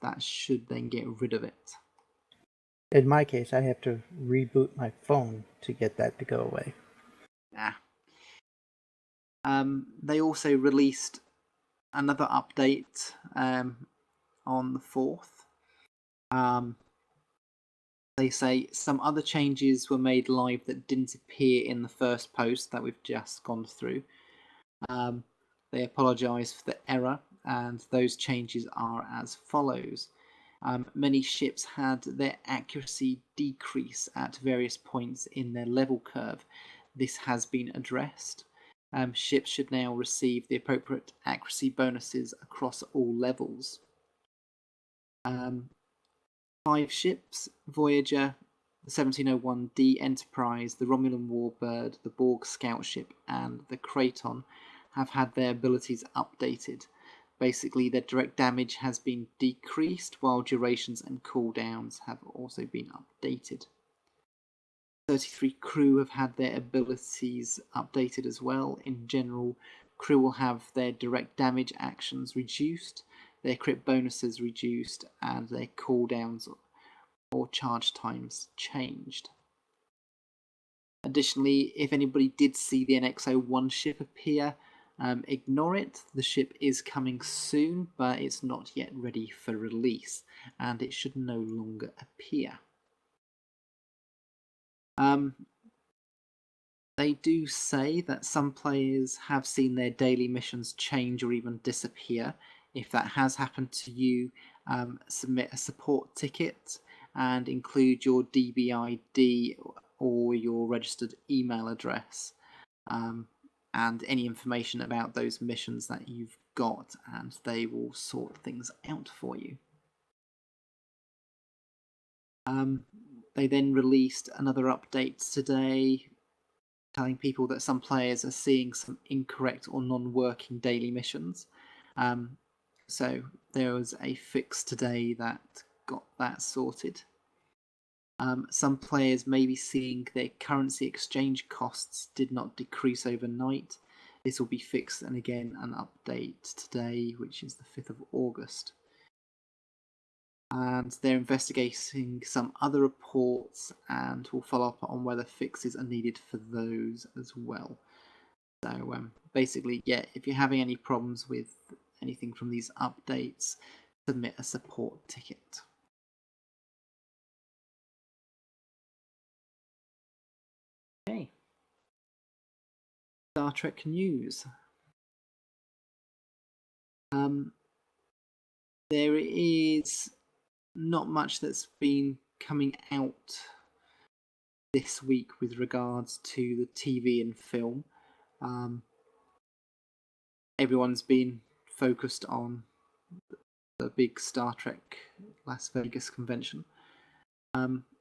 That should then get rid of it. In my case, I have to reboot my phone to get that to go away. They also released another update on the 4th. They say some other changes were made live that didn't appear in the first post that we've just gone through. They apologise for the error, and those changes are as follows. Many ships had their accuracy decrease at various points in their level curve. This has been addressed. Ships should now receive the appropriate accuracy bonuses across all levels. 5 ships, Voyager, the 1701D Enterprise, the Romulan Warbird, the Borg Scout Ship, and the Kraton, have had their abilities updated. Basically, their direct damage has been decreased, while durations and cooldowns have also been updated. 33 crew have had their abilities updated as well. In general, crew will have their direct damage actions reduced, their crit bonuses reduced, and their cooldowns or charge times changed. Additionally, if anybody did see the NX-01 ship appear, ignore it. The ship is coming soon, but it's not yet ready for release, and it should no longer appear. They do say that some players have seen their daily missions change or even disappear. If that has happened to you, submit a support ticket and include your DBID or your registered email address. And any information about those missions that you've got, and they will sort things out for you. They then released another update today, telling people that some players are seeing some incorrect or non-working daily missions. So there was a fix today that got that sorted. Some players may be seeing their currency exchange costs did not decrease overnight. This will be fixed, and again an update today, which is the 5th of August. And they're investigating some other reports and will follow up on whether fixes are needed for those as well. So basically, yeah, if you're having any problems with anything from these updates, submit a support ticket. Okay. Star Trek news. There is not much that's been coming out this week with regards to the TV and film. Everyone's been focused on the big Star Trek Las Vegas convention.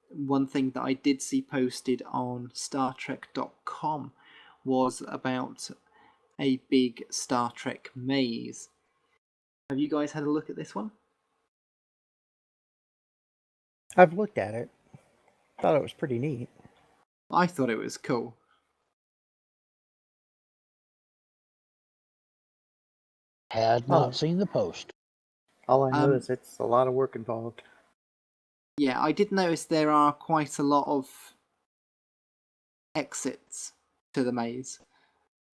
One thing that I did see posted on StarTrek.com was about a big Star Trek maze. Have you guys had a look at this one? I've looked at it. Thought it was pretty neat. I thought it was cool. Had not seen the post. All I know is it's a lot of work involved. Yeah, I did notice there are quite a lot of exits to the maze,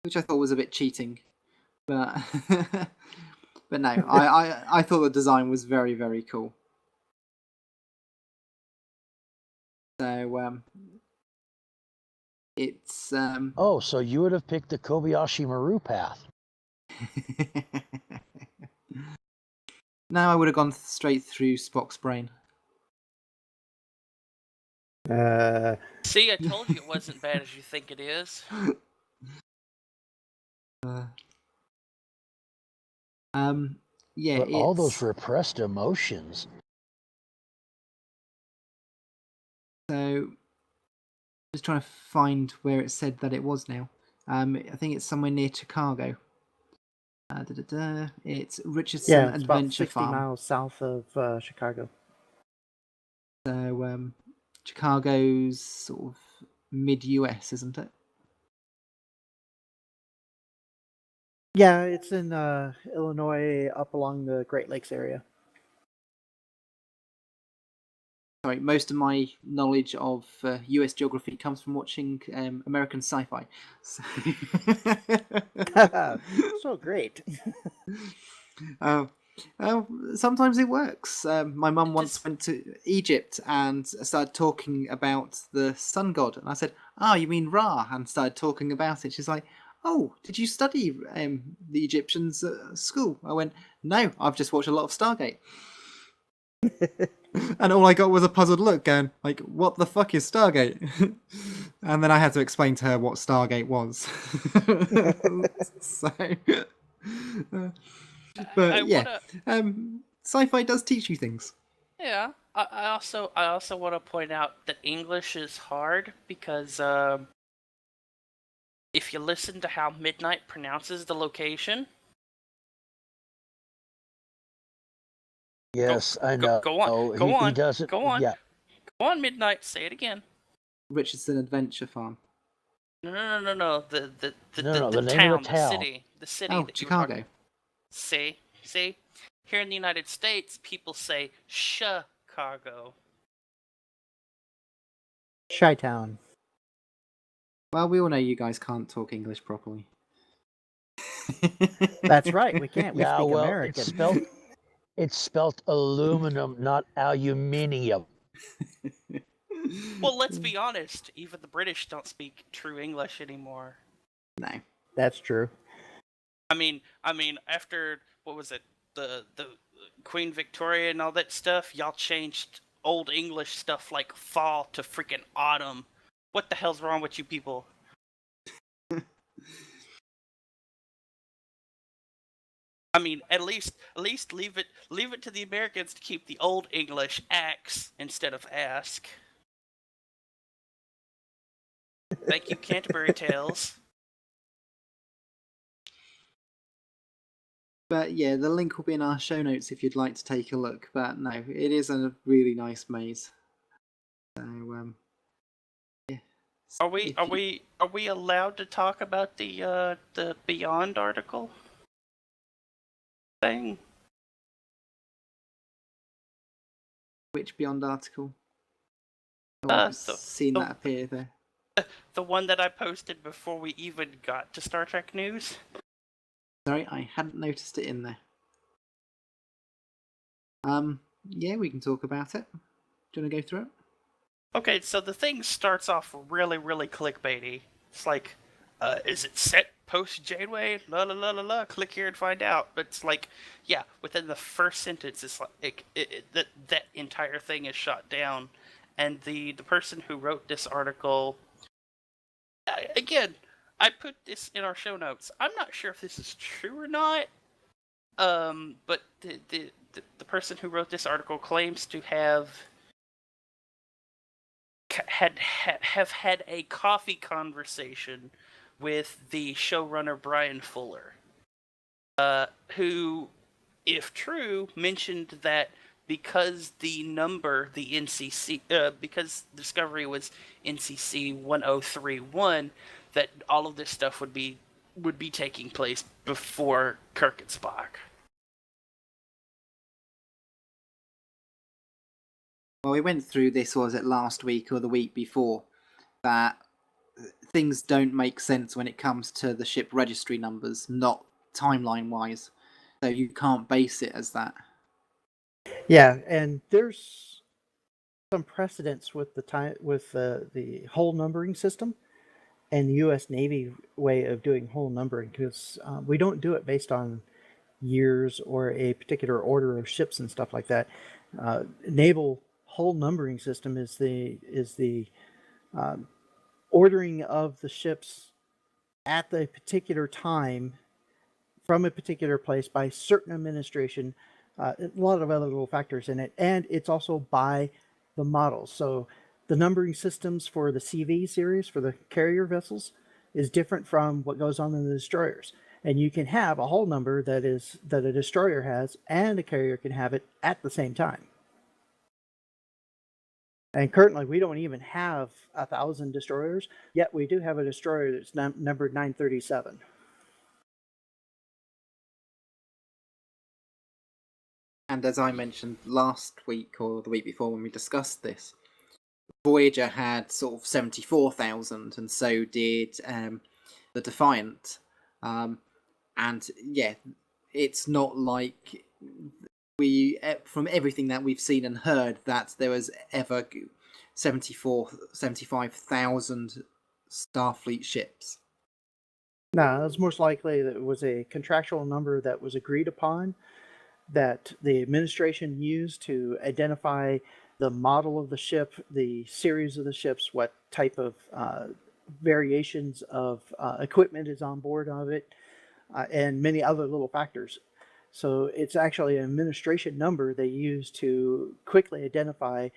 which I thought was a bit cheating. But but no, I thought the design was very, very cool. So it's Oh, so you would have picked the Kobayashi Maru path. No, I would have gone straight through Spock's brain. See, I told you it wasn't bad as you think it is. Yeah, but all those repressed emotions. So, just trying to find where it said that it was now. I think it's somewhere near Chicago. It's Richardson it's Adventure about 60 Farm. miles south of Chicago. So, Chicago's sort of mid-US, isn't it? Yeah, it's in Illinois, up along the Great Lakes area. Sorry, most of my knowledge of US geography comes from watching American sci-fi. So great. Sometimes it works. My mum once went to Egypt and started talking about the sun god, and I said, "Ah, you mean Ra?" and started talking about it. She's like, "Oh, did you study the Egyptians at school?" I went, "No, I've just watched a lot of Stargate." And all I got was a puzzled look, going like, "What the fuck is Stargate?" And then I had to explain to her what Stargate was. Sci-fi does teach you things. Yeah, I also want to point out that English is hard because if you listen to how Midnight pronounces the location. Yes, I know. Go on. He doesn't. Go on. Yeah. Go on, Midnight. Say it again. Richardson Adventure Farm. No. The name town, of the town. the city. Oh, that Chicago. You were see. Here in the United States, people say Chicago. Chi-town. Well, we all know you guys can't talk English properly. That's right. We can't. We speak American. It's spelt aluminum, not aluminium. Well, let's be honest. Even the British don't speak true English anymore. No, that's true. I mean, after what was it, the Queen Victoria and all that stuff, y'all changed Old English stuff like fall to freaking autumn. What the hell's wrong with you people? I mean, at least leave it to the Americans to keep the Old English ax instead of ask. Thank you, Canterbury Tales. But yeah, the link will be in our show notes if you'd like to take a look. But no, it is a really nice maze. So yeah. Are we allowed to talk about the Beyond article thing? Which Beyond article? I've seen that appear there. The one that I posted before we even got to Star Trek news. Sorry, I hadn't noticed it in there. Yeah, we can talk about it. Do you want to go through it? Okay, so the thing starts off really, really clickbaity. It's like, is it set post Janeway? La la la la la. Click here and find out. But it's like, yeah, within the first sentence, it's like that entire thing is shot down, and the person who wrote this article, again, I put this in our show notes. I'm not sure if this is true or not. But the person who wrote this article claims to have had a coffee conversation with the showrunner Brian Fuller, who, if true, mentioned that because the number, the NCC, because Discovery was NCC 1031, that all of this stuff would be taking place before Kirk and Spock. Well, we went through this, was it last week or the week before, that things don't make sense when it comes to the ship registry numbers, not timeline-wise. So you can't base it as that. Yeah, and there's some precedence with the whole numbering system and the U.S. Navy way of doing whole numbering, because we don't do it based on years or a particular order of ships and stuff like that. Naval whole numbering system is the ordering of the ships at the particular time from a particular place by certain administration. A lot of other little factors in it, and it's also by the models. So the numbering systems for the CV series for the carrier vessels is different from what goes on in the destroyers. And you can have a whole number that a destroyer has, and a carrier can have it at the same time. And currently, we don't even have 1,000 destroyers, yet we do have a destroyer that's numbered 937. And as I mentioned last week or the week before when we discussed this, Voyager had sort of 74,000, and so did the Defiant. And yeah, it's not like from everything that we've seen and heard, that there was ever 75,000 Starfleet ships. No, it's most likely that it was a contractual number that was agreed upon, that the administration used to identify the model of the ship, the series of the ships, what type of variations of equipment is on board of it, and many other little factors. So it's actually an administration number they use to quickly identify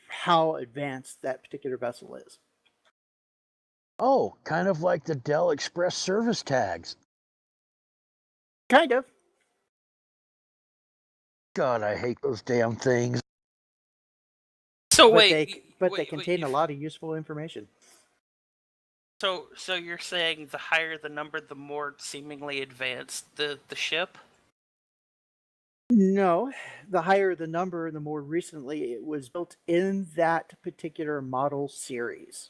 how advanced that particular vessel is. Oh, kind of like the Dell Express service tags. Kind of. God, I hate those damn things. So they contain a lot of useful information. So you're saying the higher the number, the more seemingly advanced the ship? No, the higher the number, the more recently it was built in that particular model series.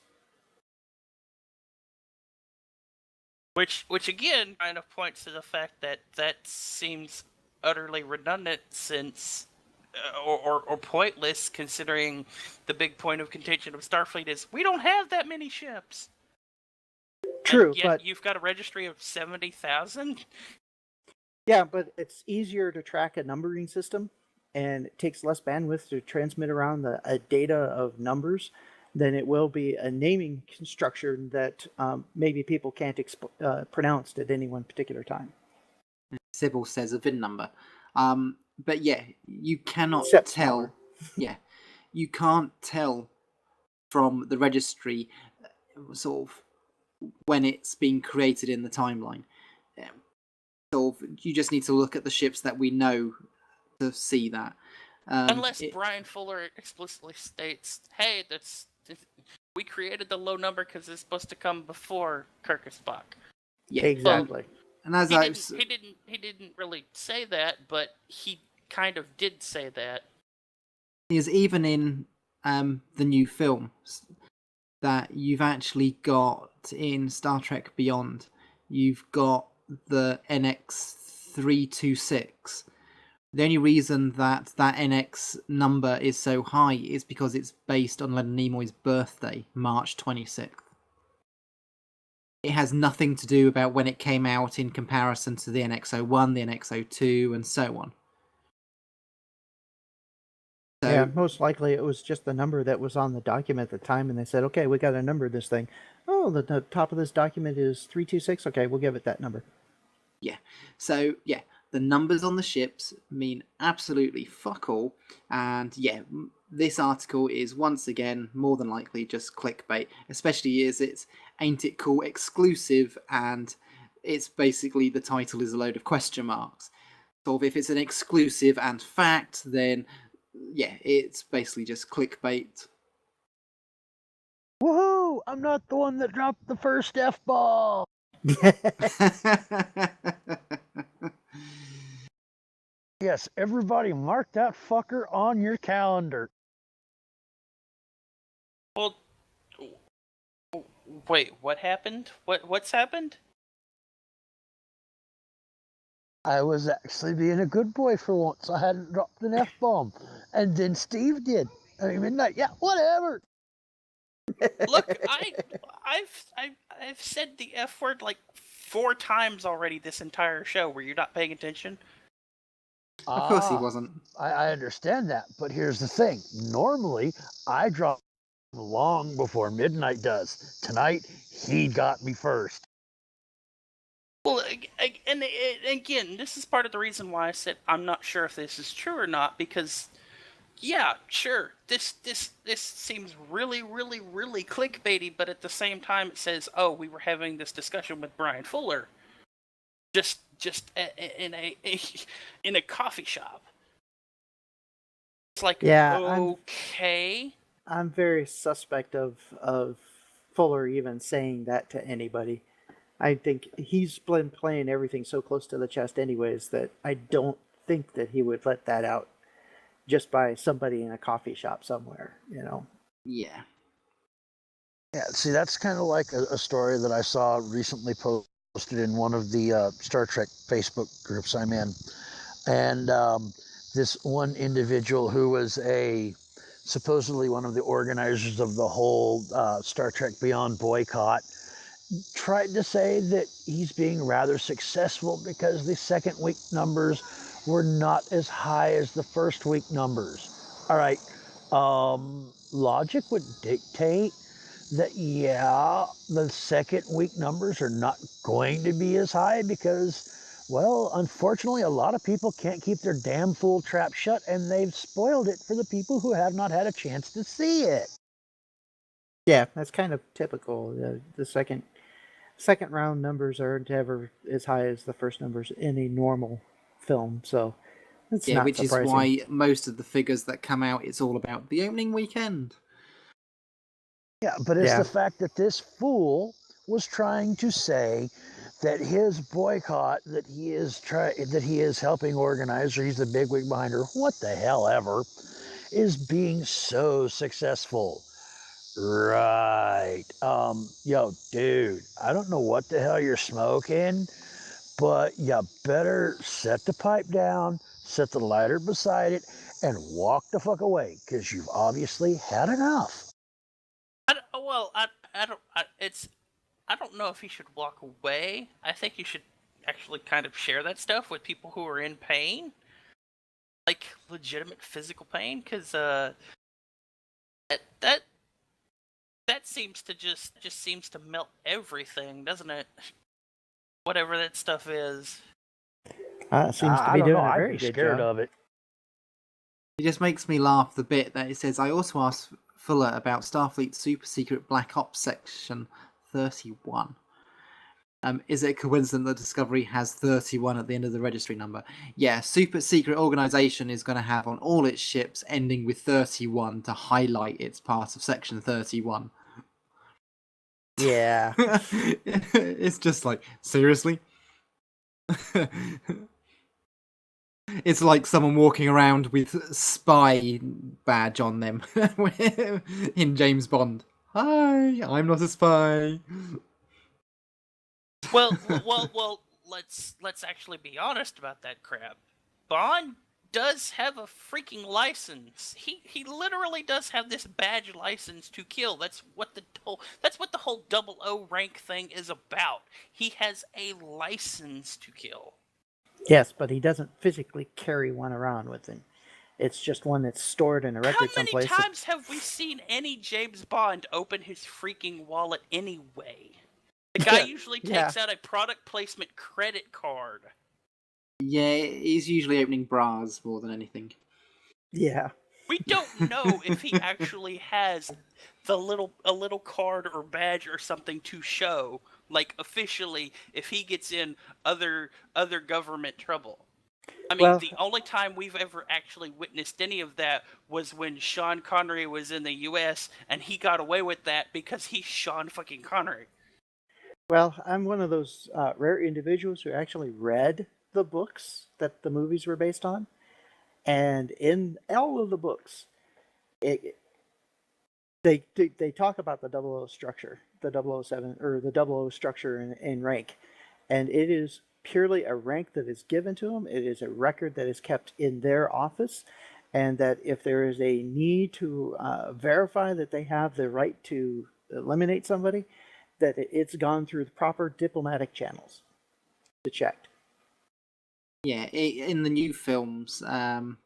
Which again kind of points to the fact that seems utterly redundant, since or pointless, considering the big point of contention of Starfleet is we don't have that many ships. True, and yet but you've got a registry of 70,000. Yeah, but it's easier to track a numbering system, and it takes less bandwidth to transmit around a data of numbers than it will be a naming structure that maybe people can't pronounce at any one particular time. Sybil says a VIN number. But yeah, you cannot tell. Yeah, you can't tell from the registry sort of when it's been created in the timeline. You just need to look at the ships that we know to see that. Unless Brian Fuller explicitly states, "Hey, we created the low number because it's supposed to come before Kirk and Spock." Yeah, exactly. And as he didn't really say that, but he kind of did say that. Is even in the new film that you've actually got in Star Trek Beyond, you've got the NX326. The only reason that NX number is so high is because it's based on Leonard Nimoy's birthday, March 26th. It has nothing to do about when it came out in comparison to the NX-01, the NX-02, and so on. So, yeah, most likely it was just the number that was on the document at the time, and they said, okay, we got to number this thing. Oh, the top of this document is 326. Okay, we'll give it that number. Yeah. So, the numbers on the ships mean absolutely fuck all. And, this article is once again more than likely just clickbait, especially as it's Ain't It Cool exclusive, and it's basically the title is a load of question marks. So if it's an exclusive and fact, then yeah, it's basically just clickbait. Woohoo! I'm not the one that dropped the first F-ball. Yes, everybody mark that fucker on your calendar. Well, wait, what happened? What's happened? I was actually being a good boy for once. I hadn't dropped an F-bomb. And then Steve did. I mean, midnight, yeah, whatever. Look, I've said the F word like 4 times already this entire show. Were you not paying attention? Of course he wasn't. I understand that, but here's the thing. Normally, I drop long before midnight does. Tonight, he got me first. Well, and again, this is part of the reason why I said I'm not sure if this is true or not, because, yeah, sure, this seems really, really, really clickbaity, but at the same time it says, oh, we were having this discussion with Brian Fuller, just in a coffee shop. It's like, Yeah, okay. I'm very suspect of Fuller even saying that to anybody. I think he's been playing everything so close to the chest anyways that I don't think that he would let that out just by somebody in a coffee shop somewhere, you know? Yeah. Yeah, see, that's kind of like a story that I saw recently posted in one of the Star Trek Facebook groups I'm in. And this one individual who was supposedly one of the organizers of the whole Star Trek Beyond boycott tried to say that he's being rather successful because the second week numbers were not as high as the first week numbers. All right, logic would dictate that, yeah, the second week numbers are not going to be as high because, well, unfortunately, a lot of people can't keep their damn fool trap shut, and they've spoiled it for the people who have not had a chance to see it. Yeah, that's kind of typical. The second round numbers aren't ever as high as the first numbers in a normal film, so it's not which surprising. is why most of the figures that come out, it's all about the opening weekend. Yeah, but it's the fact that this fool was trying to say that his boycott that he is helping organize, or he's the bigwig behind her, what the hell ever, is being so successful. Right. Yo, dude, I don't know what the hell you're smoking, but you better set the pipe down, set the lighter beside it, and walk the fuck away, because you've obviously had enough. I don't know if he should walk away. I think you should actually kind of share that stuff with people who are in pain, like legitimate physical pain, because that seems to just seems to melt everything, doesn't it? Whatever that stuff is. Seems to be doing a very I'd be good scared job. of it. It just makes me laugh the bit that it says, I also asked Fuller about Starfleet Super Secret Black Ops Section 31. Is it a coincidence that Discovery has 31 at the end of the registry number? Yeah, Super Secret Organization is going to have on all its ships ending with 31 to highlight it's part of Section 31. Yeah. It's just like, seriously? It's like someone walking around with spy badge on them in James Bond. Hi, I'm not a spy. Well, let's actually be honest about that crap. Bond does have a freaking license. He literally does have this badge license to kill. That's what the whole 00 rank thing is about. He has a license to kill. Yes, but he doesn't physically carry one around with him. It's just one that's stored in a record someplace. How many times have we seen any James Bond open his freaking wallet anyway? The guy usually takes out a product placement credit card. Yeah, he's usually opening bras more than anything. Yeah. We don't know if he actually has a little card or badge or something to show, like officially, if he gets in other government trouble. I mean, Well, the only time we've ever actually witnessed any of that was when Sean Connery was in the U.S. and he got away with that because he's Sean fucking Connery. well, I'm one of those rare individuals who actually read the books that the movies were based on, and in all of the books, it, they talk about the double O structure, the 007 or the double O structure in rank, and it is purely a rank that is given to them. It is a record that is kept in their office, and that if there is a need to verify that they have the right to eliminate somebody, that it's gone through the proper diplomatic channels to check. Yeah, in the new films, I'm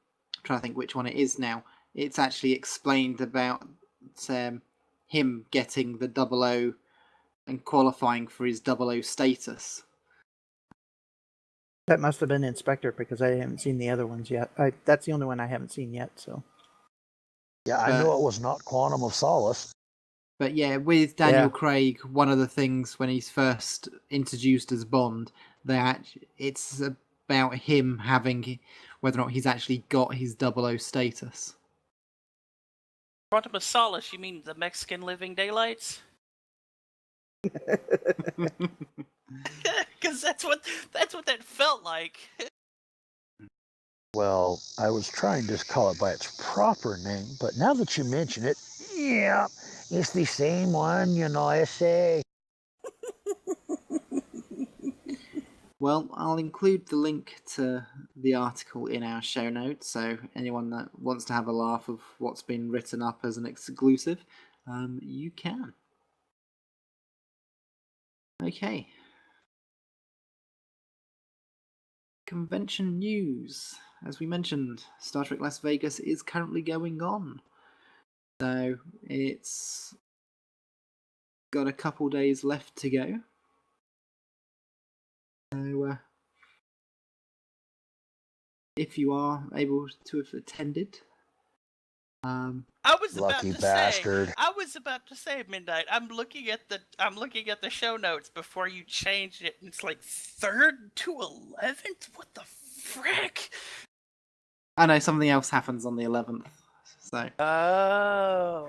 trying to think which one it is now. It's actually explained about him getting the 00 and qualifying for his 00 status. That must have been Inspector because I haven't seen the other ones yet. That's the only one I haven't seen yet. So Yeah, I knew it was not Quantum of Solace. But yeah, with Daniel Yeah. Craig, one of the things when he's first introduced as Bond, that it's about him having whether or not he's actually got his 00 status. Quantum of Solace, you mean the Mexican Living Daylights? Because that's what that felt like. Well, I was trying to call it by its proper name, but now that you mention it, yeah, it's the same one, you know, I say. Well, I'll include the link to the article in our show notes, so anyone that wants to have a laugh of what's been written up as an exclusive, you can. Okay. Convention news. As we mentioned, Star Trek Las Vegas is currently going on. So it's got a couple days left to go. So if you are able to have attended, I was Lucky about to bastard. say. I was about to say, Midnight. I'm looking at the show notes before you changed it, and it's like 3rd to 11th. What the frick? I know something else happens on the 11th. So Oh.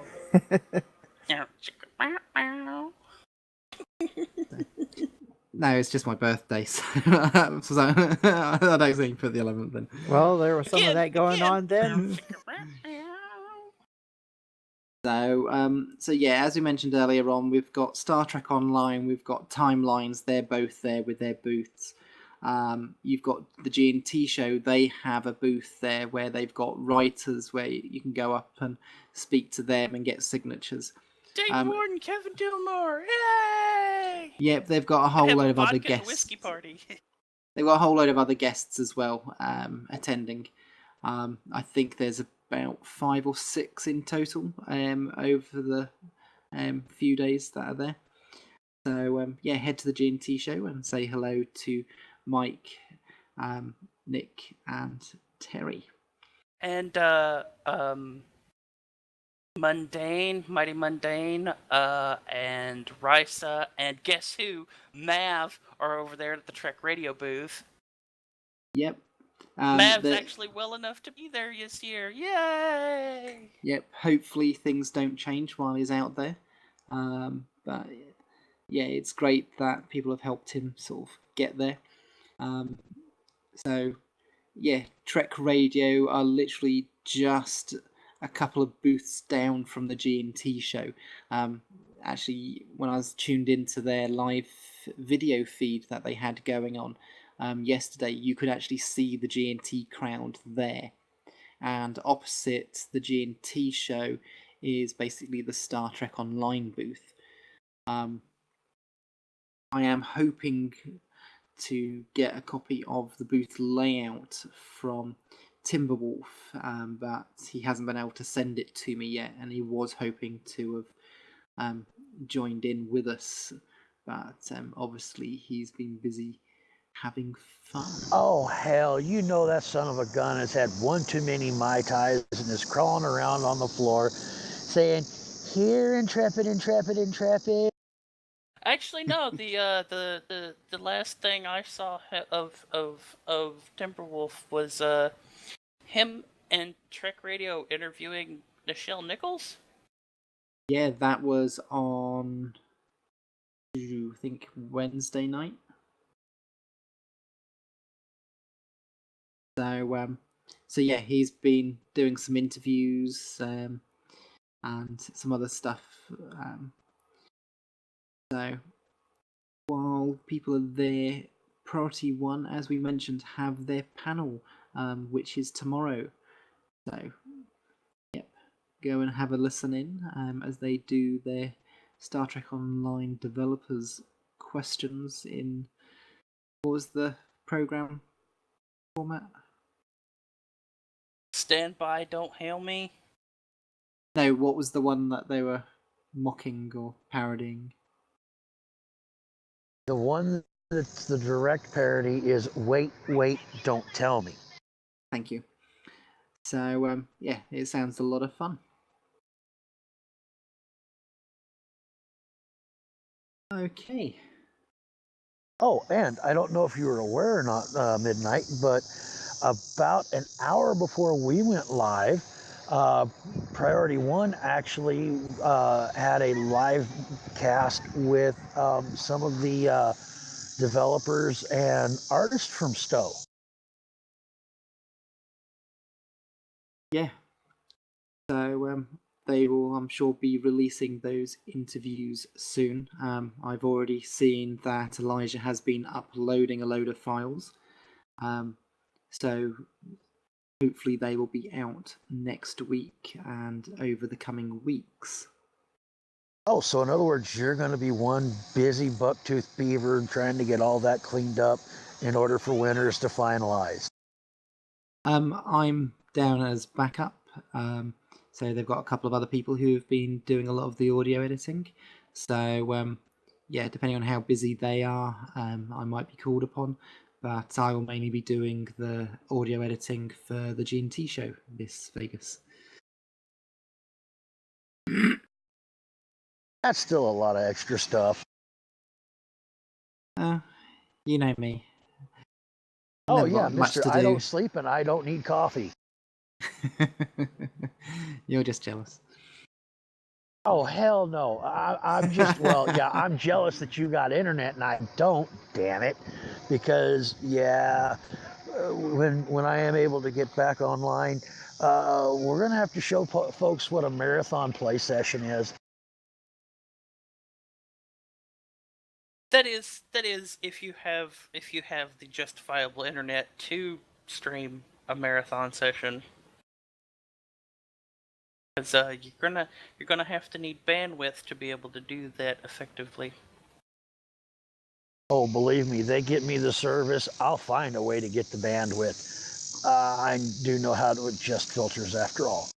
no, it's just my birthday. So, so I don't think for the 11th then. Well, there was some of that going on then. So yeah, as we mentioned earlier on, we've got Star Trek Online, we've got Timelines. They're both there with their booths. You've got the G&T show. They have a booth there where they've got writers where you can go up and speak to them and get signatures. Dave Ward and Kevin Dillmore, yay! Yep, they've got a whole load of other guests. Whiskey party. They've got a whole load of other guests as well attending. I think there's about 5 or 6 in total over the few days that are there. So yeah, head to the G&T show and say hello to Mike, Nick, and Terry. And Mundane, Mighty Mundane, and Risa, and guess who? Mav are over there at the Trek Radio booth. Yep. Mav's actually well enough to be there this year. Yay! Yep. Hopefully things don't change while he's out there. But yeah, it's great that people have helped him sort of get there. So yeah, Trek Radio are literally just a couple of booths down from the G&T show. Actually, when I was tuned into their live video feed that they had going on yesterday, you could actually see the G&T crowd there. And opposite the G&T show is basically the Star Trek Online booth. I am hoping to get a copy of the booth layout from Timberwolf, but he hasn't been able to send it to me yet, and he was hoping to have joined in with us, but obviously he's been busy having fun. Oh, hell, you know that son of a gun has had one too many Mai Tais and is crawling around on the floor saying, "Here, intrepid, intrepid, intrepid." Actually, no. The last thing I saw of Timberwolf was him and Trek Radio interviewing Nichelle Nichols. Yeah, that was on, I think, Wednesday night. So yeah, he's been doing some interviews and some other stuff. So while people are there, Priority One, as we mentioned, have their panel, which is tomorrow. So, yep, go and have a listen in as they do their Star Trek Online developers questions in, what was the program format? Stand by, don't hail me. No, what was the one that they were mocking or parodying? The one that's the direct parody is "Wait, Wait, Don't Tell Me." Thank you. So, yeah, it sounds a lot of fun. Okay. Oh, and I don't know if you were aware or not, Midnight, but about an hour before we went live, Priority One actually had a live cast with some of the developers and artists from Stowe. Yeah. So, they will, I'm sure, be releasing those interviews soon. I've already seen that Elijah has been uploading a load of files. So hopefully they will be out next week and over the coming weeks. Oh, so in other words, you're going to be one busy bucktooth beaver trying to get all that cleaned up in order for Winters to finalize. I'm down as backup. So they've got a couple of other people who have been doing a lot of the audio editing. So, yeah, depending on how busy they are, I might be called upon. But I will mainly be doing the audio editing for the G&T show this Vegas. That's still a lot of extra stuff. You know me. Oh, Never yeah, got much mister, to I do. don't sleep and I don't need coffee. You're just jealous. Oh, hell no. I'm just, well, yeah, I'm jealous that you got internet and I don't, damn it. Because, yeah, when I am able to get back online, we're going to have to show folks what a marathon play session is. That is if you have the justifiable internet to stream a marathon session. Because you're gonna have to need bandwidth to be able to do that effectively. Oh, believe me, they get me the service, I'll find a way to get the bandwidth. I do know how to adjust filters after all.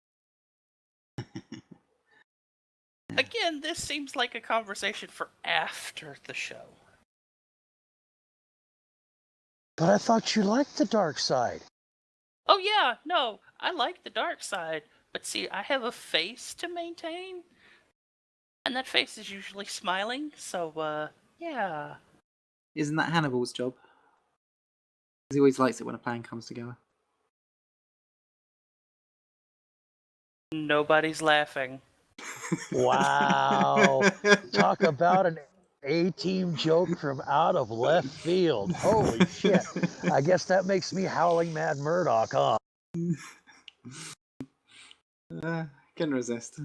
Again, this seems like a conversation for after the show. But I thought you liked the dark side. Oh yeah, no, I like the dark side, but see, I have a face to maintain, and that face is usually smiling, so, yeah. Isn't that Hannibal's job? He always likes it when a plan comes together. Nobody's laughing. Wow. Talk about an A-team joke from out of left field. Holy shit. I guess that makes me Howling Mad Murdoch, huh? Can resist.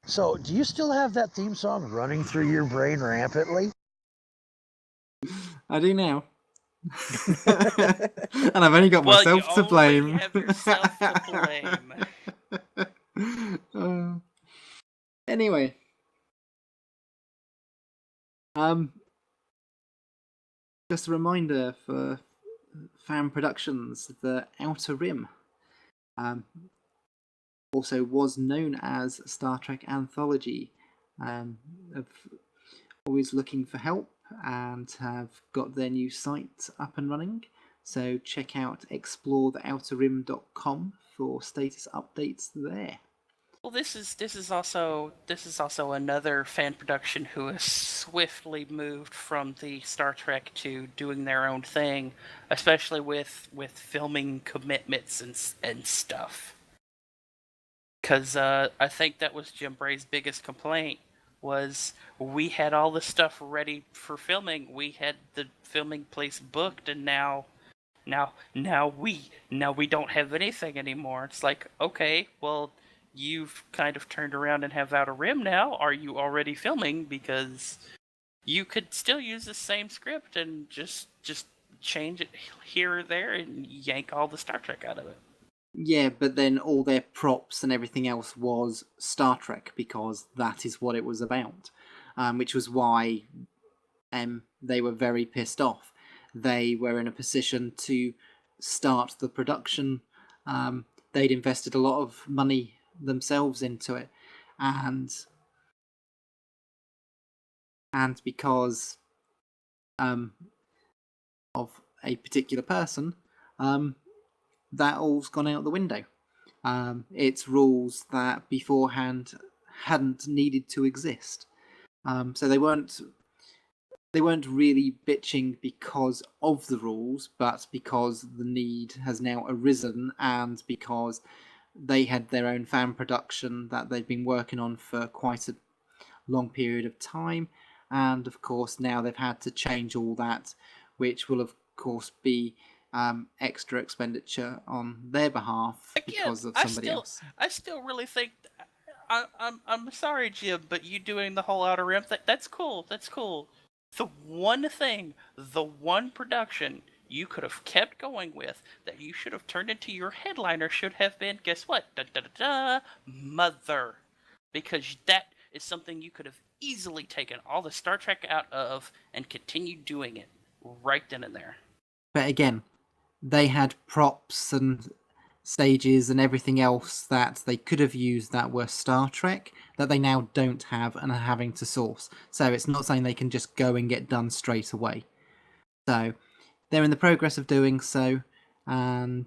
So, do you still have that theme song running through your brain rampantly? I do now. And I've only got myself to blame. You have yourself to blame. Anyway. Just a reminder for fan productions, the Outer Rim also was known as Star Trek Anthology, of always looking for help and have got their new site up and running. So check out exploretheouterrim.com for status updates there. Well, this is also another fan production who has swiftly moved from the Star Trek to doing their own thing, especially with filming commitments and stuff. Because I think that was Jim Bray's biggest complaint was we had all the stuff ready for filming, we had the filming place booked, and now we don't have anything anymore. It's like, okay, well, you've kind of turned around and have Outer Rim now. Are you already filming? Because you could still use the same script and just change it here or there and yank all the Star Trek out of it. Yeah, but then all their props and everything else was Star Trek because that is what it was about, which was why they were very pissed off. They were in a position to start the production. They'd invested a lot of money themselves into it, and because of a particular person, that all's gone out the window. It's rules that beforehand hadn't needed to exist. So they weren't really bitching because of the rules, but because the need has now arisen and because they had their own fan production that they've been working on for quite a long period of time. And of course, now they've had to change all that, which will, of course, be extra expenditure on their behalf because of somebody else. I still really think. I'm sorry, Jim, but you doing the whole Outer Rim thing, that's cool. That's cool. The one thing, the one production you could have kept going with that you should have turned into your headliner should have been, guess what? Mother. Because that is something you could have easily taken all the Star Trek out of and continued doing it right then and there. But again, they had props and stages and everything else that they could have used that were Star Trek that they now don't have and are having to source. So it's not something they can just go and get done straight away. So they're in the progress of doing so, and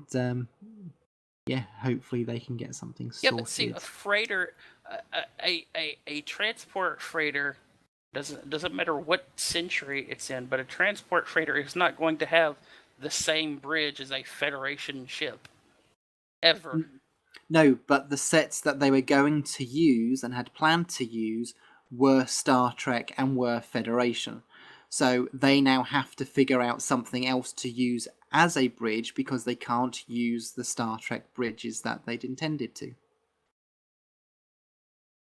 hopefully they can get something sorted. Yeah, but see, a freighter, a transport freighter doesn't matter what century it's in, but a transport freighter is not going to have the same bridge as a Federation ship. Ever. No, but the sets that they were going to use and had planned to use were Star Trek and were Federation. So they now have to figure out something else to use as a bridge because they can't use the Star Trek bridges that they'd intended to.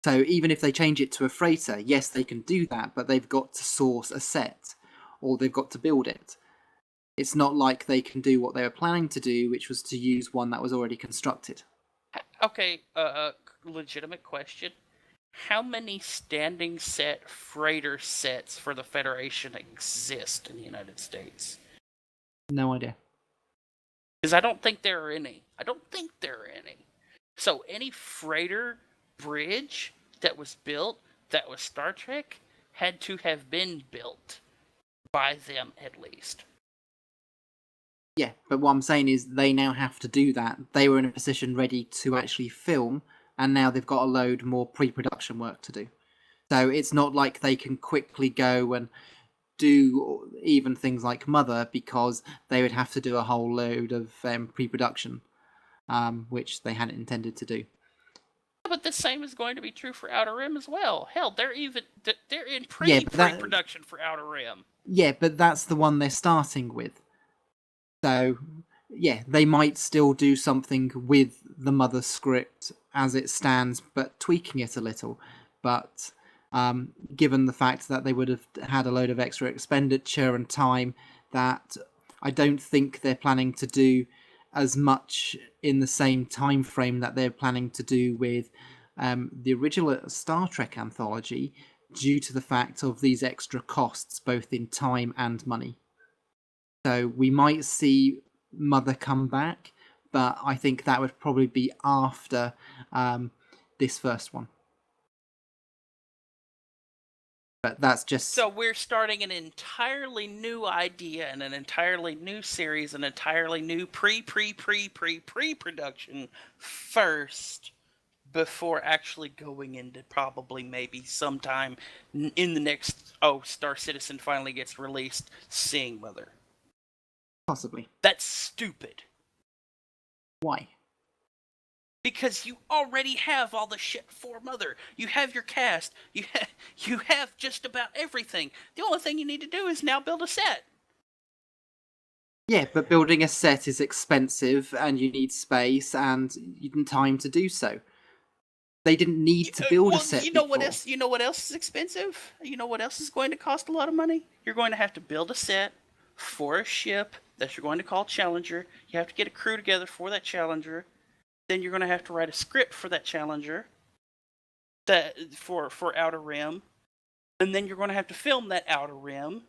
So even if they change it to a freighter, yes, they can do that, but they've got to source a set or they've got to build it. It's not like they can do what they were planning to do, which was to use one that was already constructed. Okay, legitimate question. How many standing set freighter sets for the Federation exist in the United States? No idea. Because I don't think there are any. So any freighter bridge that was built that was Star Trek had to have been built by them at least. Yeah, but what I'm saying is they now have to do that. They were in a position ready to actually film, and now they've got a load more pre-production work to do. So it's not like they can quickly go and do even things like Mother, because they would have to do a whole load of pre-production, which they hadn't intended to do. But the same is going to be true for Outer Rim as well. Hell, they're in pre-production for Outer Rim. Yeah, but that's the one they're starting with. So, yeah, they might still do something with the Mother script as it stands, but tweaking it a little. But given the fact that they would have had a load of extra expenditure and time, that I don't think they're planning to do as much in the same time frame that they're planning to do with the original Star Trek anthology, due to the fact of these extra costs, both in time and money. So we might see Mother come back, but I think that would probably be after this first one. But that's just So we're starting an entirely new idea and an entirely new series, an entirely new pre-production first before actually going into probably maybe sometime in the next, Star Citizen finally gets released, seeing Mother. possibly. That's stupid. Why? Because you already have all the shit for Mother. You have your cast. You have just about everything. The only thing you need to do is now build a set. Yeah, but building a set is expensive, and you need space and time to do so. They didn't need to build a set. You know what else? You know what else is expensive? You know what else is going to cost a lot of money? You're going to have to build a set for a ship that you're going to call Challenger. You have to get a crew together for that Challenger. Then you're going to have to write a script for that Challenger, for Outer Rim, and then you're going to have to film that Outer Rim.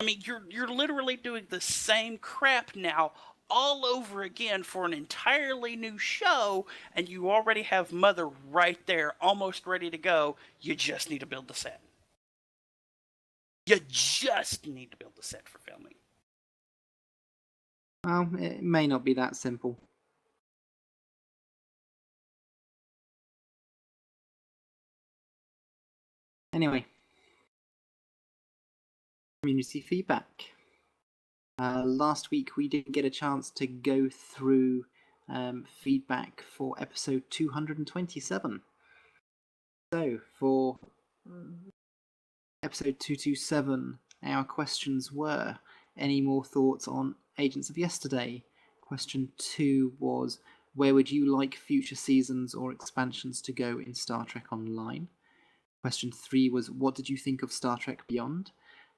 I mean, you're literally doing the same crap now all over again for an entirely new show, and you already have Mother right there, almost ready to go. You just need to build the set. You just need to build the set for filming. Well, it may not be that simple. Anyway, community feedback. Last week we didn't get a chance to go through feedback for episode 227. So, for episode 227, our questions were: any more thoughts on Agents of Yesterday? Question 2 was: where would you like future seasons or expansions to go in Star Trek Online? Question 3 was: what did you think of Star Trek Beyond?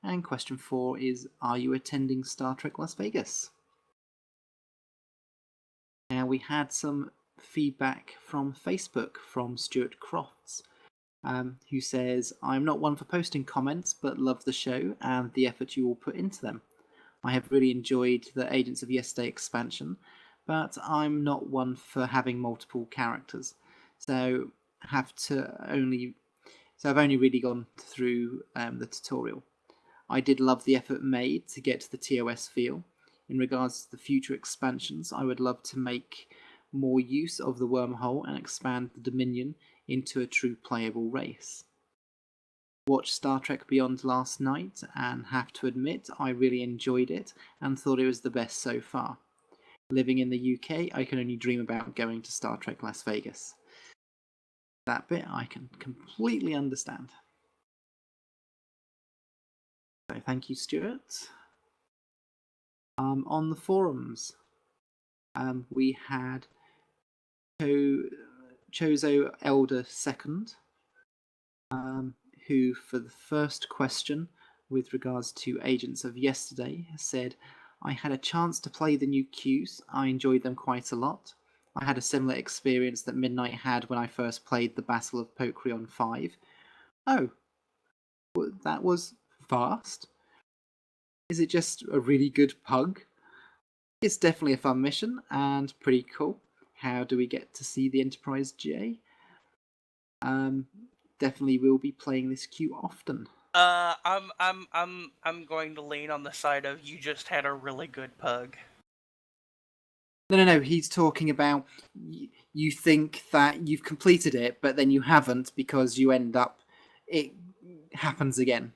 And question 4 is: are you attending Star Trek Las Vegas? Now, we had some feedback from Facebook from Stuart Crofts, who says, I'm not one for posting comments, but love the show and the effort you all put into them. I have really enjoyed the Agents of Yesterday expansion, but I'm not one for having multiple characters. So I've only really gone through the tutorial. I did love the effort made to get to the TOS feel. In regards to the future expansions, I would love to make more use of the wormhole and expand the Dominion into a true playable race. Watched Star Trek Beyond last night and have to admit I really enjoyed it and thought it was the best so far. Living in the UK, I can only dream about going to Star Trek Las Vegas. That bit I can completely understand. So thank you, Stuart. On the forums, we had Chozo Elder II, who, for the first question with regards to Agents of Yesterday, said, I had a chance to play the new queues. I enjoyed them quite a lot. I had a similar experience that Midnight had when I first played the Battle of Pokrion 5. Oh, that was fast? Is it just a really good pug? It's definitely a fun mission and pretty cool. How do we get to see the Enterprise J? Definitely will be playing this queue often. I'm going to lean on the side of you just had a really good pug. No. He's talking about you think that you've completed it, but then you haven't because you end up. It happens again.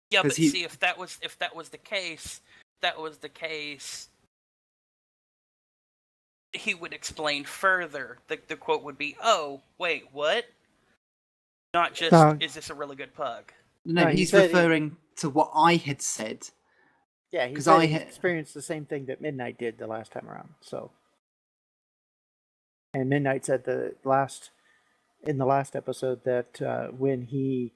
Yeah, but see, if that was the case, he would explain further. The quote would be, "Oh, wait, what?" Not just, "Is this a really good pug?" No, he's referring to what I had said. Yeah, he said he experienced the same thing that Midnight did the last time around. So, and Midnight said in the last episode that when he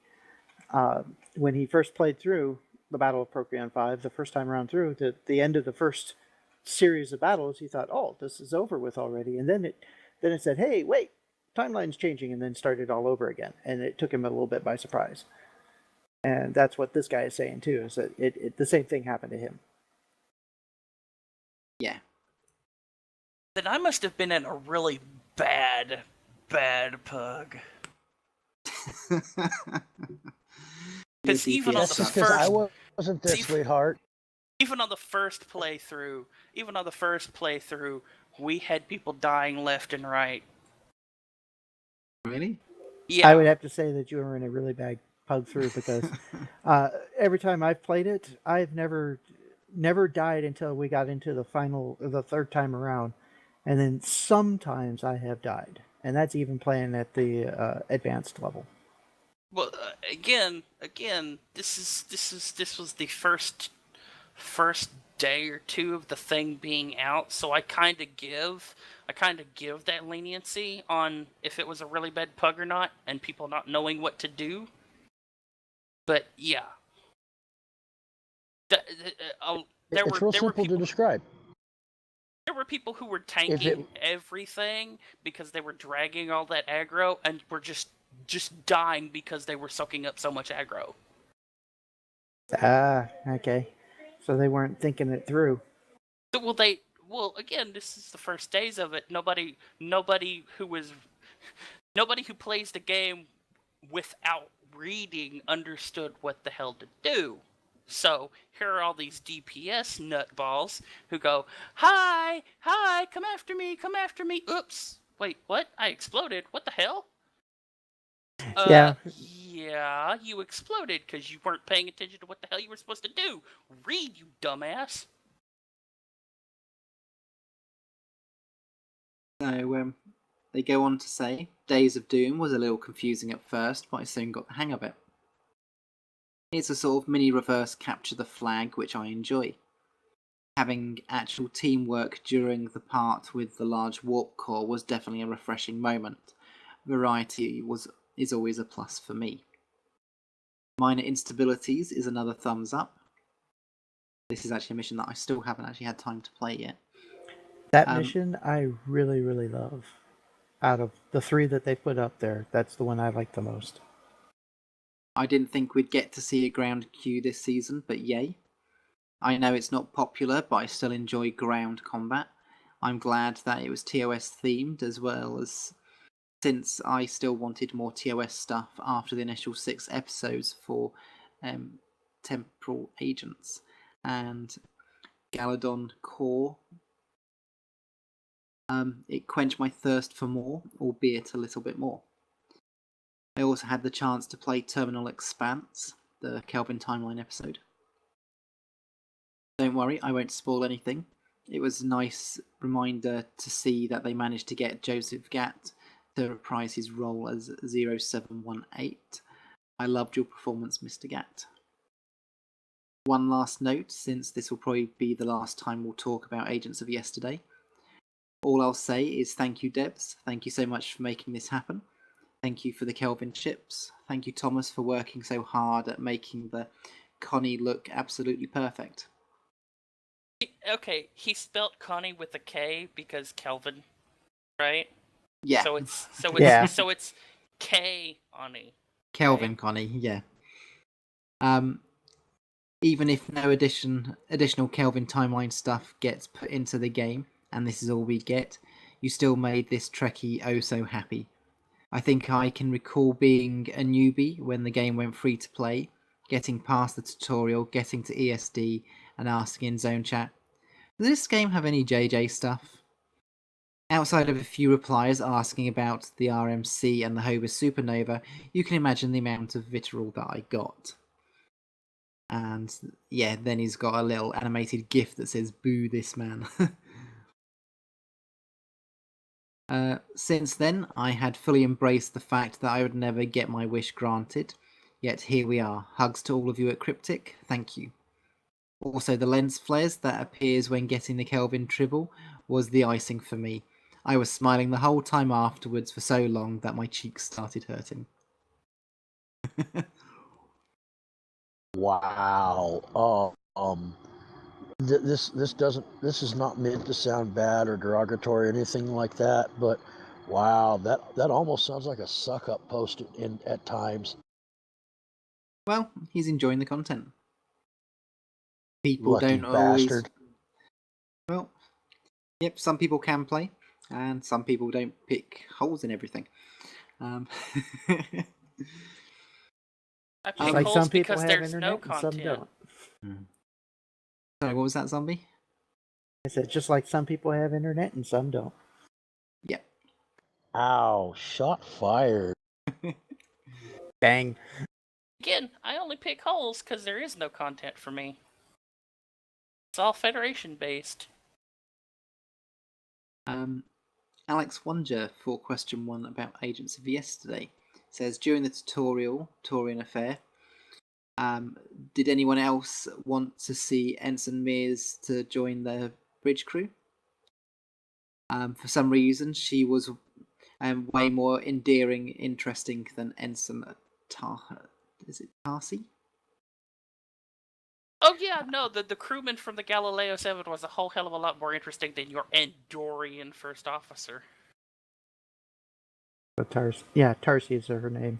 first played through the Battle of Procreon 5, the first time around through, the end of the first series of battles, he thought, "Oh, this is over with already," and then it said, "Hey, wait, timeline's changing," and then started all over again, and it took him a little bit by surprise. And that's what this guy is saying too, is that the same thing happened to him. Yeah. Then I must have been in a really bad pug. Because even on That's the just because I first, wasn't there, even, sweetheart. even on the first playthrough, we had people dying left and right. Really? Yeah. I would have to say that you were in a really bad pug through because every time I've played it, I've never died until we got into the third time around, and then sometimes I have died, and that's even playing at the advanced level. Well, again, this was the first day or two of the thing being out, so I kind of give that leniency on if it was a really bad pug or not, and people not knowing what to do. But yeah, there It's real simple to describe. There were people who were tanking everything because they were dragging all that aggro and were just dying because they were soaking up so much aggro. Ah, okay. So they weren't thinking it through. Well, again, this is the first days of it. Nobody who plays the game without reading understood what the hell to do. So here are all these DPS nutballs who go, "Hi, come after me. Oops, wait, what? I exploded. What the hell?" Yeah. Yeah, you exploded because you weren't paying attention to what the hell you were supposed to do. Read, you dumbass. So they go on to say, Days of Doom was a little confusing at first, but I soon got the hang of it. It's a sort of mini reverse capture the flag, which I enjoy. Having actual teamwork during the part with the large warp core was definitely a refreshing moment. Variety is always a plus for me. Minor instabilities is another thumbs up. This is actually a mission that I still haven't actually had time to play yet. That mission I really, really love. Out of the 3 that they put up there, that's the one I like the most. I didn't think we'd get to see a ground queue this season, but yay. I know it's not popular, but I still enjoy ground combat. I'm glad that it was TOS themed as well, as since I still wanted more TOS stuff after the initial 6 episodes for Temporal Agents and Galadon Core. It quenched my thirst for more, albeit a little bit more. I also had the chance to play Terminal Expanse, the Kelvin Timeline episode. Don't worry, I won't spoil anything. It was a nice reminder to see that they managed to get Joseph Gatt to reprise his role as 0718. I loved your performance, Mr. Gatt. One last note, since this will probably be the last time we'll talk about Agents of Yesterday. All I'll say is thank you, Debs. Thank you so much for making this happen. Thank you for the Kelvin chips. Thank you, Thomas, for working so hard at making the Connie look absolutely perfect. Okay, he spelt Connie with a K because Kelvin, right? Yeah. So it's K Connie. Kelvin Connie, yeah. Even if no additional Kelvin timeline stuff gets put into the game, and this is all we get, you still made this Trekkie oh so happy. I think I can recall being a newbie when the game went free to play, getting past the tutorial, getting to ESD, and asking in zone chat, does this game have any JJ stuff? Outside of a few replies asking about the RMC and the Hobus Supernova, you can imagine the amount of vitriol that I got. And yeah, then he's got a little animated gif that says, boo this man. Since then, I had fully embraced the fact that I would never get my wish granted. Yet here we are. Hugs to all of you at Cryptic. Thank you. Also, the lens flares that appears when getting the Kelvin Tribble was the icing for me. I was smiling the whole time afterwards for so long that my cheeks started hurting. Wow. This is not meant to sound bad or derogatory or anything like that, but wow, that almost sounds like a suck up post at times. Well, he's enjoying the content. People Lucky don't always. bastard. Well, yep, some people can play, and some people don't pick holes in everything. I Just pick like holes some people because have there's no internet and some content. don't. Sorry, what was that, Zombie? I said just like some people have internet and some don't. Yeah. Ow, shot fired. Bang. Again, I only pick holes because there is no content for me. It's all Federation based. Alex Wonger for question 1 about Agents of Yesterday says, during the tutorial, Taurian Affair, did anyone else want to see Ensign Mears to join the bridge crew? For some reason, she was way more endearing, interesting than Ensign Tarsi? Oh yeah, no, the crewman from the Galileo 7 was a whole hell of a lot more interesting than your Andorian first officer. So Tarsi is her name.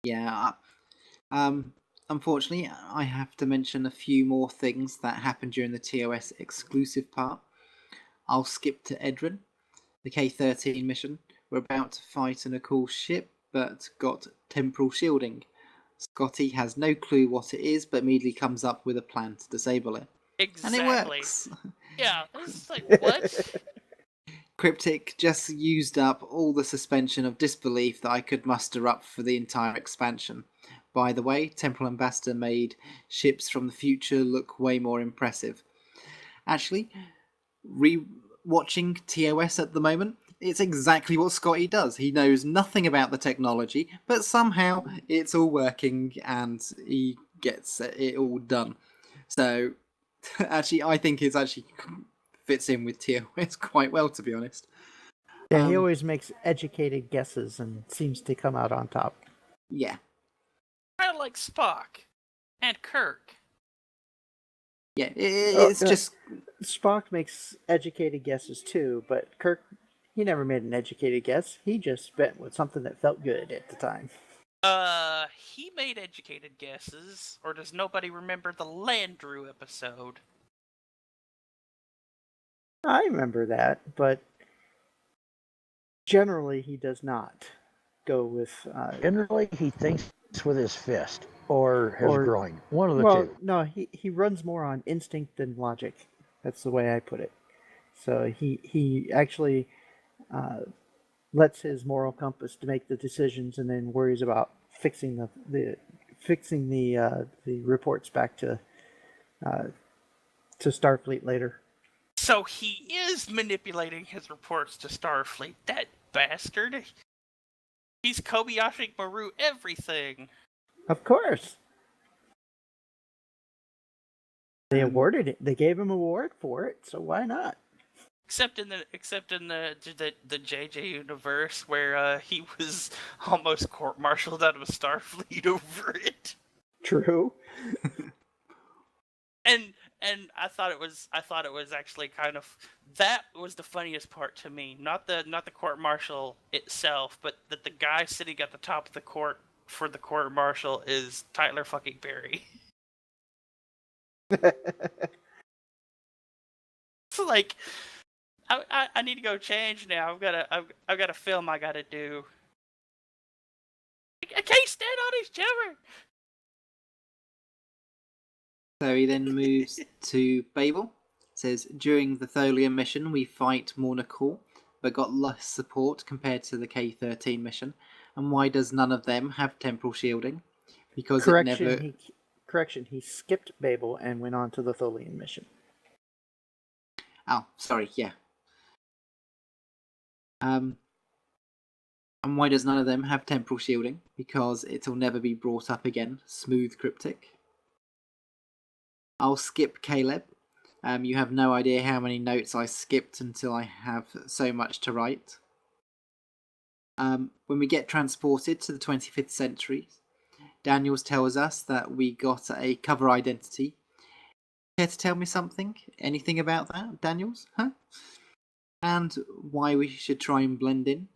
Yeah. Unfortunately, I have to mention a few more things that happened during the TOS exclusive part. I'll skip to Edrin, the K-13 mission. We're about to fight in a cool ship, but got temporal shielding. Scotty has no clue what it is, but immediately comes up with a plan to disable it. Exactly. And it works! Yeah, it's like, what? Cryptic just used up all the suspension of disbelief that I could muster up for the entire expansion. By the way, Temporal Ambassador made ships from the future look way more impressive. Actually, re-watching TOS at the moment, it's exactly what Scotty does. He knows nothing about the technology, but somehow it's all working and he gets it all done. So, actually, I think it actually fits in with TOS quite well, to be honest. Yeah, he always makes educated guesses and seems to come out on top. Yeah. Kind of like Spock and Kirk. Yeah, it's just... Spock makes educated guesses too, but Kirk, he never made an educated guess. He just went with something that felt good at the time. He made educated guesses, or does nobody remember the Landrew episode? I remember that, but generally he does not go with... Generally, he thinks with his fist or his groin. One of the two. No, he runs more on instinct than logic. That's the way I put it. So he actually lets his moral compass to make the decisions, and then worries about fixing the reports back to Starfleet later. So he is manipulating his reports to Starfleet. That bastard. He's Kobayashi Maru everything. Of course. They awarded it. They gave him an award for it, so why not? Except in the JJ universe, where he was almost court-martialed out of Starfleet over it. True. And I thought it was actually kind of, that was the funniest part to me. Not the court-martial itself, but that the guy sitting at the top of the court for the court-martial is Tyler fucking Perry. It's like, I need to go change now. I've got a film I gotta do. I can't stand on his chair. So he then moves to Babel. Says, during the Tholian mission, we fight Mornacore, but got less support compared to the K-13 mission. And why does none of them have temporal shielding? Because Correction, he skipped Babel and went on to the Tholian mission. Oh, sorry, yeah. And why does none of them have temporal shielding? Because it'll never be brought up again. Smooth Cryptic. I'll skip Caleb. You have no idea how many notes I skipped until I have so much to write. When we get transported to the 25th century, Daniels tells us that we got a cover identity. Care to tell me something? Anything about that, Daniels? Huh? And why we should try and blend in?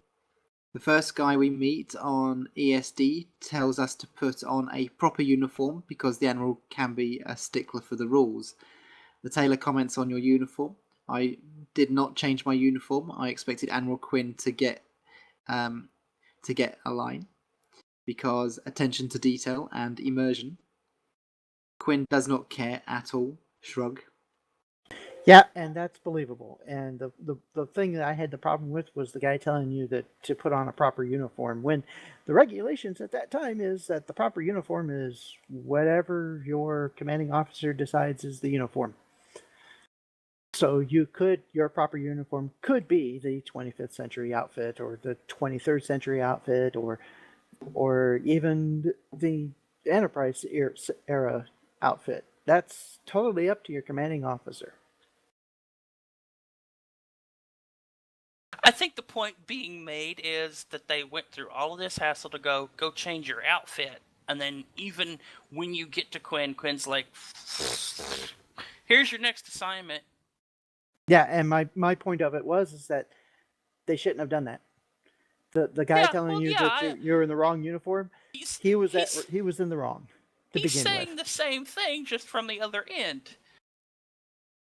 The first guy we meet on ESD tells us to put on a proper uniform because the Admiral can be a stickler for the rules. The tailor comments on your uniform. I did not change my uniform. I expected Admiral Quinn to get a line. because attention to detail and immersion. Quinn does not care at all. Shrug. Yeah, and that's believable. And the thing that I had the problem with was the guy telling you that to put on a proper uniform, when the regulations at that time is that the proper uniform is whatever your commanding officer decides is the uniform. So your proper uniform could be the 25th century outfit or the 23rd century outfit or even the Enterprise era outfit. That's totally up to your commanding officer. I think the point being made is that they went through all of this hassle to go change your outfit, and then even when you get to Quinn's like, here's your next assignment. Yeah, and my point of it is that they shouldn't have done that. The guy telling you that you're in the wrong uniform, he was in the wrong to begin with. He's saying the same thing, just from the other end.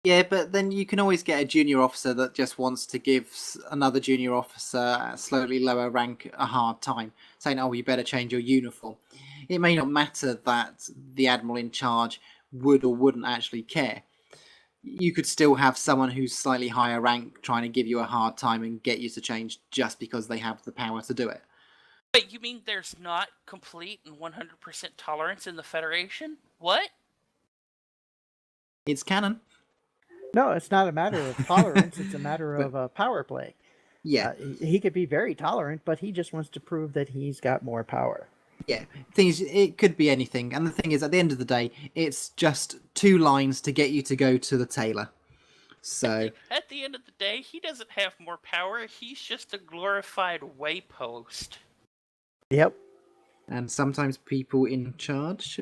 Yeah, but then you can always get a junior officer that just wants to give another junior officer at a slightly lower rank a hard time, saying, oh, you better change your uniform. It may not matter that the admiral in charge would or wouldn't actually care. You could still have someone who's slightly higher rank trying to give you a hard time and get you to change just because they have the power to do it. Wait, you mean there's not complete and 100% tolerance in the Federation? What? It's canon. No, it's not a matter of tolerance. It's a matter of power play. Yeah. He could be very tolerant, but he just wants to prove that he's got more power. Yeah, thing is, it could be anything. And the thing is, at the end of the day, it's just 2 lines to get you to go to the tailor. So at the end of the day, he doesn't have more power. He's just a glorified waypost. Yep. And sometimes people in charge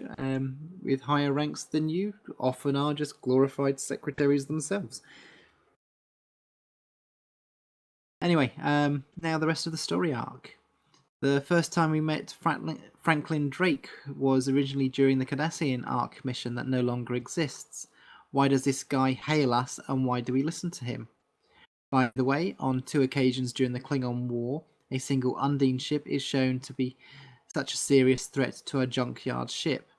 with higher ranks than you often are just glorified secretaries themselves. Anyway, now the rest of the story arc. The first time we met Franklin Drake was originally during the Cardassian arc mission that no longer exists. Why does this guy hail us, and why do we listen to him? By the way, on 2 occasions during the Klingon War, a single Undine ship is shown to be such a serious threat to a junkyard ship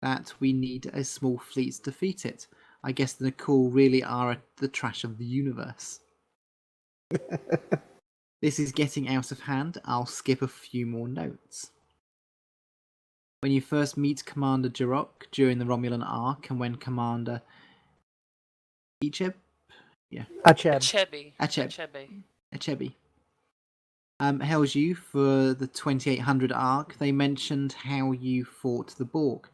that we need a small fleet to defeat it. I guess the Nakul really are the trash of the universe. This is getting out of hand. I'll skip a few more notes. When you first meet Commander Jarok during the Romulan arc, and when Commander Achebe hails you for the 2800 arc, they mentioned how you fought the Borg.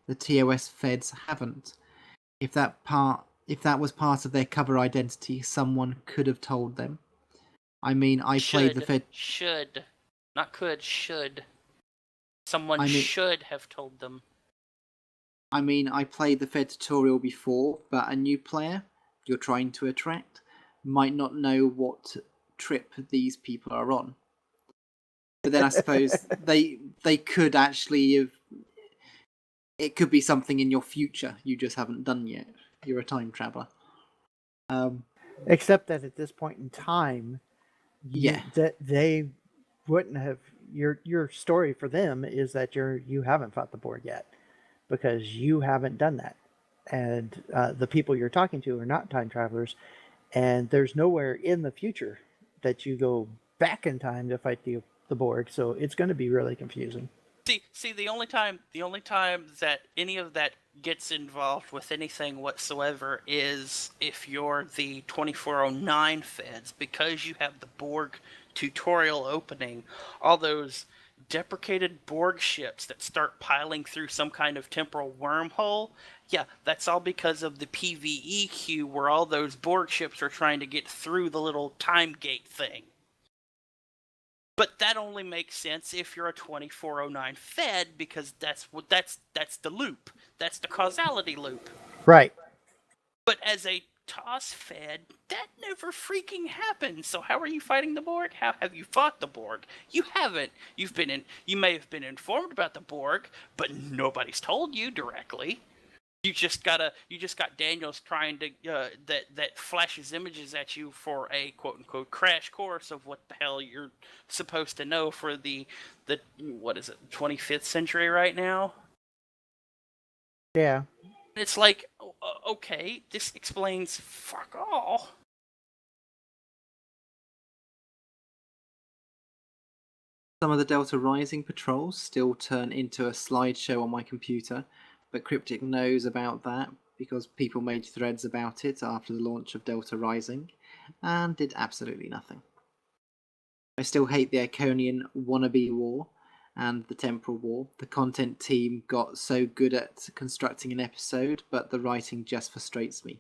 The TOS feds haven't. If that was part of their cover identity, someone could have told them. I mean, played the Fed. Should. Not could, should. Someone should have told them. I mean, I played the Fed tutorial before, but a new player you're trying to attract might not know what trip these people are on. But then I suppose they could actually have... It could be something in your future you just haven't done yet. You're a time traveler. Except that at this point in time... that they wouldn't have your story for them is that you haven't fought the Borg yet because you haven't done that, and the people you're talking to are not time travelers, and there's nowhere in the future that you go back in time to fight the Borg, so it's going to be really confusing. See, the only time that any of that gets involved with anything whatsoever is if you're the 2409 feds, because you have the Borg tutorial opening, all those deprecated Borg ships that start piling through some kind of temporal wormhole. Yeah, that's all because of the PvE queue where all those Borg ships are trying to get through the little time gate thing. But that only makes sense if you're a 2409 fed, because that's the loop. That's the causality loop. Right. But as a TOS fed, that never freaking happened. So how are you fighting the Borg? How have you fought the Borg? You haven't. You may have been informed about the Borg, but nobody's told you directly. You just got Daniels trying to that flashes images at you for a quote unquote crash course of what the hell you're supposed to know for the what is it 25th century right now. Yeah. It's like, okay, this explains fuck all. Some of the Delta Rising patrols still turn into a slideshow on my computer, but Cryptic knows about that because people made threads about it after the launch of Delta Rising, and did absolutely nothing. I still hate the Iconian wannabe war and the Temporal War. The content team got so good at constructing an episode, but the writing just frustrates me.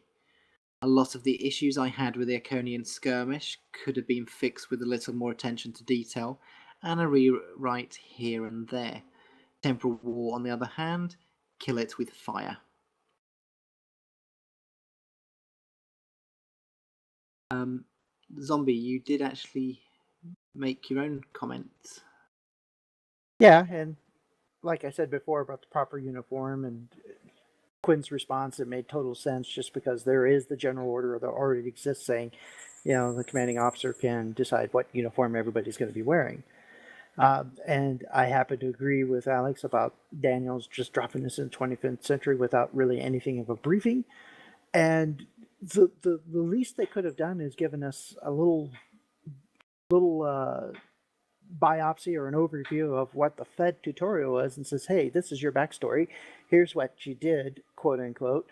A lot of the issues I had with the Iconian skirmish could have been fixed with a little more attention to detail and a rewrite here and there. Temporal War, on the other hand, kill it with fire. Zombie, you did actually make your own comments. Yeah, and like I said before about the proper uniform and Quinn's response, it made total sense just because there is the general order that already exists saying, the commanding officer can decide what uniform everybody's going to be wearing. And I happen to agree with Alex about Daniels just dropping this in the 25th century without really anything of a briefing. And the least they could have done is given us a little biopsy or an overview of what the Fed tutorial was and says, hey, this is your backstory. Here's what you did, quote unquote.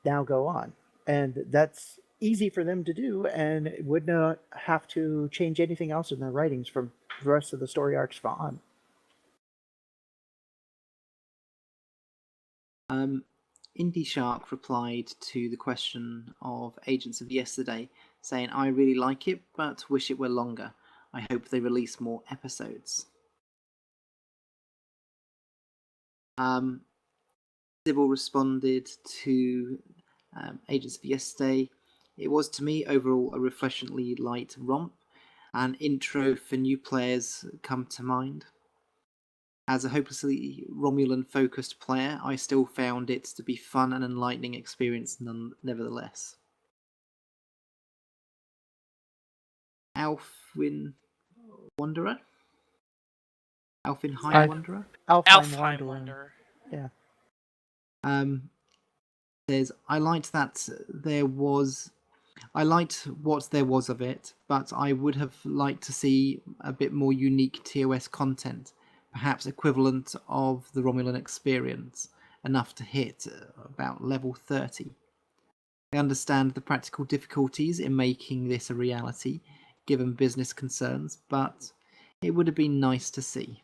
Now go on. And that's easy for them to do, and it would not have to change anything else in their writings from the rest of the story arcs on. Indie Shark replied to the question of Agents of Yesterday, saying, I really like it, but wish it were longer. I hope they release more episodes. Sybil responded to Agents of Yesterday. It was to me overall a refreshingly light romp. An intro for new players come to mind. As a hopelessly Romulan-focused player, I still found it to be fun and enlightening experience nevertheless. Alfin Wanderer? Alfin High Wanderer? Alfheim Wanderer. Yeah. Says, I liked what there was of it, but I would have liked to see a bit more unique TOS content, perhaps equivalent of the Romulan experience, enough to hit about level 30. I understand the practical difficulties in making this a reality, given business concerns, but it would have been nice to see.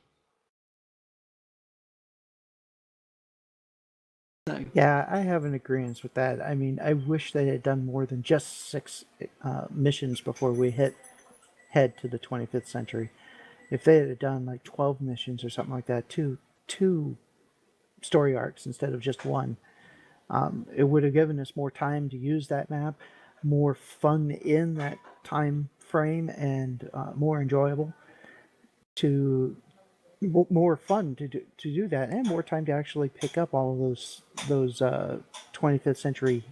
So, yeah, I have an agreement with that. I mean, I wish they had done more than just 6 missions before we head to the 25th century. If they had done like 12 missions or something like that, two story arcs instead of just one, it would have given us more time to use that map, more fun in that time frame, and more enjoyable more fun to do that, and more time to actually pick up all of those 25th century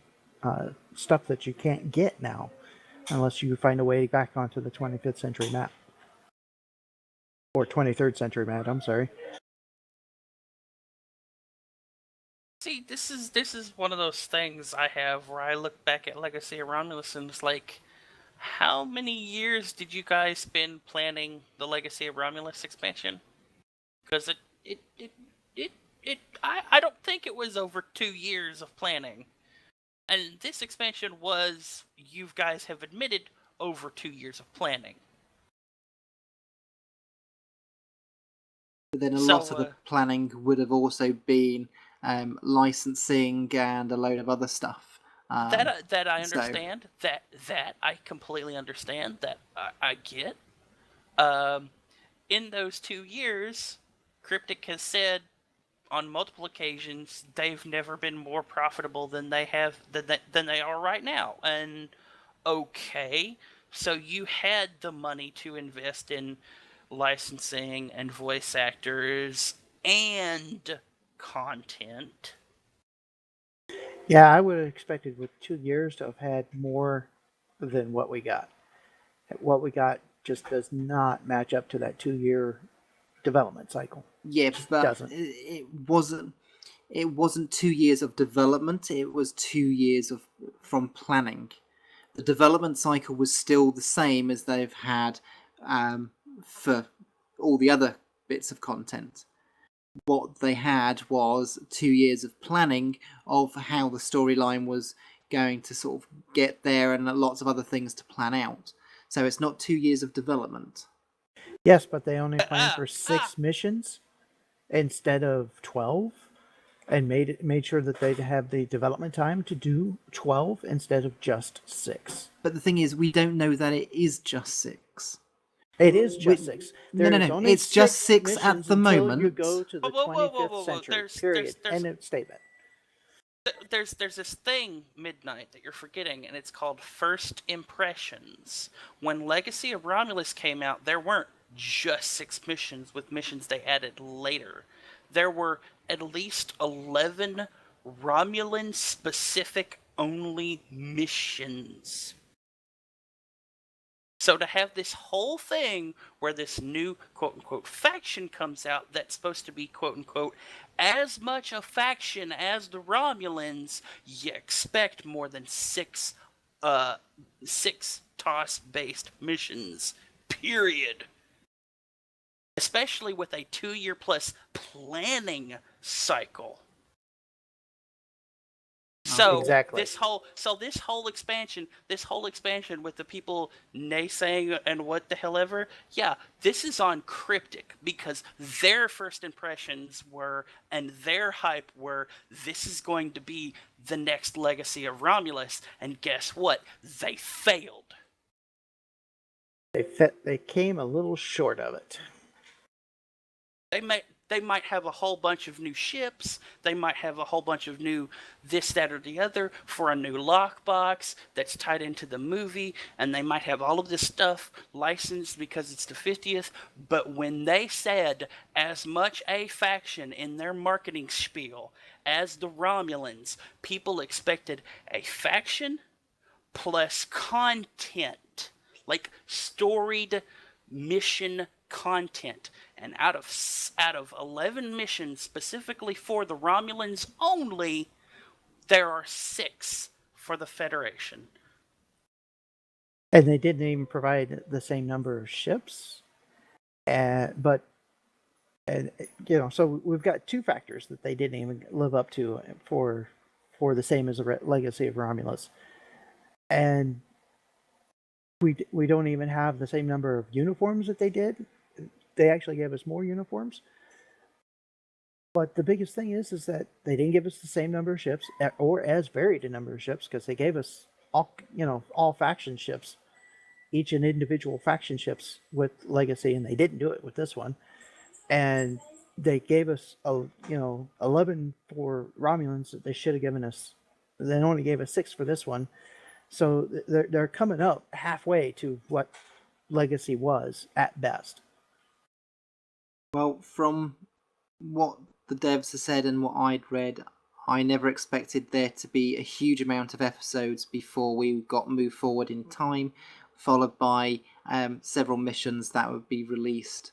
stuff that you can't get now unless you find a way back onto the 25th century map or 23rd century map. I'm sorry. See, this is one of those things I have where I look back at Legacy of Romulus and it's like, how many years did you guys spend planning the Legacy of Romulus expansion? Because I don't think it was over 2 years of planning. And this expansion was, you guys have admitted, over 2 years of planning. But then a lot of the planning would have also been licensing and a load of other stuff. That I understand. So. That I completely understand. That I get. In those 2 years, Cryptic has said on multiple occasions they've never been more profitable than they are right now. And okay, so you had the money to invest in licensing and voice actors and content. Yeah, I would have expected with 2 years to have had more than what we got. What we got just does not match up to that 2 year development cycle. Yeah, Just but doesn't. it wasn't. It wasn't 2 years of development. It was 2 years from planning. The development cycle was still the same as they've had for all the other bits of content. What they had was 2 years of planning of how the storyline was going to sort of get there and lots of other things to plan out. So it's not 2 years of development. Yes, but they only planned for 6 missions instead of 12, and made sure that they'd have the development time to do 12 instead of just 6. But the thing is, we don't know that it is just 6. It is just 6. No. There's only It's just 6 at missions the until moment. you go to the Whoa, whoa, whoa, 25th whoa, whoa. century. Period. End of statement. There's this thing, Midnight, that you're forgetting, and it's called First Impressions. When Legacy of Romulus came out, there weren't just 6 missions with missions they added later. There were at least 11 Romulan-specific only missions. So to have this whole thing where this new quote-unquote faction comes out that's supposed to be quote-unquote as much a faction as the Romulans, you expect more than 6 TOS-based missions, period. Especially with a 2-year plus planning cycle. So exactly. this whole expansion with the people naysaying and what the hell ever, yeah, this is on Cryptic because their first impressions were and their hype were this is going to be the next Legacy of Romulus, and guess what? They failed. They came a little short of it. They might have a whole bunch of new ships. They might have a whole bunch of new this, that, or the other for a new lockbox that's tied into the movie. And they might have all of this stuff licensed because it's the 50th. But when they said as much a faction in their marketing spiel as the Romulans, people expected a faction plus content. Like storied mission content. And out of 11 missions specifically for the Romulans only, there are 6 for the Federation. And they didn't even provide the same number of ships. So we've got 2 factors that they didn't even live up to for the same as the Legacy of Romulus. And we don't even have the same number of uniforms that they did. They actually gave us more uniforms. But the biggest thing is that they didn't give us the same number of ships or as varied a number of ships, because they gave us all faction ships, each an individual faction ships with Legacy, and they didn't do it with this one. And they gave us 11 for Romulans that they should have given us. They only gave us 6 for this one. So they're coming up halfway to what Legacy was at best. Well, from what the devs have said and what I'd read, I never expected there to be a huge amount of episodes before we got moved forward in time, followed by several missions that would be released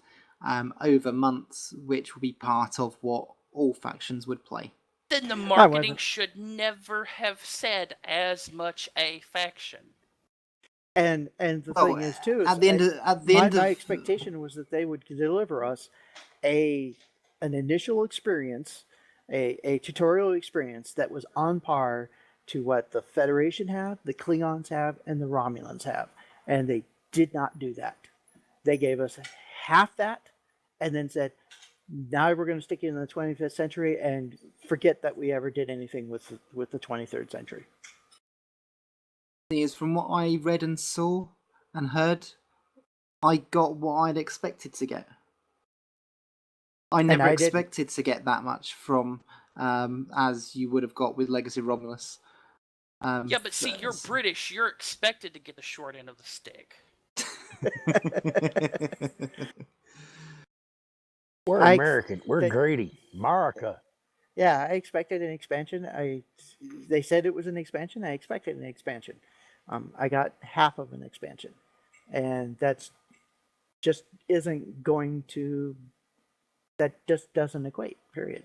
over months, which would be part of what all factions would play. Then the marketing should never have said as much a faction. And the thing is too, my expectation was that they would deliver us an initial experience, a tutorial experience that was on par to what the Federation have, the Klingons have, and the Romulans have, and they did not do that. They gave us half that, and then said, "Now we're going to stick you in the 25th century and forget that we ever did anything with the 23rd century." Is from what I read and saw and heard, I got what I'd expected to get. I never expected to get that much from as you would have got with Legacy Romulus. Yeah, but see, you're British. You're expected to get the short end of the stick. We're American. We're greedy. America. Yeah, I expected an expansion. They said it was an expansion. I expected an expansion. I got half of an expansion, and that's just isn't going to. That just doesn't equate. Period.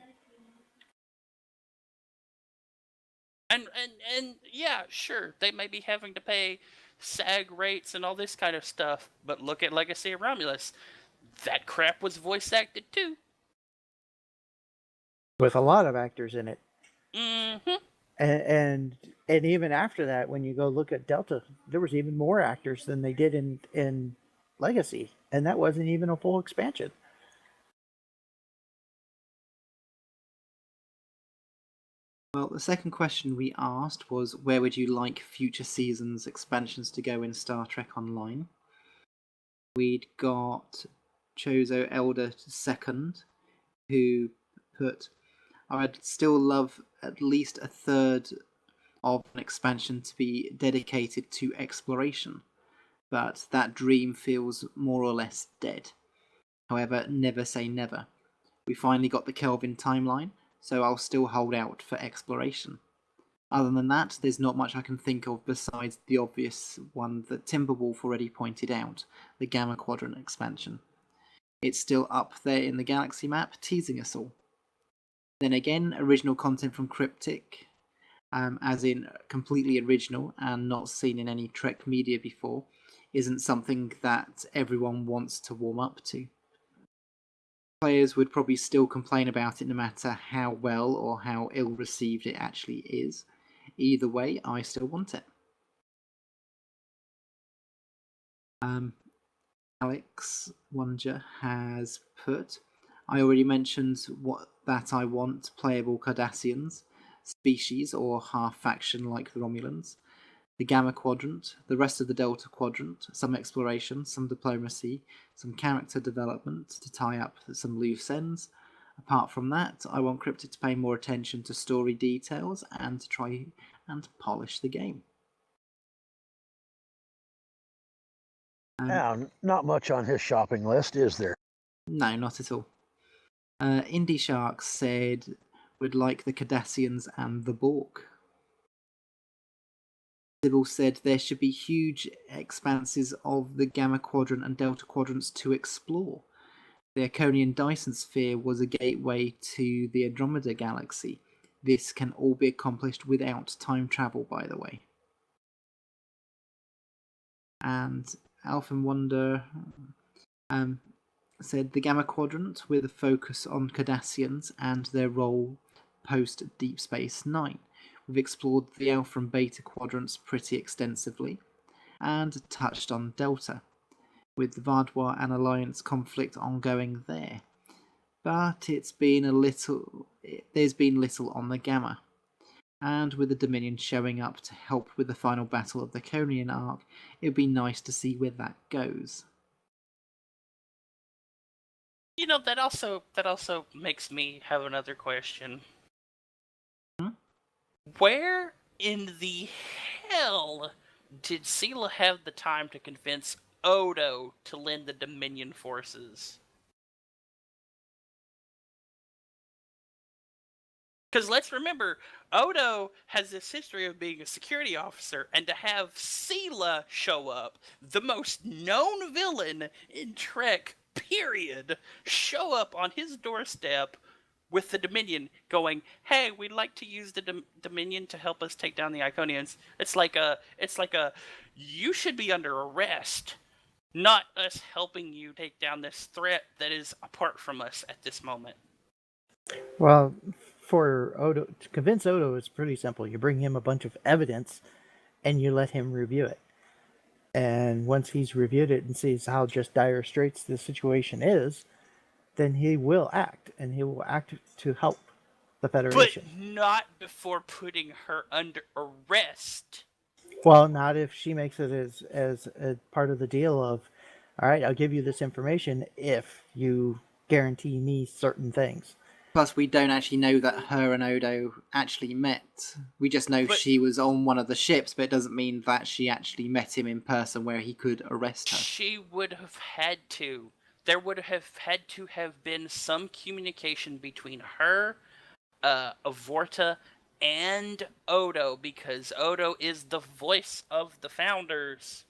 And yeah, sure, they may be having to pay SAG rates and all this kind of stuff, but look at Legacy of Romulus. That crap was voice acted too. With a lot of actors in it. Mm-hmm. And even after that, when you go look at Delta, there was even more actors than they did in Legacy, and that wasn't even a full expansion. Well, the second question we asked was, where would you like future seasons expansions to go in Star Trek Online? We'd got Chozo Elder second, who put, I'd still love at least a third of an expansion to be dedicated to exploration, but that dream feels more or less dead. However, never say never. We finally got the Kelvin timeline, so I'll still hold out for exploration. Other than that, there's not much I can think of besides the obvious one that Timberwolf already pointed out, the Gamma Quadrant expansion. It's still up there in the galaxy map, teasing us all. Then again, original content from Cryptic, as in completely original and not seen in any Trek media before, isn't something that everyone wants to warm up to. Players would probably still complain about it no matter how well or how ill received it actually is. Either way, I still want it. Alex Wonder has put, I already mentioned that I want playable Cardassians, species or half faction like the Romulans, the Gamma Quadrant, the rest of the Delta Quadrant, some exploration, some diplomacy, some character development to tie up some loose ends. Apart from that, I want Cryptic to pay more attention to story details and to try and polish the game. Yeah, not much on his shopping list, is there? No, not at all. Indie Shark said would like the Cardassians and the Borg. Sybil said there should be huge expanses of the Gamma Quadrant and Delta Quadrants to explore. The Iconian Dyson Sphere was a gateway to the Andromeda Galaxy. This can all be accomplished without time travel, by the way. And Alphen Wonder said the Gamma Quadrant with a focus on Cardassians and their role post Deep Space Nine. We've explored the Alpha and Beta quadrants pretty extensively and touched on Delta, with the Vardwar and Alliance conflict ongoing there. But there's been little on the Gamma. And with the Dominion showing up to help with the final battle of the Conian arc, it would be nice to see where that goes. You know, that also makes me have another question. Where in the hell did Sela have the time to convince Odo to lend the Dominion forces? Because let's remember, Odo has this history of being a security officer, and to have Sela show up, the most known villain in Trek, period, show up on his doorstep with the Dominion going, hey, we'd like to use the Dominion to help us take down the Iconians. It's like a, you should be under arrest, not us helping you take down this threat that is apart from us at this moment. Well, for Odo, to convince Odo is pretty simple. You bring him a bunch of evidence and you let him review it. And once he's reviewed it and sees how just dire straits the situation is, then he will act, and he will act to help the Federation. But not before putting her under arrest. Well, not if she makes it as a part of the deal of, all right, I'll give you this information if you guarantee me certain things. Plus, we don't actually know that her and Odo actually met. We just know she was on one of the ships, but it doesn't mean that she actually met him in person where he could arrest her. She would have had to. There would have had to have been some communication between her Vorta and Odo, because Odo is the voice of the founders.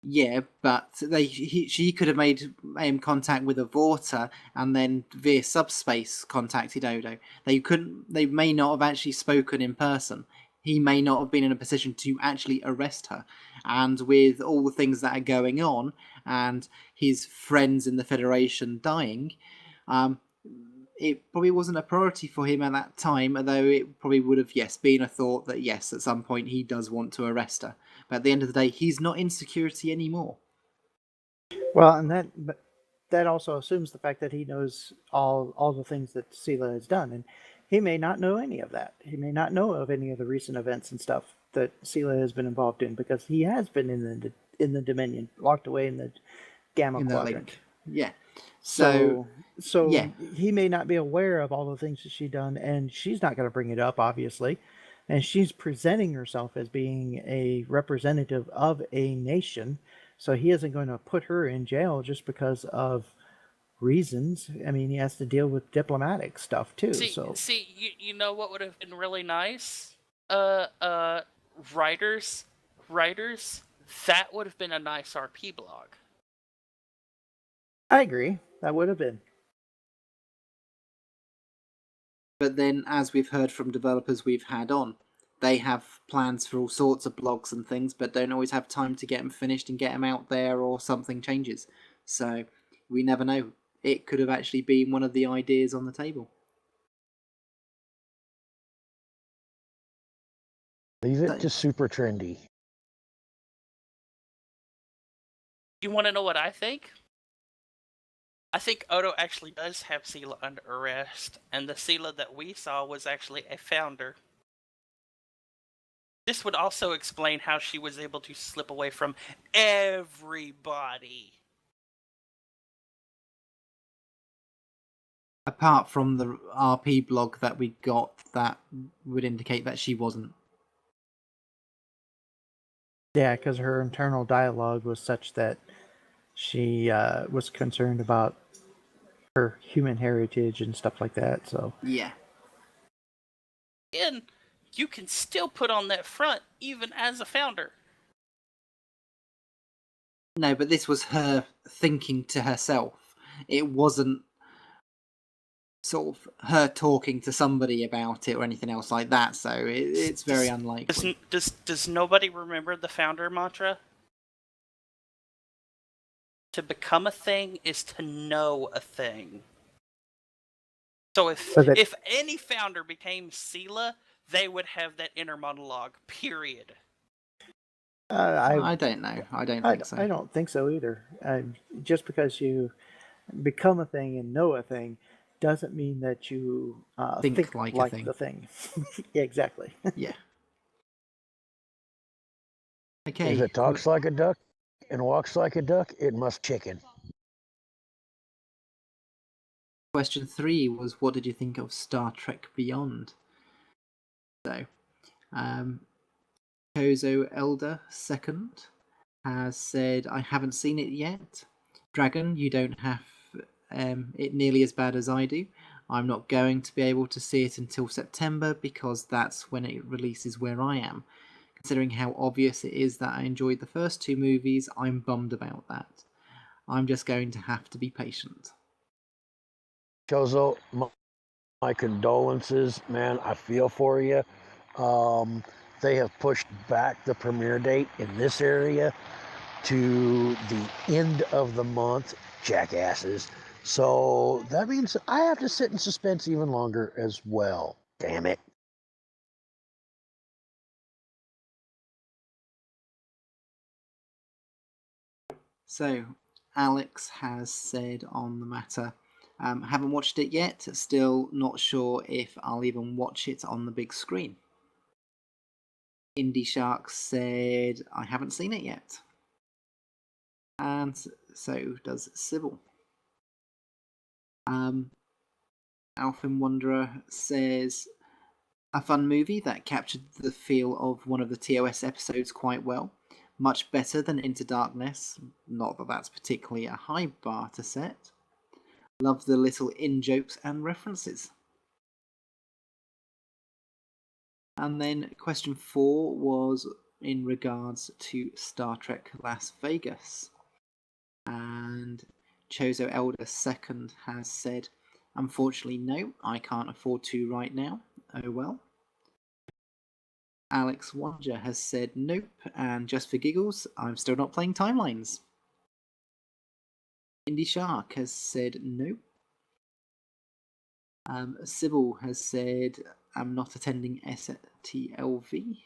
Yeah, but she could have made contact with a Vorta and then via subspace contacted Odo. They couldn't. They may not have actually spoken in person. He may not have been in a position to actually arrest her. And with all the things that are going on and his friends in the Federation dying, it probably wasn't a priority for him at that time, although it probably would have, yes, been a thought that, yes, at some point he does want to arrest her. But at the end of the day, he's not in security anymore. Well, and that also assumes the fact that he knows all the things that Sela has done, and he may not know any of that. He may not know of any of the recent events and stuff that Sela has been involved in, because he has been in the Dominion, locked away in the Gamma In the Quadrant. lake. Yeah. So yeah. he may not be aware of all the things that she's done, and she's not going to bring it up, obviously. And she's presenting herself as being a representative of a nation, so he isn't going to put her in jail just because of reasons. I mean, he has to deal with diplomatic stuff too. You know what would have been really nice? Writers, that would have been a nice RP blog. I agree. That would have been. But then, as we've heard from developers we've had on, they have plans for all sorts of blogs and things, but don't always have time to get them finished and get them out there, or something changes. So we never know. It could have actually been one of the ideas on the table. Leave it to super trendy. You want to know what I think? I think Odo actually does have Sela under arrest, and the Sela that we saw was actually a founder. This would also explain how she was able to slip away from everybody. Apart from the RP blog that we got, that would indicate that she wasn't. Yeah, because her internal dialogue was such that she was concerned about her human heritage and stuff like that. So yeah. And you can still put on that front even as a founder. No, but this was her thinking to herself. It wasn't sort of her talking to somebody about it or anything else like that, so it's very unlikely. Does nobody remember the founder mantra? To become a thing is to know a thing. So if any founder became Sela, they would have that inner monologue, period. I don't know. I don't think so. I don't think so either. Just because you become a thing and know a thing doesn't mean that you think like the thing. Yeah, exactly. Yeah. Okay. If it talks like a duck and walks like a duck, it must chicken. Question 3 was, what did you think of Star Trek Beyond? So, Kozo Elder second has said, I haven't seen it yet. Dragon, you don't have it nearly as bad as I do. I'm not going to be able to see it until September because that's when it releases where I am. Considering how obvious it is that I enjoyed the first 2 movies, I'm bummed about that. I'm just going to have to be patient. Kozo, my condolences, man. I feel for you. They have pushed back the premiere date in this area to the end of the month, jackasses. So that means I have to sit in suspense even longer as well. Damn it. So, Alex has said on the matter, haven't watched it yet, still not sure if I'll even watch it on the big screen. Indie Shark said, I haven't seen it yet. And so does Sybil. Alphin Wanderer says, a fun movie that captured the feel of one of the TOS episodes quite well. Much better than Into Darkness. Not that that's particularly a high bar to set. Love the little in-jokes and references. And then question 4 was in regards to Star Trek Las Vegas. And Chozo Elder Second has said, unfortunately, no, I can't afford to right now. Oh well. Alex Wanger has said nope, and just for giggles, I'm still not playing Timelines. Indy Shark has said nope. Sybil has said, I'm not attending STLV.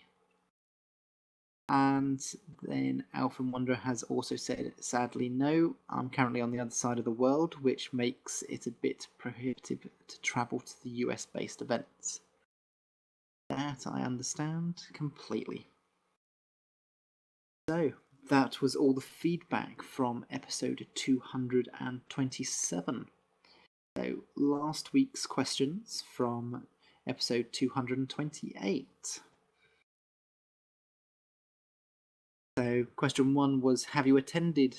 And then Alpha Wanderer has also said, sadly, no, I'm currently on the other side of the world, which makes it a bit prohibitive to travel to the US-based events. That I understand completely. So, that was all the feedback from episode 227. So, last week's questions from episode 228. So, question 1 was, have you attended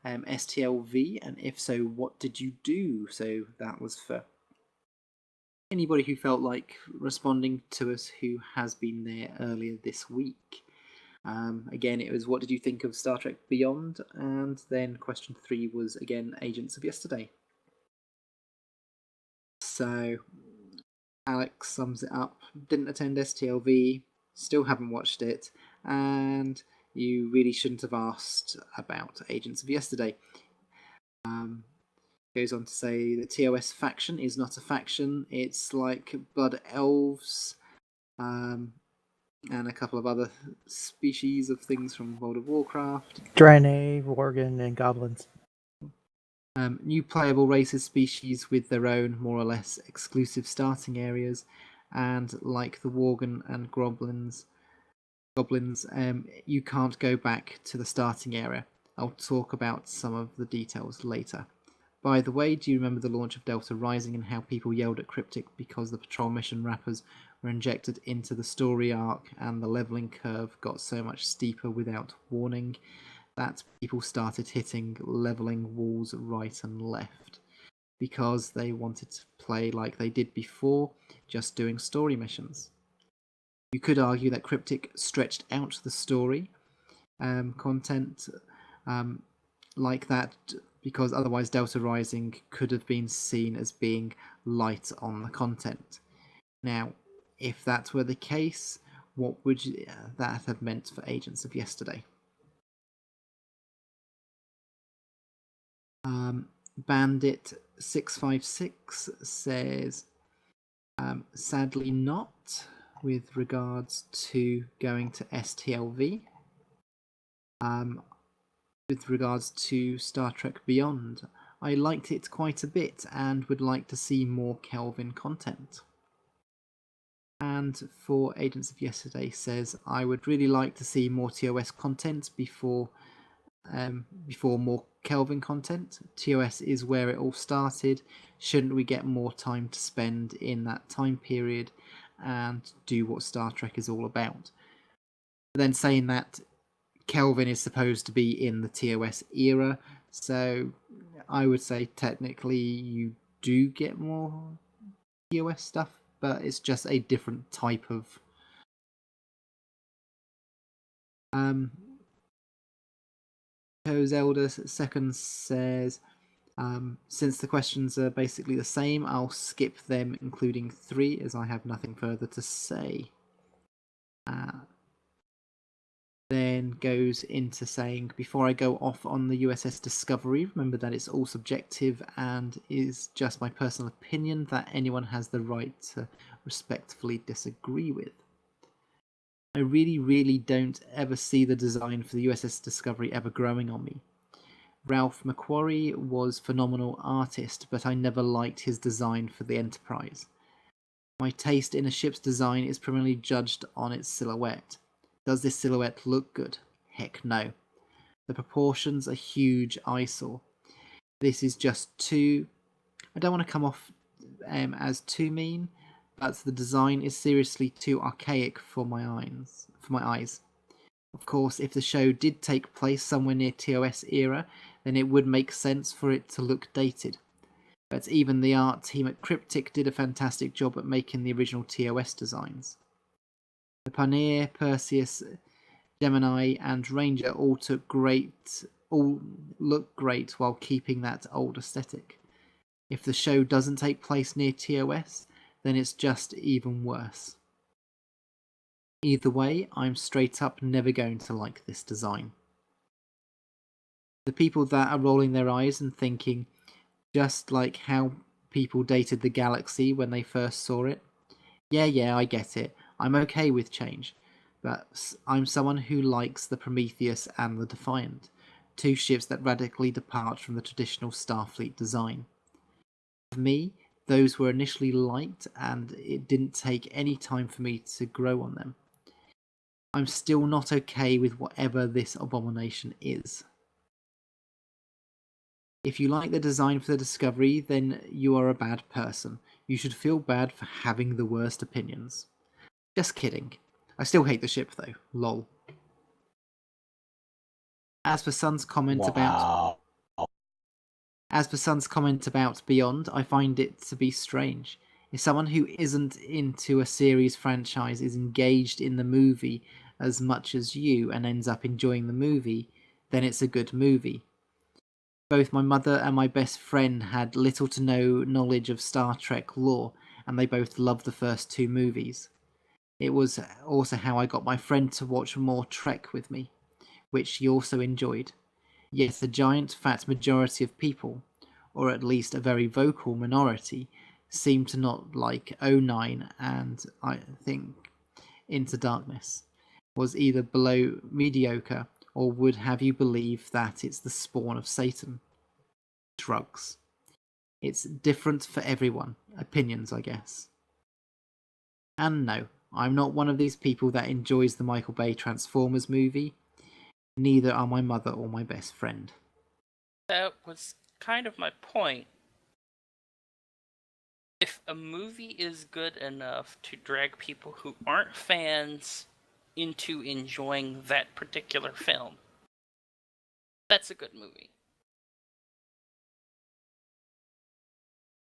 STLV, and if so, what did you do? So, that was for anybody who felt like responding to us who has been there earlier this week. Again, it was, what did you think of Star Trek Beyond? And then question 3 was, again, Agents of Yesterday. So, Alex sums it up. Didn't attend STLV, still haven't watched it, and you really shouldn't have asked about Agents of Yesterday. Goes on to say the TOS faction is not a faction, it's like Blood Elves, and a couple of other species of things from World of Warcraft. Draenei, Worgen, and Goblins. New playable races, species with their own, more or less, exclusive starting areas, and like the Worgen and goblins, you can't go back to the starting area. I'll talk about some of the details later. By the way, do you remember the launch of Delta Rising and how people yelled at Cryptic because the patrol mission wrappers were injected into the story arc and the leveling curve got so much steeper without warning that people started hitting leveling walls right and left because they wanted to play like they did before, just doing story missions? You could argue that Cryptic stretched out the story content like that, because otherwise Delta Rising could have been seen as being light on the content. Now, if that were the case, what would that have meant for Agents of Yesterday? Bandit656 says, sadly not, with regards to going to STLV. With regards to Star Trek Beyond, I liked it quite a bit and would like to see more Kelvin content. And for Agents of Yesterday says, I would really like to see more TOS content before more Kelvin content. TOS is where it all started. Shouldn't we get more time to spend in that time period and do what Star Trek is all about? But then saying that, Kelvin is supposed to be in the TOS era, so I would say technically you do get more TOS stuff, but it's just a different type of Zelda Second says, since the questions are basically the same, I'll skip them, including 3, as I have nothing further to say. Then goes into saying, before I go off on the USS Discovery, remember that it's all subjective and is just my personal opinion that anyone has the right to respectfully disagree with. I really don't ever see the design for the USS Discovery ever growing on me. Ralph McQuarrie was a phenomenal artist, but I never liked his design for the Enterprise. My taste in a ship's design is primarily judged on its silhouette. Does this silhouette look good? Heck no. The proportions are huge eyesore. This is just too... I don't want to come off as too mean, but the design is seriously too archaic for my eyes. Of course, if the show did take place somewhere near TOS era, then it would make sense for it to look dated. But even the art team at Cryptic did a fantastic job at making the original TOS designs. The Pioneer, Perseus, Gemini, and Ranger all look great while keeping that old aesthetic. If the show doesn't take place near TOS, then it's just even worse. Either way, I'm straight up never going to like this design. The people that are rolling their eyes and thinking, just like how people dated the Galaxy when they first saw it. Yeah, I get it. I'm okay with change. But I'm someone who likes the Prometheus and the Defiant, two ships that radically depart from the traditional Starfleet design. For me, those were initially liked, and it didn't take any time for me to grow on them. I'm still not okay with whatever this abomination is. If you like the design for the Discovery, then you are a bad person. You should feel bad for having the worst opinions. Just kidding. I still hate the ship though. Lol. As for Sun's comment about Beyond, I find it to be strange. If someone who isn't into a series franchise is engaged in the movie as much as you and ends up enjoying the movie, then it's a good movie. Both my mother and my best friend had little to no knowledge of Star Trek lore, and they both loved the first two movies. It was also how I got my friend to watch more Trek with me, which she also enjoyed. Yet a giant fat majority of people, or at least a very vocal minority, seemed to not like 09, and I think Into Darkness was either below mediocre or would have you believe that it's the spawn of Satan. Drugs. It's different for everyone. Opinions, I guess. And no, I'm not one of these people that enjoys the Michael Bay Transformers movie. Neither are my mother or my best friend. That was kind of my point. If a movie is good enough to drag people who aren't fans into enjoying that particular film, that's a good movie.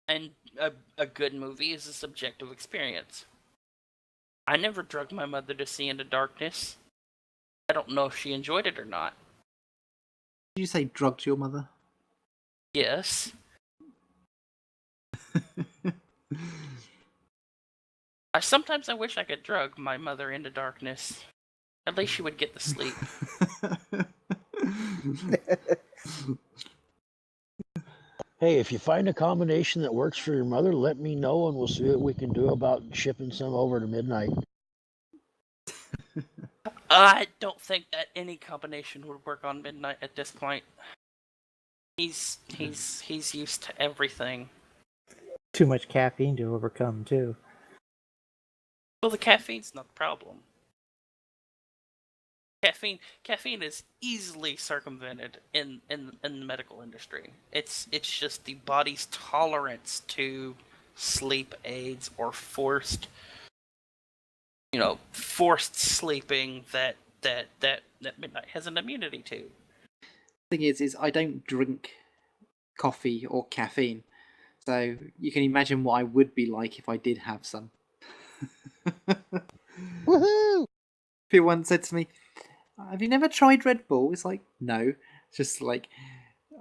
And a good movie is a subjective experience. I never drugged my mother to see Into Darkness. I don't know if she enjoyed it or not. Did you say drugged your mother? Yes. Sometimes I wish I could drug my mother into darkness. At least she would get to sleep. Hey, if you find a combination that works for your mother, let me know and we'll see what we can do about shipping some over to midnight. I don't think that any combination would work on Midnight at this point. He's used to everything. Too much caffeine to overcome, too. Well, the caffeine's not the problem. Caffeine is easily circumvented in the medical industry. It's just the body's tolerance to sleep aids or forced sleeping that Midnight has an immunity to. The thing is I don't drink coffee or caffeine, so you can imagine what I would be like if I did have some. Woohoo! People once said to me, "Have you never tried Red Bull?" It's like, no. It's just like,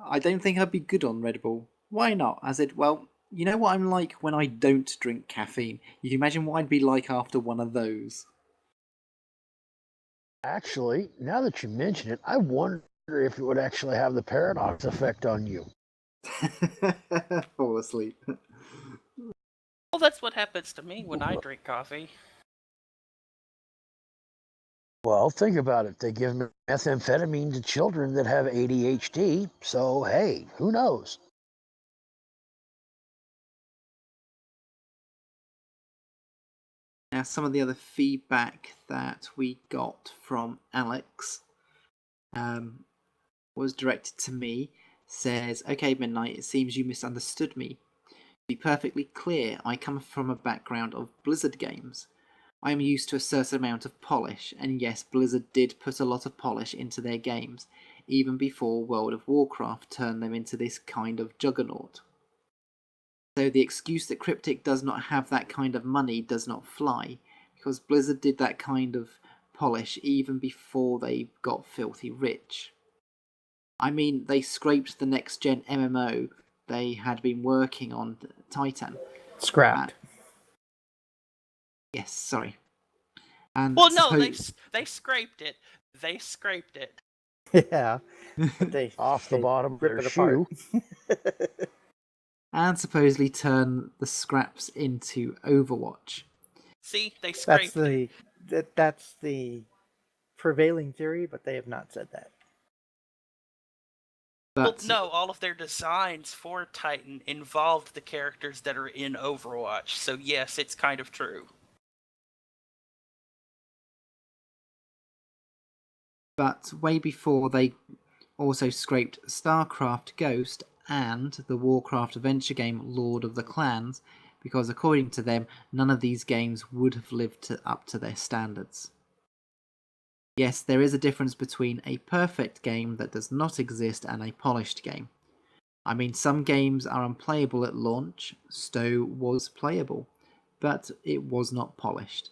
I don't think I'd be good on Red Bull. Why not? I said, well, you know what I'm like when I don't drink caffeine. You can imagine what I'd be like after one of those. Actually, now that you mention it, I wonder if it would actually have the paradox effect on you. Fall asleep. Well, that's what happens to me when I drink coffee. Well, think about it. They give methamphetamine to children that have ADHD, so hey, who knows? Now, some of the other feedback that we got from Alex was directed to me. Says, okay, Midnight, it seems you misunderstood me. To be perfectly clear, I come from a background of Blizzard games. I am used to a certain amount of polish, and yes, Blizzard did put a lot of polish into their games, even before World of Warcraft turned them into this kind of juggernaut. So the excuse that Cryptic does not have that kind of money does not fly, because Blizzard did that kind of polish even before they got filthy rich. I mean, they scraped the next-gen MMO they had been working on, Titan. Scrapped. Yes, sorry. And Well, no, they scraped it. They scraped it. Yeah. But they Off the they bottom of rip their it apart. shoe. and supposedly turn the scraps into Overwatch. See, they That's scraped it. that's the prevailing theory, but they have not said that. Well, But no, all of their designs for Titan involved the characters that are in Overwatch. So yes, it's kind of true. But way before they also scraped StarCraft Ghost and the Warcraft adventure game Lord of the Clans, because according to them, none of these games would have lived up to their standards. Yes, there is a difference between a perfect game that does not exist and a polished game. I mean, some games are unplayable at launch. Stowe was playable, but it was not polished.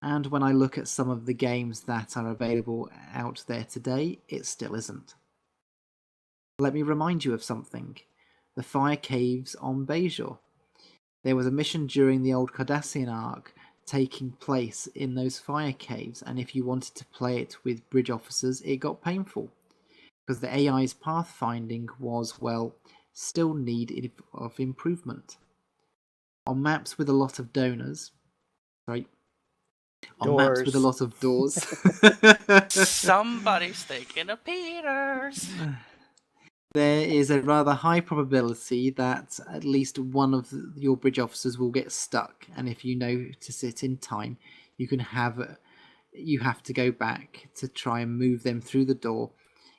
And when I look at some of the games that are available out there today, it still isn't. Let me remind you of something. The Fire Caves on Bajor. There was a mission during the old Cardassian arc taking place in those fire caves, and if you wanted to play it with bridge officers, it got painful. Because the AI's pathfinding was, well, still need of improvement. On maps with a lot of doors, Somebody's thinking of Peters. there is a rather high probability that at least one of your bridge officers will get stuck, and if you notice it in time, you have to go back to try and move them through the door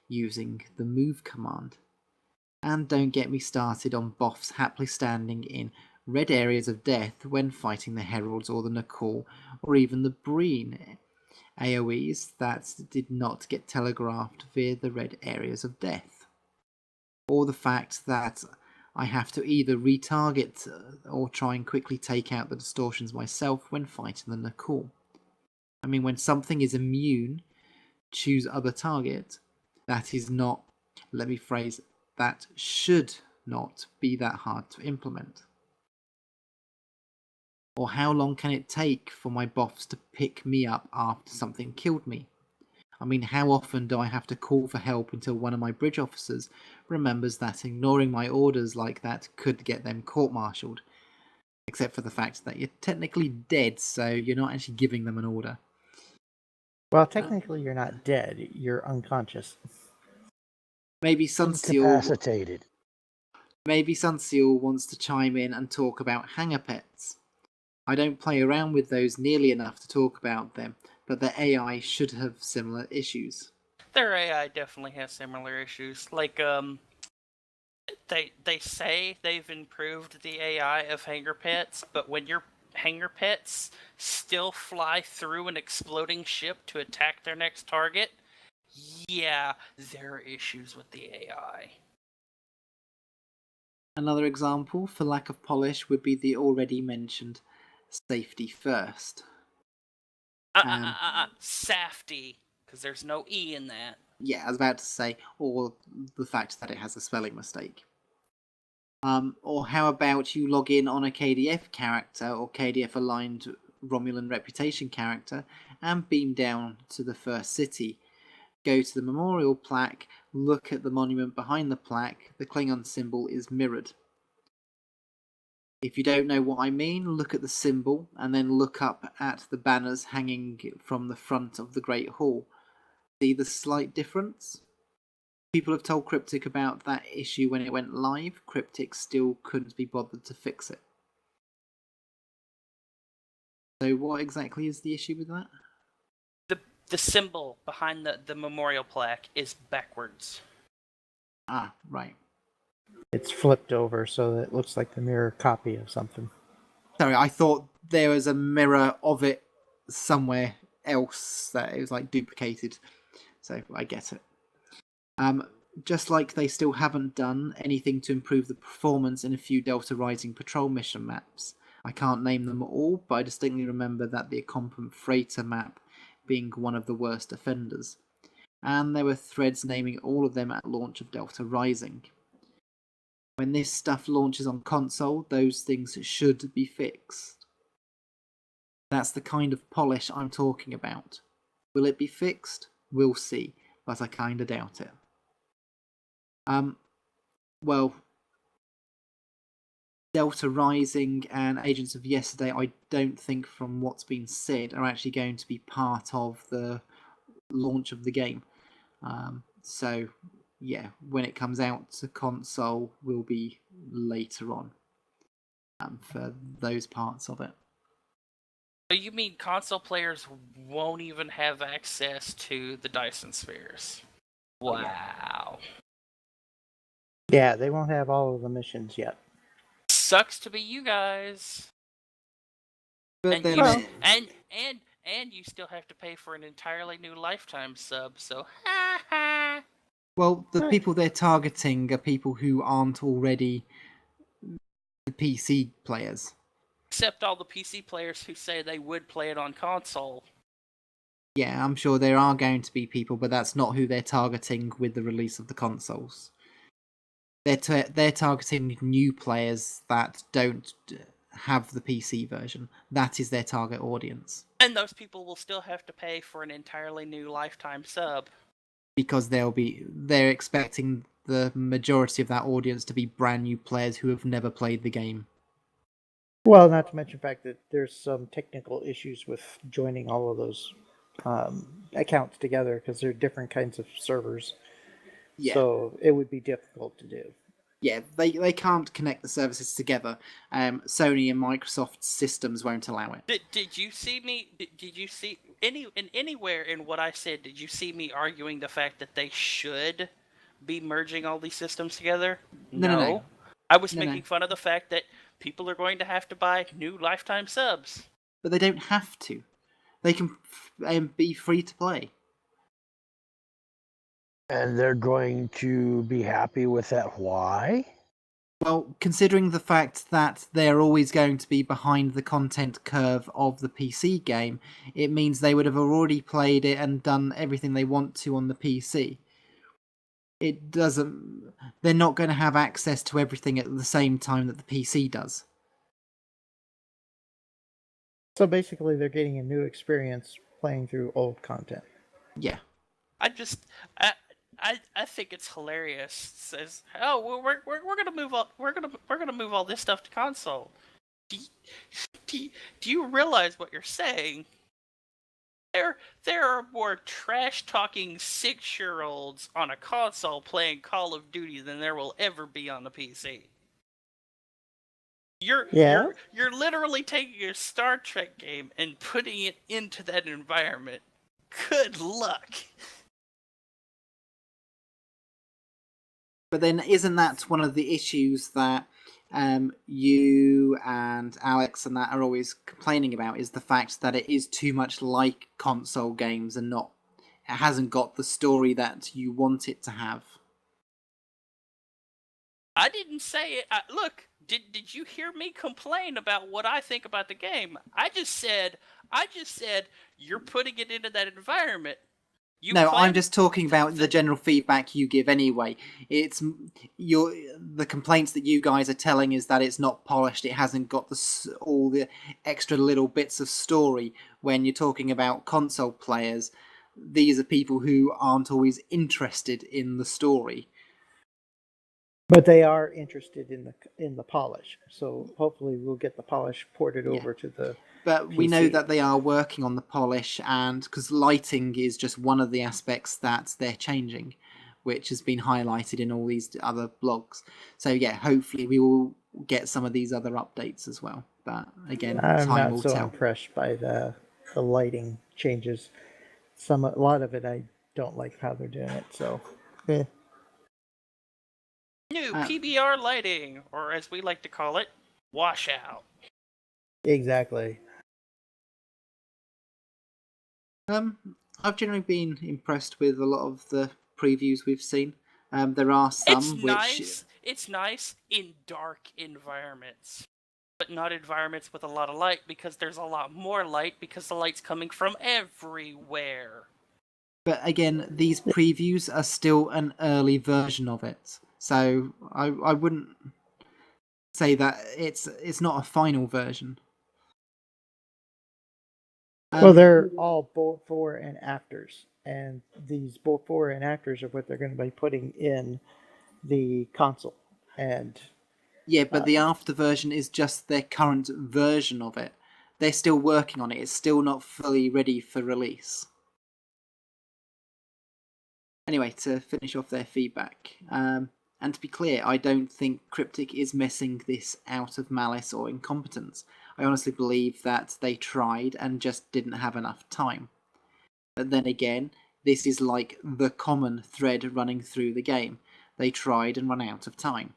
using the move command. And don't get me started on boffs happily standing in red areas of death when fighting the Heralds or the Nakul or even the Breen AoEs that did not get telegraphed via the red areas of death. Or the fact that I have to either retarget or try and quickly take out the distortions myself when fighting the Nakul. I mean, when something is immune, choose other target. That is not, let me phrase, that should not be that hard to implement. Or how long can it take for my boffs to pick me up after something killed me? I mean, how often do I have to call for help until one of my bridge officers remembers that ignoring my orders like that could get them court-martialed? Except for the fact that you're technically dead, so you're not actually giving them an order. Well, technically you're not dead, you're unconscious. Maybe Sunseal wants to chime in and talk about hanger pets. I don't play around with those nearly enough to talk about them, but their AI should have similar issues. Their AI definitely has similar issues. Like, they say they've improved the AI of hanger pets, but when your hanger pets still fly through an exploding ship to attack their next target, yeah, there are issues with the AI. Another example for lack of polish would be the already mentioned safety first. Safety, because there's no E in that. Yeah, I was about to say, or the fact that it has a spelling mistake. Or how about you log in on a KDF character or KDF aligned Romulan reputation character and beam down to the first city. Go to the memorial plaque, look at the monument behind the plaque, the Klingon symbol is mirrored. If you don't know what I mean, look at the symbol and then look up at the banners hanging from the front of the Great Hall. See the slight difference? People have told Cryptic about that issue when it went live. Cryptic still couldn't be bothered to fix it. So what exactly is the issue with that? The symbol behind the memorial plaque is backwards. Ah, right. It's flipped over so that it looks like the mirror copy of something. Sorry, I thought there was a mirror of it somewhere else that it was like duplicated. So I get it. Just like they still haven't done anything to improve the performance in a few Delta Rising patrol mission maps. I can't name them all, but I distinctly remember that the accompanying freighter map being one of the worst offenders. And there were threads naming all of them at launch of Delta Rising. When this stuff launches on console, those things should be fixed. That's the kind of polish I'm talking about. Will it be fixed? We'll see, but I kinda doubt it. Well, Delta Rising and Agents of Yesterday, I don't think from what's been said, are actually going to be part of the launch of the game. So, yeah, when it comes out to console, will be later on for those parts of it. So you mean console players won't even have access to the Dyson spheres? Wow. Yeah, they won't have all of the missions yet. Sucks to be you guys. But And then, you and you still have to pay for an entirely new lifetime sub, so ha ha. well, the people they're targeting are people who aren't already the PC players. Except all the PC players who say they would play it on console. Yeah, I'm sure there are going to be people, but that's not who they're targeting with the release of the consoles. They're targeting new players that don't have the PC version. That is their target audience. And those people will still have to pay for an entirely new lifetime sub. Because they're expecting the majority of that audience to be brand new players who have never played the game. Well, not to mention the fact that there's some technical issues with joining all of those accounts together because they're different kinds of servers. Yeah. So it would be difficult to do. Yeah, they can't connect the services together. Sony and Microsoft systems won't allow it. Did you see me? Did you see anywhere in what I said? Did you see me arguing the fact that they should be merging all these systems together? No. I was making fun of the fact that people are going to have to buy new lifetime subs. But they don't have to. They can be free to play. And they're going to be happy with that. Why? Well, considering the fact that they're always going to be behind the content curve of the PC game, it means they would have already played it and done everything they want to on the PC. They're not going to have access to everything at the same time that the PC does. So basically, they're getting a new experience playing through old content. Yeah. I think it's hilarious. It says, "Oh, well, we're gonna move all we're gonna move all this stuff to console." Do you realize what you're saying? There are more trash talking 6-year-olds on a console playing Call of Duty than there will ever be on the PC. You're literally taking a Star Trek game and putting it into that environment. Good luck. But then isn't that one of the issues that you and Alex and that are always complaining about, is the fact that it is too much like console games and it hasn't got the story that you want it to have? I didn't say it. Look, did you hear me complain about what I think about the game? I just said you're putting it into that environment. I'm just talking about the general feedback you give anyway. It's the complaints that you guys are telling is that it's not polished, it hasn't got all the extra little bits of story. When you're talking about console players, these are people who aren't always interested in the story. But they are interested in the polish, so hopefully we'll get the polish ported over to the But PC. We know that they are working on the polish, and because lighting is just one of the aspects that they're changing, which has been highlighted in all these other blogs. So yeah, hopefully we will get some of these other updates as well. But again, I'm time not will so tell. impressed by the lighting changes. A lot of it I don't like how they're doing it. So, New PBR lighting, or as we like to call it, washout. Exactly. I've generally been impressed with a lot of the previews we've seen. There are some It's nice in dark environments. but not environments with a lot of light, because there's a lot more light because the light's coming from everywhere. But again, these previews are still an early version of it, so I wouldn't say that it's not a final version. Well, they're all before and afters, and these before and afters are what they're going to be putting in the console. And yeah, but the after version is just their current version of it. They're still working on it. It's still not fully ready for release. Anyway, to finish off their feedback, and to be clear, I don't think Cryptic is messing this out of malice or incompetence. I honestly believe that they tried and just didn't have enough time. But then again, this is like the common thread running through the game. They tried and ran out of time.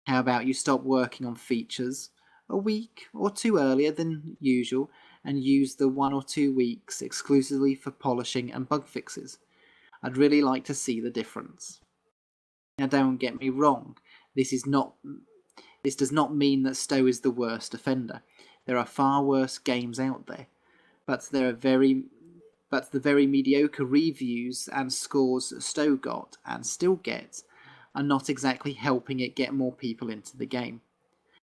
How about you stop working on features a week or two earlier than usual and use the 1 or 2 weeks exclusively for polishing and bug fixes? I'd really like to see the difference. Now, don't get me wrong, this does not mean that Stowe is the worst offender. There are far worse games out there, but the very mediocre reviews and scores Stowe got and still gets are not exactly helping it get more people into the game.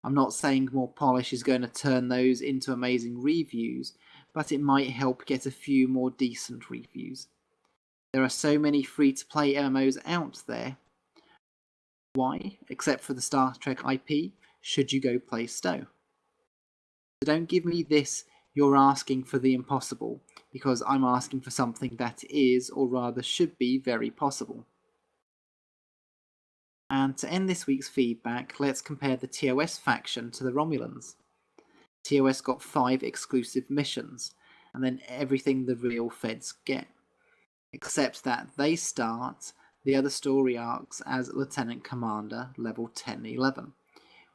I'm not saying more polish is going to turn those into amazing reviews, but it might help get a few more decent reviews. There are so many free-to-play MMOs out there. Why, except for the Star Trek IP, should you go play Stowe? So don't give me this, you're asking for the impossible, because I'm asking for something that is, or rather should be, very possible. And to end this week's feedback, let's compare the TOS faction to the Romulans. TOS got 5 exclusive missions, and then everything the real Feds get. Except that they start the other story arcs as Lieutenant Commander level 10-11,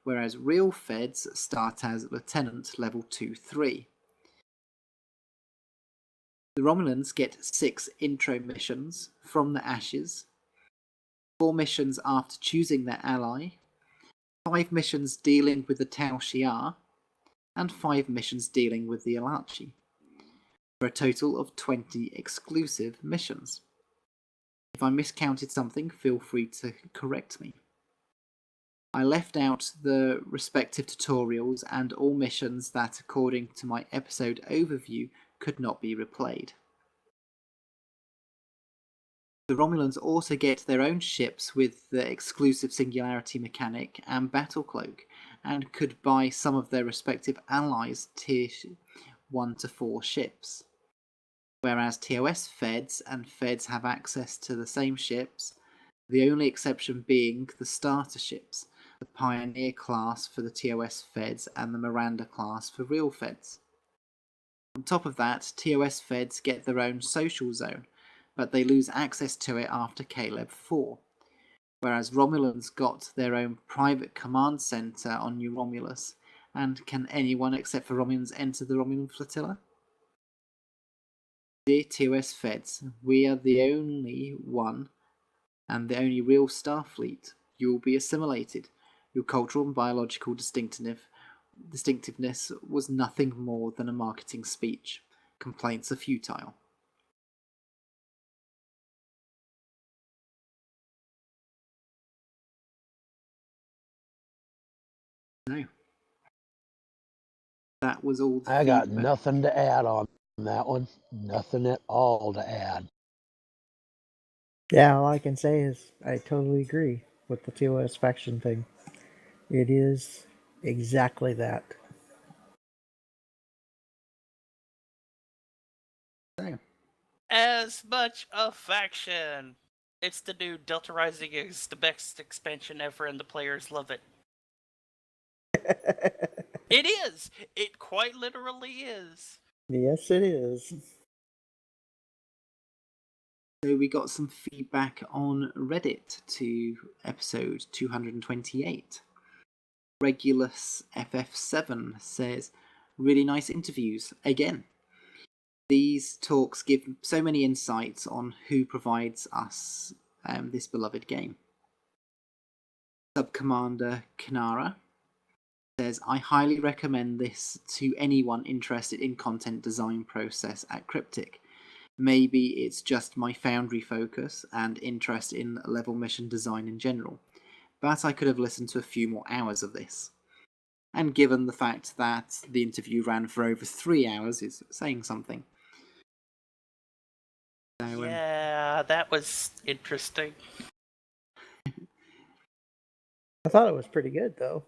whereas real Feds start as Lieutenant level 2-3. The Romulans get 6 intro missions from the Ashes, 4 missions after choosing their ally, 5 missions dealing with the Tau Shiar, and 5 missions dealing with the Alachi, for a total of 20 exclusive missions. If I miscounted something, feel free to correct me. I left out the respective tutorials and all missions that, according to my episode overview, could not be replayed. The Romulans also get their own ships with the exclusive Singularity mechanic and Battle Cloak, and could buy some of their respective allies' tier 1 to 4 ships. Whereas TOS Feds and Feds have access to the same ships, the only exception being the starter ships, the Pioneer class for the TOS Feds and the Miranda class for real Feds. On top of that, TOS Feds get their own social zone, but they lose access to it after Caleb 4, whereas Romulans got their own private command center on New Romulus, and can anyone except for Romulans enter the Romulan flotilla? Dear TOS Feds, we are the only one and the only real Starfleet. You will be assimilated. Your cultural and biological distinctiveness was nothing more than a marketing speech. Complaints are futile. No. That was all the I got feedback. nothing to add on that one. Nothing at all to add. yeah, all I can say is I totally agree with the TOS faction thing. It is exactly that. So, As much a faction. It's the new Delta Rising is the best expansion ever, and the players love it. It is! It quite literally is. Yes, it is. so we got some feedback on Reddit to episode 228. Regulus FF7 says, really nice interviews again. These talks give so many insights on who provides us this beloved game. Sub-Commander Kanara, Says, I highly recommend this to anyone interested in content design process at Cryptic. Maybe it's just my Foundry focus and interest in level mission design in general, but I could have listened to a few more hours of this. And given the fact that the interview ran for over 3 hours is saying something. So, Yeah, that was interesting. I thought it was pretty good though.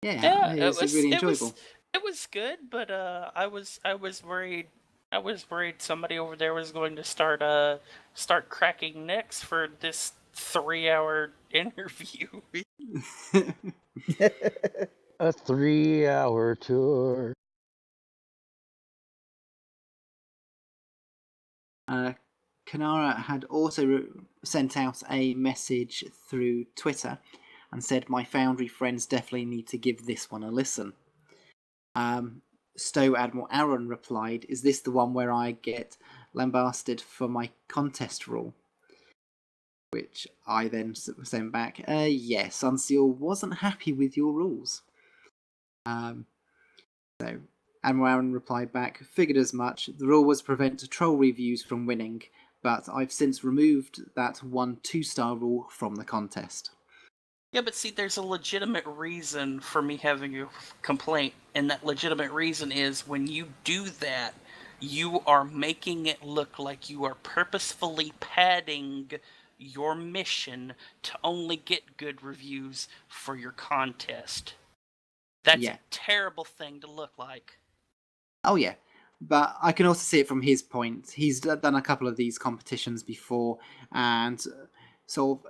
Yeah, it was really enjoyable. It was good, but I was worried. I was worried somebody over there was going to start cracking necks for this 3-hour interview. A 3-hour tour. Kanara had also sent out a message through Twitter and said, my Foundry friends definitely need to give this one a listen. Stowe Admiral Aaron replied, is this the one where I get lambasted for my contest rule? Which I then sent back, yes, Unseal wasn't happy with your rules. So Admiral Aaron replied back, figured as much. The rule was to prevent troll reviews from winning, but I've since removed that 1 2-star rule from the contest. Yeah, but see, there's a legitimate reason for me having a complaint, and that legitimate reason is when you do that, you are making it look like you are purposefully padding your mission to only get good reviews for your contest. That's a terrible thing to look like. Oh yeah, but I can also see it from his point. He's done a couple of these competitions before, and sort of,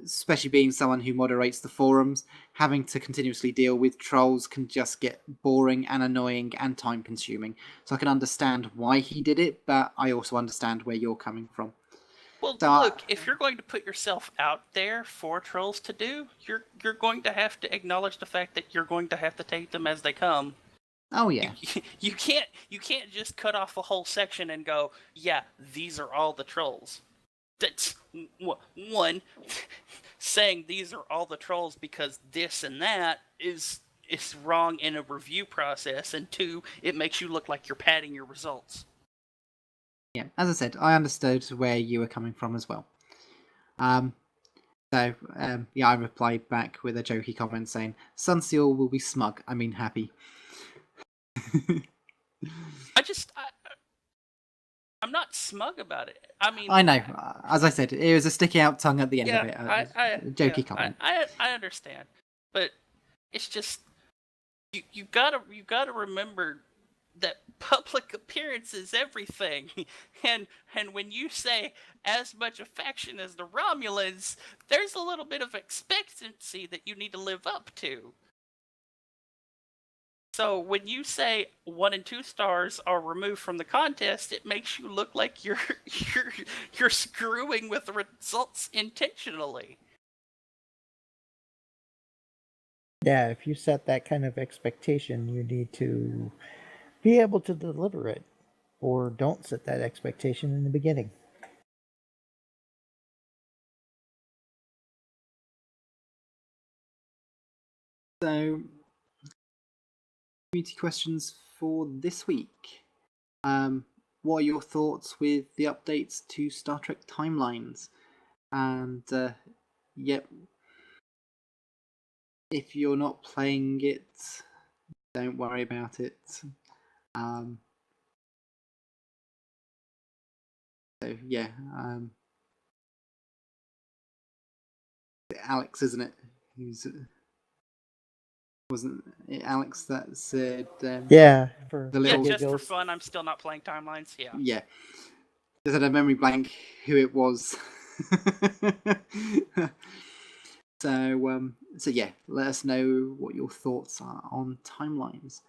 especially being someone who moderates the forums, having to continuously deal with trolls can just get boring and annoying and time consuming. So I can understand why he did it, but I also understand where you're coming from. Well, look, if you're going to put yourself out there for trolls to do, you're going to have to acknowledge the fact that you're going to have to take them as they come. Oh yeah. You can't just cut off a whole section and go, yeah, these are all the trolls. That's one. Saying these are all the trolls because this and that is wrong in a review process, and 2, it makes you look like you're padding your results. Yeah, as I said, I understood where you were coming from as well. I replied back with a jokey comment saying, Sunseal will be smug, I mean happy. I'm not smug about it. I mean, I know. As I said, it was a sticky out tongue at the end of it. Jokey comment. I understand, but it's just you gotta remember that public appearance is everything, and when you say as much a faction as the Romulans, there's a little bit of expectancy that you need to live up to. So when you say 1 and 2 stars are removed from the contest, it makes you look like you're screwing with the results intentionally. Yeah, if you set that kind of expectation, you need to be able to deliver it, or don't set that expectation in the beginning. So, community questions for this week. What are your thoughts with the updates to Star Trek Timelines? And, yep, if you're not playing it, don't worry about it. So, yeah, Alex, isn't it? Wasn't it Alex that said just for fun, I'm still not playing Timelines. Yeah, just had a memory blank who it was. So yeah, let us know what your thoughts are on Timelines.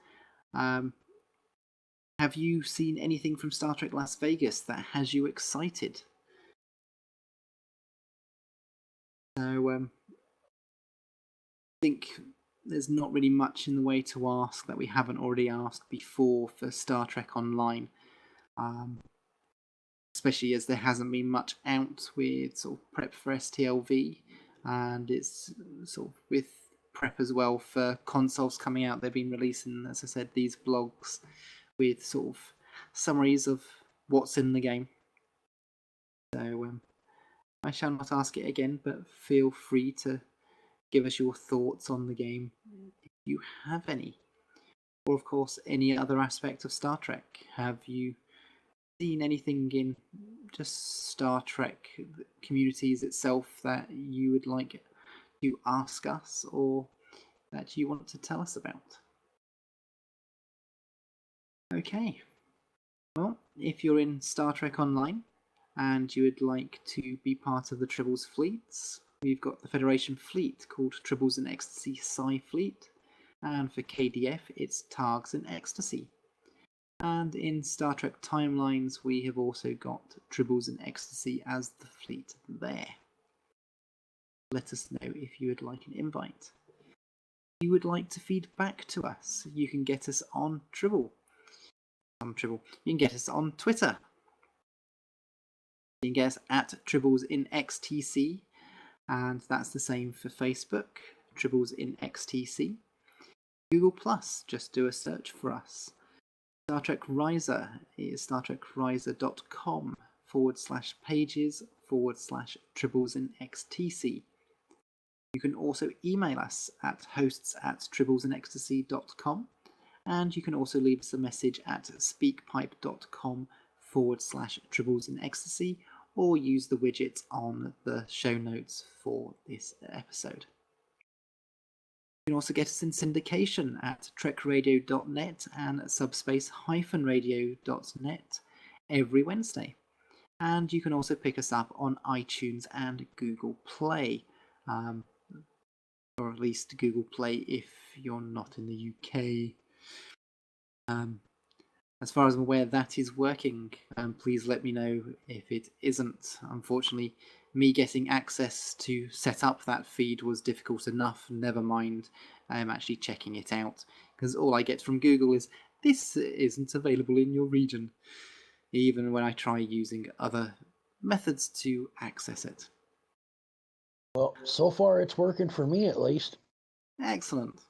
Have you seen anything from Star Trek Las Vegas that has you excited? So I think there's not really much in the way to ask that we haven't already asked before for Star Trek Online. Especially as there hasn't been much out with sort of prep for STLV, and it's sort of with prep as well for consoles coming out. They've been releasing, as I said, these blogs with sort of summaries of what's in the game. So I shall not ask it again, but feel free to give us your thoughts on the game if you have any. Or, of course, any other aspect of Star Trek. Have you seen anything in just Star Trek communities itself that you would like to ask us or that you want to tell us about? Okay. Well, if you're in Star Trek Online and you would like to be part of the Tribbles fleets, we've got the Federation fleet called Tribbles and Ecstasy Psi Fleet, and for KDF it's Targs and Ecstasy. And in Star Trek Timelines we have also got Tribbles and Ecstasy as the fleet there. Let us know if you would like an invite. If you would like to feed back to us, you can get us on Tribble. You can get us on Twitter. You can get us at Tribbles in XTC, and that's the same for Facebook, Tribbles in XTC. Google+, just do a search for us. Star Trek Riser is startrekriser.com/pages/Tribbles in XTC. You can also email us at hosts@tribblesandecstasy.com, and you can also leave us a message at speakpipe.com/Tribbles in Ecstasy, or use the widget on the show notes for this episode. You can also get us in syndication at trekradio.net and subspace-radio.net every Wednesday. And you can also pick us up on iTunes and Google Play, or at least Google Play if you're not in the UK. As far as I'm aware, that is working. Please let me know if it isn't. Unfortunately, me getting access to set up that feed was difficult enough. Never mind, I'm actually checking it out, because all I get from Google is, this isn't available in your region, even when I try using other methods to access it. Well, so far it's working for me at least. Excellent.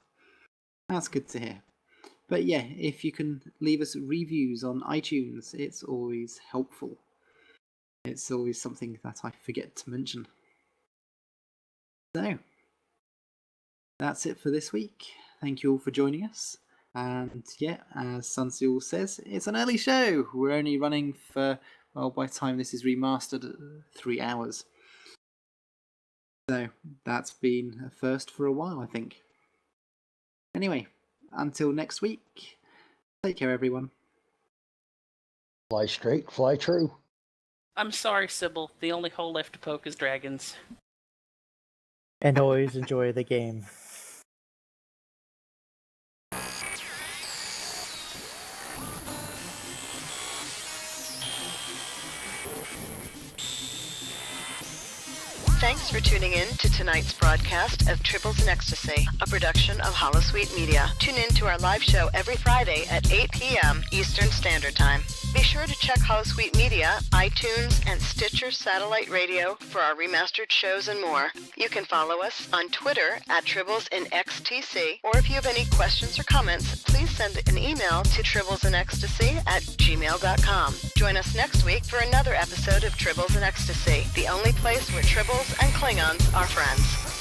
That's good to hear. But yeah, if you can leave us reviews on iTunes, it's always helpful. It's always something that I forget to mention. So, that's it for this week. Thank you all for joining us. And yeah, as Sunseal says, it's an early show. We're only running for, well, by the time this is remastered, 3 hours. So, that's been a first for a while, I think. Anyway, until next week, take care, everyone. Fly straight, fly true. I'm sorry, Sybil. The only hole left to poke is dragons. And always enjoy the game. Thanks for tuning in to tonight's broadcast of Tribbles and Ecstasy, a production of Holosuite Media. Tune in to our live show every Friday at 8 p.m. Eastern Standard Time. Be sure to check Holosuite Media, iTunes, and Stitcher Satellite Radio for our remastered shows and more. You can follow us on Twitter at Tribbles in XTC, or if you have any questions or comments, please send an email to tribblesandEcstasy@gmail.com. Join us next week for another episode of Tribbles and Ecstasy, the only place where Tribbles and Klingons are friends.